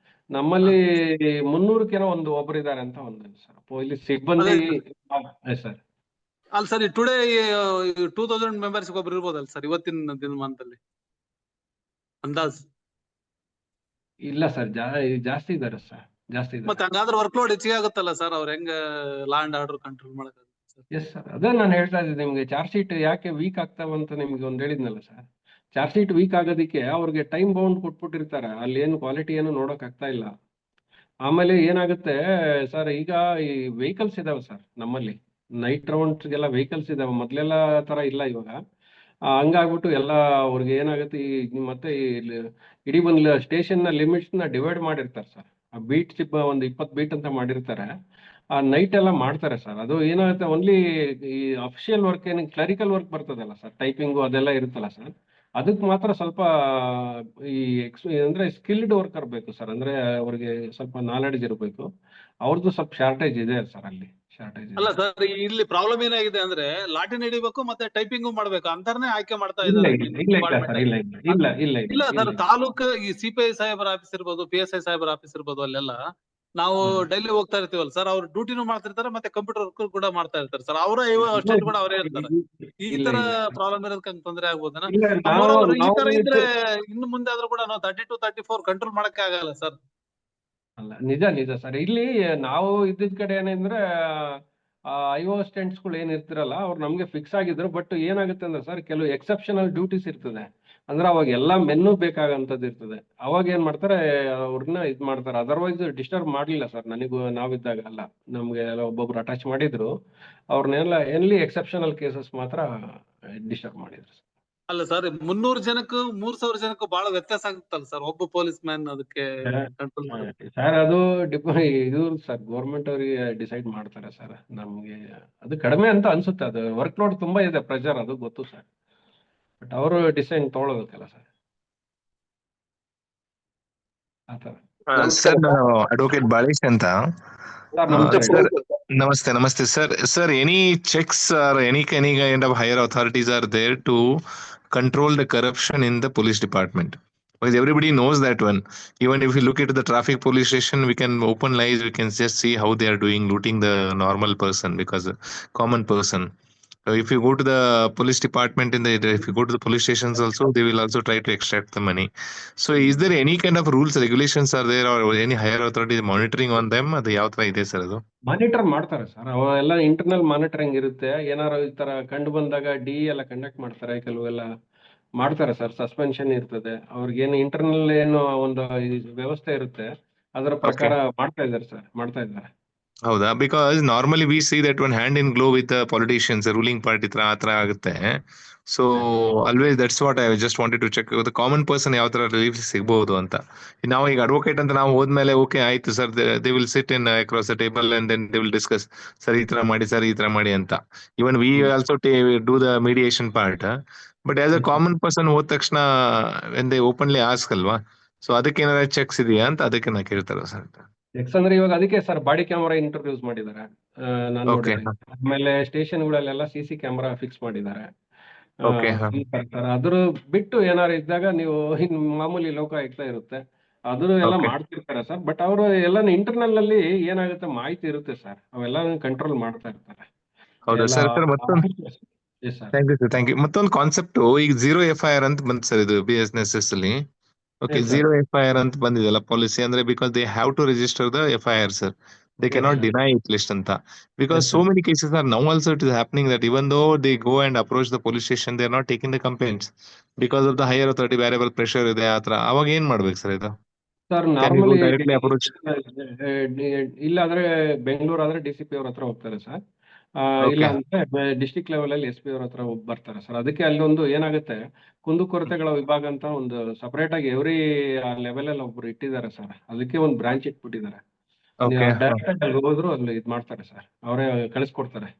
ನಮ್ಮಲ್ಲಿ 300 ಒಬ್ರು ಇದ್ದಾರೆ ಅಂತ ಒಂದು ಸರ್ ಪೊಲೀಸ್ ಸಿಬ್ಬಂದಿ ಸರ್. ಅಲ್ಲ ಸರ್, ಟುಡೇ 2000 ಮೆಂಬರ್ಸ್ ಒಬ್ರು ಇರ್ಬೋದಲ್ಲ ಸರ್ ಇವತ್ತಿನ ದಿನಮಾನದಲ್ಲಿ ಅಂದಾಜ್? ಇಲ್ಲ ಸರ್, ಜಾಸ್ತಿ ಇದ್ದಾರೆ ಸರ್, ಜಾಸ್ತಿ ಇದ್ದಾರೆ. ಮತ್ತೆ ಹಂಗಾದ್ರೆ ವರ್ಕ್ಲೋಡ್ ಹೆಚ್ಚಿಗೆ ಆಗುತ್ತಲ್ಲ ಸರ್, ಅವ್ರ ಹೆಂಗ ಲಾ ಅಂಡ್ ಆರ್ಡರ್ ಕಂಟ್ರೋಲ್ ಮಾಡಕ್? ಎಸ್ ಸರ್, ಅದೇ ನಾನು ಹೇಳ್ತಾ ಇದ್ದೀನಿ ನಿಮ್ಗೆ. ಚಾರ್ಜ್ ಶೀಟ್ ಯಾಕೆ ವೀಕ್ ಆಗ್ತಾವಂತ ನಿಮ್ಗೆ ಒಂದು ಹೇಳಿದ್ನಲ್ಲ ಸರ್. ಚಾರ್ಜ್ ಶೀಟ್ ವೀಕ್ ಆಗೋದಕ್ಕೆ ಅವ್ರಿಗೆ ಟೈಮ್ ಬೌಂಡ್ ಕೊಟ್ಬಿಟ್ಟಿರ್ತಾರೆ, ಅಲ್ಲಿ ಏನು ಕ್ವಾಲಿಟಿ ಏನು ನೋಡಕ್ ಆಗ್ತಾ ಇಲ್ಲ. ಆಮೇಲೆ ಏನಾಗುತ್ತೆ ಸರ್, ಈಗ ಈ ವೆಹಿಕಲ್ಸ್ ಇದಾವೆ ಸರ್ ನಮ್ಮಲ್ಲಿ, ನೈಟ್ ರೌಂಡ್ಸ್ಗೆಲ್ಲ ವೆಹಿಕಲ್ಸ್ ಇದಾವೆ. ಮೊದ್ಲೆಲ್ಲ ತರ ಇಲ್ಲ ಇವಾಗ. ಹಂಗಾಗ್ಬಿಟ್ಟು ಎಲ್ಲ ಅವ್ರಿಗೆ ಏನಾಗುತ್ತೆ, ಈ ಮತ್ತೆ ಇಡೀ ಒಂದು ಸ್ಟೇಷನ್ ನ ಲಿಮಿಟ್ಸ್ ನ ಡಿವೈಡ್ ಮಾಡಿರ್ತಾರೆ ಸರ್. ಆ ಬೀಟ್ ಒಂದು 20 ಬೀಟ್ ಅಂತ ಮಾಡಿರ್ತಾರೆ. ಆ ನೈಟ್ ಎಲ್ಲ ಮಾಡ್ತಾರೆ ಸರ್. ಅದು ಏನಾಗುತ್ತೆ, ಓನ್ಲಿ ಈ ಅಫಿಷಿಯಲ್ ವರ್ಕ್, ಏನು ಕ್ಲರಿಕಲ್ ವರ್ಕ್ ಬರ್ತದಲ್ಲ ಸರ್, ಟೈಪಿಂಗು ಅದೆಲ್ಲ ಇರುತ್ತಲ್ಲ ಸರ್, ಅದಕ್ಕೆ ಮಾತ್ರ ಸ್ವಲ್ಪ ಈ ಅಂದ್ರೆ ಸ್ಕಿಲ್ಡ್ ವರ್ಕರ್ ಬೇಕು ಸರ್. ಅಂದ್ರೆ ಅವ್ರಿಗೆ ಸ್ವಲ್ಪ ನಾಲೆಡ್ಜ್ ಇರಬೇಕು. ಅವ್ರದ್ದು ಸ್ವಲ್ಪ ಶಾರ್ಟೇಜ್ ಇದೆ ಸರ್, ಅಲ್ಲಿ ಶಾರ್ಟೇಜ್. ಅಲ್ಲ ಸರ್, ಇಲ್ಲಿ ಪ್ರಾಬ್ಲಮ್ ಏನಾಗಿದೆ ಅಂದ್ರೆ ಲಾಟಿ ನಡಿಬೇಕು ಮತ್ತೆ ಟೈಪಿಂಗು ಮಾಡ್ಬೇಕು ಅಂತಾನೆ ಆಯ್ಕೆ ಮಾಡ್ತಾ ಇದ್ದಾರೆ. ಇಲ್ಲ ಸರ್, ತಾಲೂಕು ಈ CPI ಸಾಹೇಬರ ಆಫೀಸ್ ಇರ್ಬೋದು, PSI ಸಾಹೇಬರ ಆಫೀಸ್ ಇರ್ಬೋದು, ಅಲ್ಲೆಲ್ಲ ನಾವು ಡೈಲಿ ಹೋಗ್ತಾ ಇರ್ತೀವಲ್ಲ ಸರ್, ಅವ್ರು ಡ್ಯೂಟಿನೂ ಮಾಡ್ತಿರ್ತಾರೆ ಮತ್ತೆ ಕಂಪ್ಯೂಟರ್ ವರ್ಕ್ ಕೂಡ ಮಾಡ್ತಾ ಇರ್ತಾರೆ ಸರ್. ಅವರ ಅಷ್ಟೊಂದು ಕೂಡ ಅವರೇ ಇರ್ತಾರೆ. ಈ ತರ ಪ್ರಾಬ್ಲಮ್ ಇರೋದಕ್ಕೆ ತೊಂದರೆ ಆಗ್ಬೋದನ? ಈ ತರ ಇದ್ರೆ ಇನ್ನು ಮುಂದೆ ಆದ್ರೂ ಕೂಡ ನಾವು 32, 34 ಕಂಟ್ರೋಲ್ ಮಾಡಕ್ಕೆ ಆಗಲ್ಲ ಸರ್. ಅಲ್ಲ, ನಿಜ ಸರ್. ಇಲ್ಲಿ ನಾವು ಇದ್ದಿದ್ ಕಡೆ ಏನಂದ್ರೆ IO ಅಸಿಸ್ಟೆಂಟ್ಸ್ಗಳು ಏನಿರ್ತಿರಲ್ಲ, ಅವ್ರು ನಮ್ಗೆ ಫಿಕ್ಸ್ ಆಗಿದ್ರು. ಬಟ್ ಏನಾಗುತ್ತೆ ಅಂದ್ರೆ ಸರ್, ಕೆಲವು ಎಕ್ಸೆಪ್ಷನಲ್ ಡ್ಯೂಟೀಸ್ ಇರ್ತದೆ. ಅಂದ್ರೆ ಅವಾಗ ಎಲ್ಲ ಮೆನ್ನು ಬೇಕಾಗಂತದ್ದು ಇರ್ತದೆ. ಅವಾಗ ಏನ್ ಮಾಡ್ತಾರೆ, ಅವ್ರನ್ನ ಇದ್ ಮಾಡ್ತಾರೆ. ಅದರ್ವೈಸ್ ಡಿಸ್ಟರ್ಬ್ ಮಾಡ್ಲಿಲ್ಲ ಸರ್ ನನಗೂ, ನಾವಿದ್ದಾಗ ಅಲ್ಲ, ನಮ್ಗೆ ಒಬ್ಬೊಬ್ರು ಅಟ್ಯಾಚ್ ಮಾಡಿದ್ರು. ಅವ್ರನ್ನೆಲ್ಲ ಎನ್ಲಿ ಎಕ್ಸೆಪ್ಷನಲ್ ಕೇಸಸ್ ಮಾತ್ರ ಡಿಸ್ಟರ್ಬ್ ಮಾಡಿದ್ರು. ಅಲ್ಲ ಸರ್, 300 ಜನಕ್ಕೂ 3000 ಜನಕ್ಕೂ ಬಹಳ ವ್ಯತ್ಯಾಸ ಆಗುತ್ತಲ್ಲ ಸರ್, ಒಬ್ಬ ಪೊಲೀಸ್ ಮ್ಯಾನ್ ಅದಕ್ಕೆ ಸರ್. ಅದು ಇದು ಸರ್, ಗೌರ್ಮೆಂಟ್ ಅವರಿಗೆ ಡಿಸೈಡ್ ಮಾಡ್ತಾರೆ ಸರ್. ನಮ್ಗೆ ಅದು ಕಡಿಮೆ ಅಂತ ಅನ್ಸುತ್ತೆ. ಅದು ವರ್ಕ್ ಲೋಡ್ ತುಂಬಾ ಇದೆ, ಪ್ರೆಷರ್, ಅದು ಗೊತ್ತು ಸರ್. ಬಟ್ ಅವರು ಡಿಸೈಡ್ ತಗೊಳ್ಬೇಕಲ್ಲ ಸರ್, ಆತರ. ಸರ್, ನಾನು ಅಡ್ವೊಕೇಟ್ ಬಾಳೇಶ್ ಅಂತ. Sir Namaste, sir. Sir, any checks or any kind of higher authorities are there to control the corruption in the police department? Because everybody knows that one. Even if we look at the traffic police station, we can open lies, we can just see how they are doing, looting the normal person because common person. If you go to the police department if you go to the police stations also, they will also try to extract the money. So is there any kind of rules, regulations are there, or any higher authority monitoring on them? ಅದು ಯಾವ ತರ ಇದೆ sir ಅದು? Monitor ಮಾಡ್ತಾರೆ sir, ಅವೆಲ್ಲ internal monitoring ಇರುತ್ತೆ. ಏನಾರು ಈ ತರ ಕಂಡು ಬಂದಾಗ ಡಿ ಎಲ್ಲ ಕಂಡಕ್ಟ್ ಮಾಡ್ತಾರೆ, ಕೆಲವೆಲ್ಲ ಮಾಡ್ತಾರೆ ಸರ್. ಸಸ್ಪೆನ್ಷನ್ ಇರ್ತದೆ, ಅವ್ರಿಗೇನು ಇಂಟರ್ನಲ್ ಏನು ಒಂದು ವ್ಯವಸ್ಥೆ ಇರುತ್ತೆ, ಅದರ ಪ್ರಕಾರ ಮಾಡ್ತಾ ಇದ್ದಾರೆ ಸರ್, ಮಾಡ್ತಾ ಇದ್ದಾರೆ. ಹೌದಾ? Because normally we see that one hand in glove with politicians, ruling party ಆತರ ಆಗುತ್ತೆ. So always that's what I just wanted to check common person ಯಾವ ತರ ರಿಲೀಫ್ ಸಿಗಬಹುದು ಅಂತ. ನಾವು ಈಗ ಅಡ್ವೊಕೇಟ್ ಅಂತ ನಾವು ಹೋದ್ಮೇಲೆ ಓಕೆ ಆಯ್ತು sir, they will sit in across the table and then they will discuss, sir ಈ ತರ ಮಾಡಿ, ಸರ್ ಈ ತರ ಮಾಡಿ ಅಂತ. Even we also do the mediation part. But as a common person ಹೋದ ತಕ್ಷಣ ವೆನ್ ದೇ ಓಪನ್ಲಿ ಆಸ್ಕ್ ಅಲ್ವಾ, ಸೊ ಅದಕ್ಕೆ ಏನಾರ ಚೆಕ್ಸ್ ಇದೆಯಾ ಅಂತ ಅದಕ್ಕೆ ನಾ ಕೇಳ್ತಾರ ಸರ್. ಯಾಕಂದ್ರೆ ಇವಾಗ ಅದಕ್ಕೆ ಸರ್ ಬಾಡಿ ಕ್ಯಾಮರಾ ಇಂಟ್ರೊಡ್ಯೂಸ್ ಮಾಡಿದ್ದಾರೆ, ನಾನು Okay. ನೋಡಿದೆ. ಆಮೇಲೆ ಸ್ಟೇಷನ್ಗಳಲ್ಲೆಲ್ಲ CC ಕ್ಯಾಮರಾ ಫಿಕ್ಸ್ ಮಾಡಿದ್ದಾರೆ. Okay, ಹ. ಈ ತರ ಅದ್ರ ಬಿಟ್ಟು ಏನಾರು ಇದ್ದಾಗ ನೀವು ಇನ್ ಮಾಮೂಲಿ ಲೋಕಾಯುಕ್ತ ಇರುತ್ತೆ, ಅದ್ರ ಎಲ್ಲ Okay. ಮಾಡ್ತಿರ್ತಾರೆ ಸರ್. ಬಟ್ ಅವರು ಎಲ್ಲ ಇಂಟರ್ನಲ್ ಅಲ್ಲಿ ಏನಾಗುತ್ತೆ ಮಾಹಿತಿ ಇರುತ್ತೆ ಸರ್, ಅವೆಲ್ಲ ಕಂಟ್ರೋಲ್ ಮಾಡ್ತಾ ಇರ್ತಾರೆ. ಹೌದಾ ಎಲ್ಲ ಸರ್? ಮತ್ತೊಂದು Yes, sir. Thank you sir, thank you. ಮತ್ತೊಂದು ಕಾನ್ಸೆಪ್ಟ್, ಈಗ 0 FIR ಅಂತ ಬಂತು ಸರ್ ಇದು BSNSS ಅಲ್ಲಿ. Okay, Yes, sir. 0 FIR ಅಂತ ಬಂದಿದೆಲ್ಲ ಪಾಲಿಸಿ, ಅಂದ್ರೆ because they have to register the FIR sir, they Yes, cannot sir. Deny it list ಅಂತ. Because Yes, so sir. Many cases are now also it is happening that even though they go and approach the police station, they are not taking the complaints because of the higher authority, ಬೇರೆ ಬೇರೆ pressure ಇದೆ ಆತರ. ಅವಾಗ ಏನ್ ಮಾಡ್ಬೇಕು sir ಇದು? Sir can you go normally directly approach? ಇಲ್ಲಾದ್ರೆ ಬೆಂಗಳೂರು ಆದ್ರೆ DCP ಅವ್ರ ಹತ್ರ ಹೋಗ್ತಾರೆ ಸರ್. ಇಲ್ಲ ಓಕೆ, ಅಂದ್ರೆ ಡಿಸ್ಟ್ರಿಕ್ಟ್ ಲೆವೆಲ್ ಅಲ್ಲಿ SP ಅವ್ರ ಹತ್ರ ಬರ್ತಾರೆ ಸರ್. ಅದಕ್ಕೆ ಅಲ್ಲಿ ಒಂದು ಏನಾಗುತ್ತೆ, ಕುಂದುಕೊರತೆಗಳ ವಿಭಾಗ ಅಂತ ಒಂದು ಸಪರೇಟ್ ಆಗಿ ಎವ್ರಿ ಲೆವೆಲ್ ಅಲ್ಲಿ ಒಬ್ರು ಇಟ್ಟಿದ್ದಾರೆ ಸರ್. ಅದಕ್ಕೆ ಒಂದು ಬ್ರಾಂಚ್ ಇಟ್ಬಿಟ್ಟಿದ್ದಾರೆ. ನೀವು ಓಕೆ, ಡೈರೆಕ್ಟ್ ಆಗಿ ಅಲ್ಲಿ ಹೋದ್ರು ಅಲ್ಲಿ ಇದು ಮಾಡ್ತಾರೆ ಸರ್, ಅವರೇ ಕಳಿಸ್ಕೊಡ್ತಾರೆ.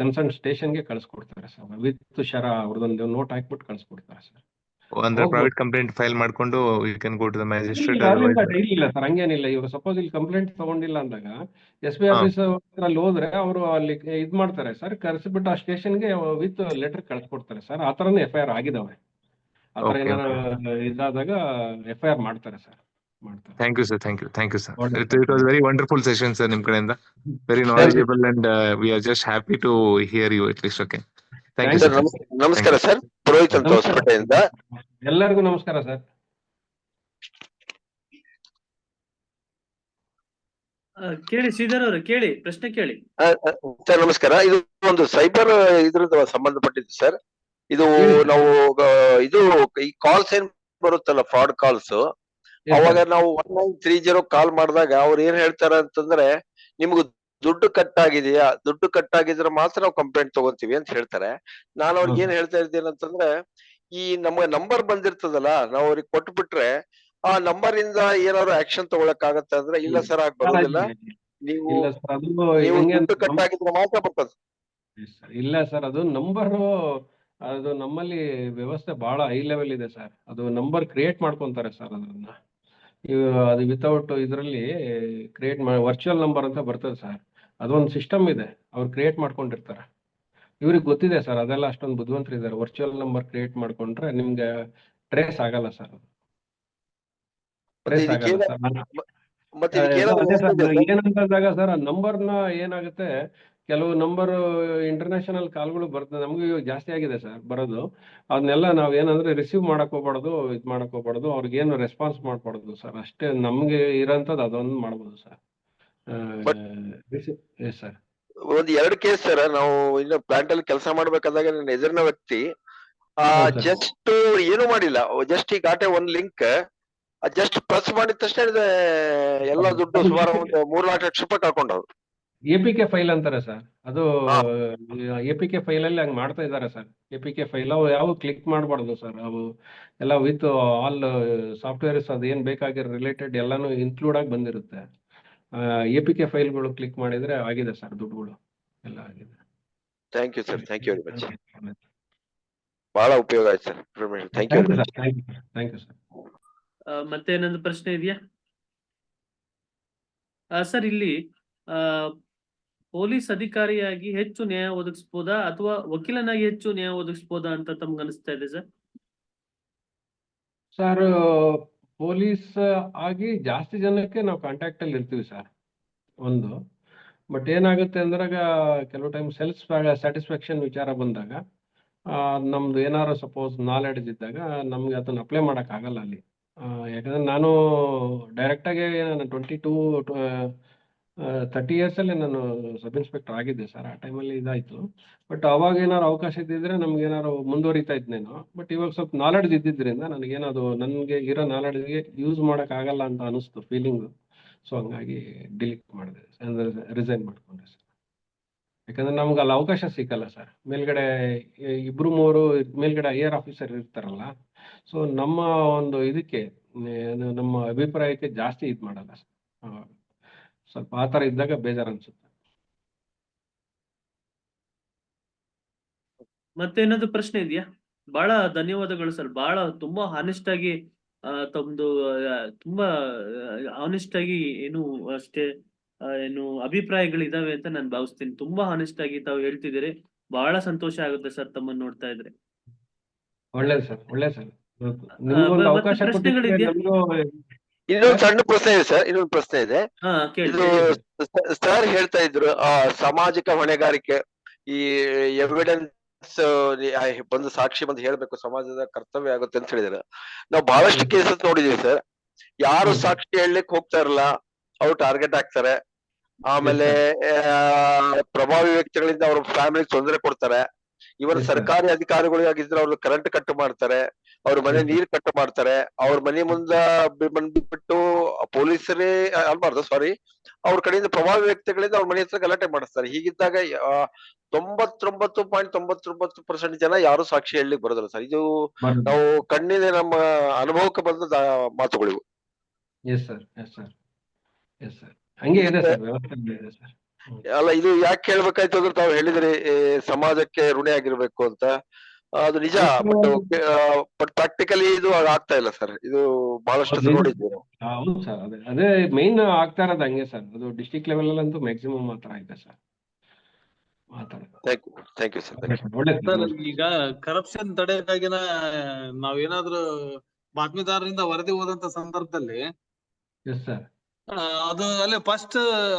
ಕನ್ಸರ್ನ್ ಸ್ಟೇಷನ್ಗೆ ಕಳಿಸ್ಕೊಡ್ತಾರೆ ಸರ್, ವಿತ್ ಅವ್ರದೊಂದು ನೋಟ್ ಹಾಕ್ಬಿಟ್ಟು ಕಳಿಸ್ಕೊಡ್ತಾರೆ ಸರ್. ಅಂದ್ರೆ ಹೋಗ್ಬೋದು. ಪ್ರೈವೇಟ್ ಕಂಪ್ಲೇಂಟ್ ಫೈಲ್ ಮಾಡ್ಕೊಂಡು you can go to the magistrate. ಇಲ್ಲ ಅಲ್ಲಿಂದ ಡೈಲಿ ಇಲ್ಲ ಸರ್, ಹಂಗೇನಿಲ್ಲ. ಇವಾಗ ಸಪೋಸ್ ಇಲ್ಲಿ ಕಂಪ್ಲೇಂಟ್ ತಗೊಂಡಿಲ್ಲ ಅಂದಾಗ SP ಹಾ. ಆಫೀಸ್ ಅಲ್ಲಿ ಹೋದ್ರೆ ಅವರು ಅಲ್ಲಿ ಇದ್ ಮಾಡ್ತಾರೆ ಸರ್, ಕರೆಸಿಬಿಟ್ಟು ಆ ಸ್ಟೇಷನ್ಗೆ ವಿತ್ ಲೆಟರ್ ಕಳ್ಸಿಕೊಡ್ತಾರೆ ಸರ್. ಆ ತರನೇ FIR ಆಗಿದಾವೆ. ಆ ತರ Okay, ಏನಾರ ಇದಾದಾಗ FIR ಮಾಡ್ತಾರೆ ಸರ್, ಮಾಡ್ತಾರೆ. Thank you sir, thank you, thank you sir. Wonderful. It was very wonderful session sir ನಿಮ್ ಕಡೆಯಿಂದ. Very knowledgeable and we are just happy to hear you at least. Okay, thank you Thank sir. you. ನಮಸ್ಕಾರ sir, Purohit ಅಂತ ನಮಸ್ಕಾರ. ಹೊಸಪೇಟೆಯಿಂದ. ಎಲ್ಲರಿಗೂ ನಮಸ್ಕಾರ sir. ಕೇಳಿ ಶ್ರೀಧರ್ ಅವ್ರೆ, ಕೇಳಿ ಪ್ರಶ್ನೆ ಕೇಳಿ. ಸರ್ ನಮಸ್ಕಾರ. ಇದು ಒಂದು ಸೈಬರ್ ಇದ್ರದ್ದು ಸಂಬಂಧಪಟ್ಟಿದ್ದು ಸರ್. ಇದು ಹೇಳಿ. ನಾವು ಇದು ಈ ಕಾಲ್ಸ್ ಏನ್ ಬರುತ್ತಲ್ಲ, ಫ್ರಾಡ್ ಕಾಲ್ಸ್, Yes, ಅವಾಗ sir. ನಾವು 1930 ಕಾಲ್ ಮಾಡಿದಾಗ ಅವ್ರು ಏನ್ ಹೇಳ್ತಾರ ಅಂತಂದ್ರೆ, ನಿಮ್ಗೆ ದುಡ್ಡು ಕಟ್ ಆಗಿದೆಯಾ, ದುಡ್ಡು ಕಟ್ ಆಗಿದ್ರೆ ಮಾತ್ರ ನಾವು ಕಂಪ್ಲೇಂಟ್ ತಗೊಂತೀವಿ ಅಂತ ಹೇಳ್ತಾರೆ. ನಾನು ಅವ್ರಿಗೆ ಏನ್ ಹೇಳ್ತಾ ಇದ್ದೇನೆ ಅಂತಂದ್ರೆ, ಈ ನಮ್ಗೆ ನಂಬರ್ ಬಂದಿರ್ತದಲ್ಲ, ನಾವು ಅವ್ರಿಗೆ ಕೊಟ್ಬಿಟ್ರೆ ಆ ನಂಬರ್ ಇಂದ ಏನಾದ್ರು ಆಕ್ಷನ್ ತಗೊಳಕ್ ಆಗತ್ತೆ ಅಂದ್ರೆ, ಇಲ್ಲ ಸರ್ ಆಗ ಬರೋದಿಲ್ಲ, ನೀವು ಇಲ್ಲ ಸರ್, ಅದು ನೀವು ಹೆಂಗೆ ದುಡ್ಡು ಅಂತ ಕಟ್ ಆಗಿದ್ರೆ ಮಾತ್ರ ಬರ್ತದೆ. ಇಲ್ಲ ಸರ್, ಅದು ನಂಬರು, ಅದು ನಮ್ಮಲ್ಲಿ ವ್ಯವಸ್ಥೆ ಬಹಳ ಹೈ ಲೆವೆಲ್ ಇದೆ ಸರ್. ಅದು ನಂಬರ್ ಕ್ರಿಯೇಟ್ ಮಾಡ್ಕೊಂತಾರೆ ಸರ್ ಅದನ್ನ. ಅದು ವಿತೌಟ್ ಇದರಲ್ಲಿ ಕ್ರಿಯೇಟ್ ವರ್ಚುವಲ್ ನಂಬರ್ ಅಂತ ಬರ್ತದೆ ಸರ್. ಅದೊಂದು ಸಿಸ್ಟಮ್ ಇದೆ, ಅವ್ರು ಕ್ರಿಯೇಟ್ ಮಾಡ್ಕೊಂಡಿರ್ತಾರೆ. ಇವ್ರಿಗೆ ಗೊತ್ತಿದೆ ಸರ್, ಅದೆಲ್ಲ ಅಷ್ಟೊಂದು ಬುದ್ಧಿವಂತರಿದ್ದಾರೆ. ವರ್ಚುವಲ್ ನಂಬರ್ ಕ್ರಿಯೇಟ್ ಮಾಡ್ಕೊಂಡ್ರೆ ನಿಮ್ಗೆ ಟ್ರೇಸ್ ಆಗಲ್ಲ ಸರ್, ಅದು ಮತ್ತೆ ಟ್ರೇಸ್ ಆಗಲ್ಲ ಇದಕ್ಕೆ ಸರ್. ಮತ್ತೆ ಇದಕ್ಕೆ ಏನಾದ್ರು ಅದೇ ಸರ್, ವ್ಯವಸ್ಥೆ ಇದೆ ಸರ್? ಏನಂತಂದಾಗ ಸರ್, ಆ ನಂಬರ್ನ ಏನಾಗುತ್ತೆ, ಕೆಲವು ನಂಬರ್ ಇಂಟರ್ನ್ಯಾಷನಲ್ ಕಾಲ್ಗಳು ಬರ್ತದೆ, ನಮಗೂ ಇವಾಗ ಜಾಸ್ತಿ ಆಗಿದೆ ಸರ್ ಬರೋದು. ಅದನ್ನೆಲ್ಲ ನಾವ್ ಏನಂದ್ರೆ ರಿಸೀವ್ ಮಾಡಕ್ ಹೋಗ್ಬಾರ್ದು, ಇದ್ ಮಾಡಕ್ ಹೋಗ್ಬಾರ್ದು, ಅವ್ರಿಗೇನು ರೆಸ್ಪಾನ್ಸ್ ಮಾಡ್ಬಾರ್ದು ಸರ್. ಅಷ್ಟೇ ನಮ್ಗೆ ಇರೋಂಥದ್ದು ಅದೊಂದು ಮಾಡ್ಬೋದು ಸರ್. Yes sir. ಒಂದ್ 2 ಕೇಸ್ ಸರ್. ನಾವು ಇನ್ನು ಪ್ಲಾಂಟ್ ಅಲ್ಲಿ ಕೆಲಸ ಮಾಡ್ಬೇಕಾದಾಗ ನನ್ನ ಎದುರಿನ ವ್ಯಕ್ತಿ ಹೌದು ಸರ್. ಜಸ್ಟ್ ಏನು ಮಾಡಿಲ್ಲ, ಜಸ್ಟ್ ಈ ಗಾಟೆ ಒಂದ್ ಲಿಂಕ್ ಜಸ್ಟ್ ಪ್ರೆಸ್ ಮಾಡಿದ ತಕ್ಷಣ ಎಲ್ಲ ದುಡ್ಡು ಸುಮಾರು ಒಂದು 3 ಲಕ್ಷ ರೂಪಾಯಿ ಕಳ್ಕೊಂಡವ್ರು. APK ಫೈಲ್ ಅಂತಾರೆ ಸರ್, ಅದು ಹಾ. APK ಫೈಲ್ ಅಲ್ಲಿ ಹಂಗ್ ಮಾಡ್ತಾ ಇದ್ದಾರೆ ಸರ್. APK ಫೈಲ್ ಅವು ಯಾವ ಕ್ಲಿಕ್ ಮಾಡಬಾರ್ದು ಸರ್, ಅವು ಎಲ್ಲ ವಿತ್ ಆಲ್ ಸಾಫ್ಟ್ವೇರ್ಸ್ ಅದು ಏನ್ ಬೇಕಾಗಿರೋ ರಿಲೇಟೆಡ್ ಎಲ್ಲಾನು ಇನ್ಕ್ಲೂಡ್ ಆಗಿ ಬಂದಿರುತ್ತೆ. APK ಫೈಲ್ಗಳು ಕ್ಲಿಕ್ ಮಾಡಿದ್ರೆ ಆಗಿದೆ ಸರ್, ದುಡ್ಡುಗಳು ಎಲ್ಲ ಆಗಿದೆ. Thank you sir, thank you very much. ಬಹಳ ಉಪಯೋಗ ಆಯ್ತು sir. Thank you very much. Thank you sir. ಮತ್ತೆ ಏನಾದ್ರು ಪ್ರಶ್ನೆ ಇದೆಯಾ? ಸರ್ ಇಲ್ಲಿ ಆ ಪೊಲೀಸ್ ಅಧಿಕಾರಿಯಾಗಿ ಹೆಚ್ಚು ನ್ಯಾಯ ಒದಗಿಸ್ಬೋದಾ ಅಥವಾ ವಕೀಲನಾಗಿ ಹೆಚ್ಚು ನ್ಯಾಯ ಒದಗಿಸ್ಬೋದಾ ಅಂತ ತಮ್ಗೆ ಅನಿಸ್ತಾ ಇದೆ ಸರ್? ಸರ್, ಪೊಲೀಸ್ ಆಗಿ ಜಾಸ್ತಿ ಜನಕ್ಕೆ ನಾವು ಕಾಂಟ್ಯಾಕ್ಟ್ ಅಲ್ಲಿ ಇರ್ತೀವಿ ಸರ್, ಒಂದು. ಬಟ್ ಏನಾಗುತ್ತೆ ಅಂದ್ರಾಗ ಕೆಲವು ಟೈಮ್ ಸೆಲ್ಫ್ ಸ್ಯಾಟಿಸ್ಫ್ಯಾಕ್ಷನ್ ವಿಚಾರ ಬಂದಾಗ ನಮ್ದು ಏನಾದ್ರು ಸಪೋಸ್ ನಾಲೆಡ್ಜ್ ಇದ್ದಾಗ ನಮ್ಗೆ ಅದನ್ನ ಅಪ್ಲೈ ಮಾಡಕ್ ಆಗಲ್ಲ ಅಲ್ಲಿ. ಯಾಕಂದ್ರೆ ನಾನು ಡೈರೆಕ್ಟ್ ಆಗಿ ನಾನು 30 ಇಯರ್ಸ್ ಅಲ್ಲಿ ನಾನು ಸಬ್ ಇನ್ಸ್ಪೆಕ್ಟರ್ ಆಗಿದ್ದೆ ಸರ್. ಆ ಟೈಮಲ್ಲಿ ಇದಾಯ್ತು. ಬಟ್ ಅವಾಗ ಏನಾದ್ರು ಅವಕಾಶ ಇದ್ದಿದ್ರೆ ನಮ್ಗೆ ಏನಾದ್ರು ಮುಂದುವರಿತಾ ಇದ್ನೇನೋ. ಬಟ್ ಇವಾಗ ಸ್ವಲ್ಪ ನಾಲೆಡ್ಜ್ ಇದ್ದಿದ್ರಿಂದ ನನಗೇನದು ನನಗೆ ಇರೋ ನಾಲೆಡ್ಜ್ಗೆ ಯೂಸ್ ಮಾಡಕ್ ಆಗಲ್ಲ ಅಂತ ಅನಿಸ್ತು ಫೀಲಿಂಗ್. ಸೊ ಹಂಗಾಗಿ ಡಿಲೀಟ್ ಮಾಡಿದೆ, ಅಂದ್ರೆ ರಿಸೈನ್ ಮಾಡ್ಕೊಂಡೆ ಸರ್. ಯಾಕಂದ್ರೆ ನಮ್ಗೆ ಅಲ್ಲಿ ಅವಕಾಶ ಸಿಕ್ಕಲ್ಲ ಸರ್. ಮೇಲ್ಗಡೆ 2-3 ಮೇಲ್ಗಡೆ ಐಆರ್ ಆಫೀಸರ್ ಇರ್ತಾರಲ್ಲ. ಸೊ ನಮ್ಮ ಒಂದು ಇದಕ್ಕೆ ನಮ್ಮ ಅಭಿಪ್ರಾಯಕ್ಕೆ ಜಾಸ್ತಿ ಇದು ಮಾಡಲ್ಲ ಸರ್. ಸ್ವಲ್ಪ ಆ ಥರ ಇದ್ದಾಗ ಬೇಜಾರು ಅನ್ಸುತ್ತೆ. ಮತ್ತೇನಾದ್ರು ಪ್ರಶ್ನೆ ಇದೆಯಾ? ಬಹಳ ಧನ್ಯವಾದಗಳು ಸರ್. ಬಹಳ ತುಂಬಾ ಹಾನೆಸ್ಟ್ ಆಗಿ ತಮ್ದು ತುಂಬಾ ಹಾನೆಸ್ಟ್ ಆಗಿ ಏನು ಅಷ್ಟೇ ಏನು ಅಭಿಪ್ರಾಯಗಳಿದಾವೆ ಅಂತ ನಾನು ಭಾವಿಸ್ತೀನಿ. ತುಂಬಾ ಹಾನೆಸ್ಟ್ ಆಗಿ ತಾವು ಹೇಳ್ತಿದ್ದೀರಿ. ಬಹಳ ಸಂತೋಷ ಆಗುತ್ತೆ ಸರ್ ತಮ್ಮನ್ನ ನೋಡ್ತಾ ಇದ್ರೆ. ಒಳ್ಳೇದು ಸರ್, ಒಳ್ಳೆ ಸರ್. ನಿಮ್ಗೊಂದು ಮತ್ತೆ ಅವಕಾಶ ಕೊಟ್ಟಿದ್ರೆ ಪ್ರಶ್ನೆಗಳಿದ್ಯಾ? ನಮಗೂ. ಇನ್ನೊಂದು ಸಣ್ಣ ಪ್ರಶ್ನೆ ಇದೆ ಸರ್, ಇನ್ನೊಂದು ಪ್ರಶ್ನೆ ಇದೆ. ಕೇಳಿ. ಇದು ಸರ್ ಹೇಳ್ತಾ ಇದ್ರು ಸಾಮಾಜಿಕ ಹೊಣೆಗಾರಿಕೆ, ಈ ಎವಿಡೆನ್ಸ್ ಬಂದು ಸಾಕ್ಷಿ ಬಂದು ಹೇಳ್ಬೇಕು, ಸಮಾಜದ ಕರ್ತವ್ಯ ಆಗುತ್ತೆ ಅಂತ ಹೇಳಿದ್ರು. ನಾವು ಬಹಳಷ್ಟು ಕೇಸಸ್ ನೋಡಿದೀವಿ ಸರ್. ಯಾರು ಸಾಕ್ಷಿ ಹೇಳಲಿಕ್ಕೆ ಹೋಗ್ತಾ ಇರಲ್ಲ, ಅವ್ರು ಟಾರ್ಗೆಟ್ ಆಗ್ತಾರೆ. ಆಮೇಲೆ ಪ್ರಭಾವಿ ವ್ಯಕ್ತಿಗಳಿಂದ ಅವ್ರ ಫ್ಯಾಮಿಲಿ ತೊಂದರೆ ಕೊಡ್ತಾರೆ. ಇವನ್ ಸರ್ಕಾರಿ ಅಧಿಕಾರಿಗಳಿಗಾಗಿದ್ರೆ ಅವ್ರ ಕರೆಂಟ್ ಕಟ್ ಮಾಡ್ತಾರೆ, ಅವ್ರ ಮನೆ ನೀರ್ ಕಟ್ ಮಾಡ್ತಾರೆ, ಅವ್ರ ಮನೆ ಮುಂದ ಬಂದ್ಬಿಟ್ಟು ಪೊಲೀಸರೇ ಅನ್ಬಾರ್ದು, ಸಾರಿ, ಅವ್ರ ಕಡೆಯಿಂದ ಪ್ರಭಾವಿ ವ್ಯಕ್ತಿಗಳಿಂದ ಅವ್ರ ಮನೆ ಹತ್ರ ಗಲಾಟೆ ಮಾಡಿಸ್ತಾರೆ. ಹೀಗಿದ್ದಾಗ 99.99% ಜನ ಯಾರು ಸಾಕ್ಷಿ ಹೇಳಲಿಕ್ಕೆ ಬರೋದಿಲ್ಲ ಸರ್. ಇದು ನಾವು ಕಣ್ಣಿನ ನಮ್ಮ ಅನುಭವಕ್ಕೆ ಬಂದ ಮಾತುಗಳಿವು. Yes sir, yes sir, yes sir. ಹಂಗೆ ಇದೆ ಸರ್, ವ್ಯವಸ್ಥೆ ಇದೆ ಸರ್. ಅಲ್ಲ, ಇದು ಯಾಕೆ ಹೇಳ್ಬೇಕಾಯ್ತು ಅಂದ್ರೆ ತಾವು ಹೇಳಿದ್ರಿ ಸಮಾಜಕ್ಕೆ ಋಣಿ ಆಗಿರ್ಬೇಕು ಅಂತ. ಅದು ನಿಜ. ಬಟ್ ಪ್ರಾಕ್ಟಿಕಲಿ ಇದು ಆಗ್ತಾ ಇಲ್ಲ ಸರ್. ಇದು ಬಹಳಷ್ಟು ನೋಡಿದ್ವಿ. ಹೌದು ಸರ್, ಅದೇ ಮೈನ್ ಆಗ್ತಾ ಇರೋದು ಹಂಗೆ ಸರ್. ಅದು ಡಿಸ್ಟ್ರಿಕ್ಟ್ ಲೆವೆಲ್ ಅಲ್ಲಂತೂ ಮ್ಯಾಕ್ಸಿಮಮ್ ಮಾತ್ರ ಆಯ್ತಾ sir. Thank you sir. Sir, ಈಗ ಕರಪ್ಷನ್ ತಡೆಯಕ್ಕಾಗಿನ ನಾವೇನಾದ್ರೂ ಬಾತ್ಮೀದಾರರಿಂದ ವರದಿ ಹೋದಂತ ಸಂದರ್ಭದಲ್ಲಿ ಎಸ್ ಸರ್, ಅದು ಅಲ್ಲೇ ಫಸ್ಟ್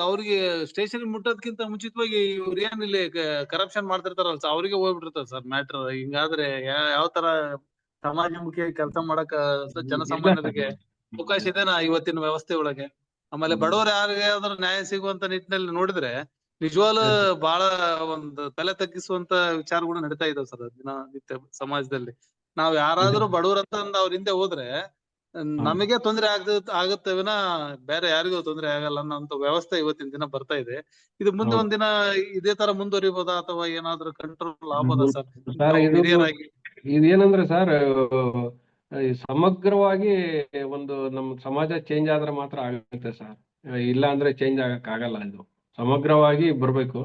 ಅವ್ರಿಗೆ ಸ್ಟೇಷನ್ ಮುಟ್ಟೋದಕ್ಕಿಂತ ಮುಂಚಿತವಾಗಿ ಇವ್ರು ಏನ್ ಇಲ್ಲಿ ಕರಪ್ಷನ್ ಮಾಡ್ತಿರ್ತಾರಲ್ಲ ಸರ್, ಅವ್ರಿಗೆ ಹೋಗ್ಬಿಟ್ಟಿರ್ತಾರ ಸರ್ ಮ್ಯಾಟ್ರ್. ಹಿಂಗಾದ್ರೆ ಯಾವ ತರ ಸಮಾಜಮುಖಿ ಕೆಲಸ ಮಾಡಕ್ ಜನಸಾಮಾನ್ಯರಿಗೆ ಅವಕಾಶ ಇದೆನಾ ಇವತ್ತಿನ ವ್ಯವಸ್ಥೆ ಒಳಗೆ? ಆಮೇಲೆ ಬಡವರು ಯಾರಿಗಾದ್ರೂ ನ್ಯಾಯ ಸಿಗುವಂತ ನಿಟ್ಟಿನಲ್ಲಿ ನೋಡಿದ್ರೆ ನಿಜವಾಗ್ಲೂ ಬಹಳ ಒಂದು ತಲೆ ತಗ್ಗಿಸುವಂತ ವಿಚಾರಗಳು ನಡೀತಾ ಇದಾವೆ ಸರ್ ದಿನನಿತ್ಯ ಸಮಾಜದಲ್ಲಿ. ನಾವ್ ಯಾರಾದ್ರೂ ಬಡವರಂತ ಅವ್ರ ಹಿಂದೆ ಹೋದ್ರೆ ನಮಗೆ ತೊಂದರೆ ಆಗುತ್ತೆ ವಿನ ಬೇರೆ ಯಾರಿಗೂ ತೊಂದರೆ ಆಗಲ್ಲ ಅನ್ನೋ ವ್ಯವಸ್ಥೆ ಇವತ್ತಿನ ದಿನ ಬರ್ತಾ ಇದೆ. ಇದು ಮುಂದೆ ಒಂದಿನ ಇದೇ ತರ ಮುಂದುವರಿಬಹುದಾ ಅಥವಾ ಏನಾದ್ರೂ ಕಂಟ್ರೋಲ್ ಆಗ್ಬೋದಾ ಸರ್? ಇದೇನಂದ್ರೆ ಸರ್, ಸಮಗ್ರವಾಗಿ ಒಂದು ನಮ್ಮ ಸಮಾಜ ಚೇಂಜ್ ಆದ್ರೆ ಮಾತ್ರ ಆಗುತ್ತೆ ಸರ್. ಇಲ್ಲ ಅಂದ್ರೆ ಚೇಂಜ್ ಆಗಕ್ ಆಗಲ್ಲ. ಇದು ಸಮಗ್ರವಾಗಿ ಬರ್ಬೇಕು.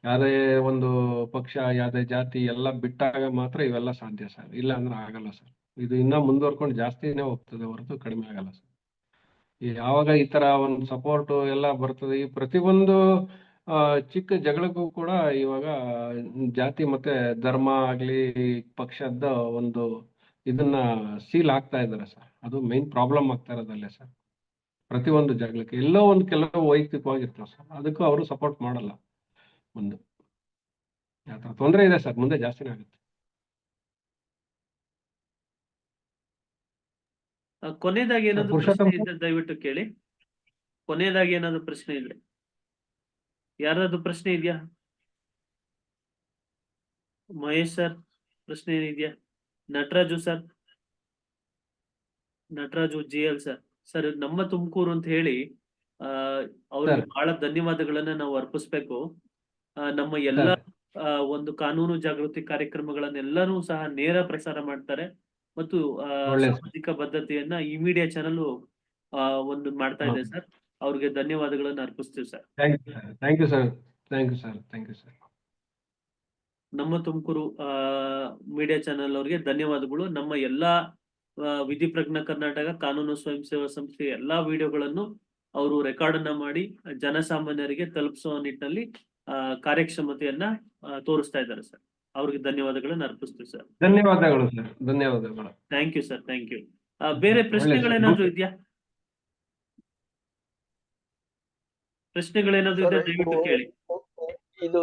ಯಾವ್ದೇ ಒಂದು ಪಕ್ಷ, ಯಾವ್ದೇ ಜಾತಿ ಎಲ್ಲ ಬಿಟ್ಟಾಗ ಮಾತ್ರ ಇವೆಲ್ಲ ಸಾಧ್ಯ ಸರ್. ಇಲ್ಲ ಅಂದ್ರೆ ಆಗಲ್ಲ ಸರ್. ಇದು ಇನ್ನ ಮುಂದುವರ್ಕೊಂಡು ಜಾಸ್ತಿನೇ ಹೋಗ್ತದೆ ಹೊರತು ಕಡಿಮೆ ಆಗಲ್ಲ ಸರ್. ಯಾವಾಗ ಈ ತರ ಒಂದು ಸಪೋರ್ಟ್ ಎಲ್ಲ ಬರ್ತದೆ, ಈ ಪ್ರತಿಯೊಂದು ಚಿಕ್ಕ ಜಗಳಕ್ಕೂ ಕೂಡ ಇವಾಗ ಜಾತಿ ಮತ್ತೆ ಧರ್ಮ ಆಗ್ಲಿ ಪಕ್ಷದ ಒಂದು ಇದನ್ನ ಸೀಲ್ ಆಗ್ತಾ ಇದಾರೆ ಸರ್. ಅದು ಮೈನ್ ಪ್ರಾಬ್ಲಮ್ ಆಗ್ತಾ ಇರೋದಲ್ಲೇ ಸರ್. ಪ್ರತಿಯೊಂದು ಜಗಳಕ್ಕೆ ಎಲ್ಲೋ ಒಂದು ಕೆಲವು ವೈಯಕ್ತಿಕವಾಗಿರ್ತಾವ ಸರ್, ಅದಕ್ಕೂ ಅವರು ಸಪೋರ್ಟ್ ಮಾಡಲ್ಲ. ಮುಂದೆ ಯಾವ ತೊಂದರೆ ಇದೆ ಸರ್, ಮುಂದೆ ಜಾಸ್ತಿನೇ ಆಗುತ್ತೆ. ಕೊನೆಯದಾಗಿ ಏನಾದ್ರು ಪ್ರಶ್ನೆ ಇದ್ರೆ ದಯವಿಟ್ಟು ಕೇಳಿ. ಕೊನೆಯದಾಗಿ ಏನಾದ್ರು ಪ್ರಶ್ನೆ ಇದ್ರೆ, ಯಾರಾದ್ರೂ ಪ್ರಶ್ನೆ ಇದೆಯಾ? ಮಹೇಶ್ ಸರ್, ಪ್ರಶ್ನೆ ಏನಿದ್ಯಾ? Nataraju sir, Nataraju GL sir. Sir, ನಮ್ಮ ತುಮಕೂರು ಅಂತ ಹೇಳಿ ಅವ್ರಿಗೆ ಬಹಳ ಧನ್ಯವಾದಗಳನ್ನ ನಾವು ಅರ್ಪಿಸ್ಬೇಕು. ನಮ್ಮ ಎಲ್ಲ ಒಂದು ಕಾನೂನು ಜಾಗೃತಿ ಕಾರ್ಯಕ್ರಮಗಳನ್ನೆಲ್ಲರೂ ಸಹ ನೇರ ಪ್ರಸಾರ ಮಾಡ್ತಾರೆ ಮತ್ತು ಸಾಮಾಜಿಕ ಬದ್ಧತೆಯನ್ನ ಈ ಮೀಡಿಯಾ ಚಾನಲ್ ಒಂದು ಮಾಡ್ತಾ ಇದೆ ಸರ್. ಅವ್ರಿಗೆ ಧನ್ಯವಾದಗಳನ್ನ ಅರ್ಪಿಸ್ತೀವಿ sir. Thank you sir, thank you sir, thank you sir. ನಮ್ಮ ತುಮಕೂರು ಮೀಡಿಯಾ ಚಾನಲ್ ಅವ್ರಿಗೆ ಧನ್ಯವಾದಗಳು. ನಮ್ಮ ಎಲ್ಲಾ ವಿಧಿ ಪ್ರಜ್ಞಾ ಕರ್ನಾಟಕ ಕಾನೂನು ಸ್ವಯಂ ಸೇವಾ ಸಂಸ್ಥೆ ಎಲ್ಲಾ ವಿಡಿಯೋಗಳನ್ನು ಅವರು ರೆಕಾರ್ಡ್ ಅನ್ನ ಮಾಡಿ ಜನಸಾಮಾನ್ಯರಿಗೆ ತಲುಪಿಸುವ ನಿಟ್ಟಿನಲ್ಲಿ ಕಾರ್ಯಕ್ಷಮತೆಯನ್ನ ತೋರಿಸ್ತಾ ಇದ್ದಾರೆ ಸರ್. ಅವ್ರಿಗೆ ಧನ್ಯವಾದಗಳನ್ನ ಅರ್ಪಿಸ್ತೀವಿ ಸರ್. ಧನ್ಯವಾದಗಳು ಸರ್, ಧನ್ಯವಾದಗಳು. Thank you sir, thank you. ಬೇರೆ ಪ್ರಶ್ನೆಗಳೇನಾದ್ರು ಇದೆಯಾ? ಪ್ರಶ್ನೆಗಳೇನಾದ್ರು ಇದೆ ದಯವಿಟ್ಟು ಕೇಳಿ. ಇದು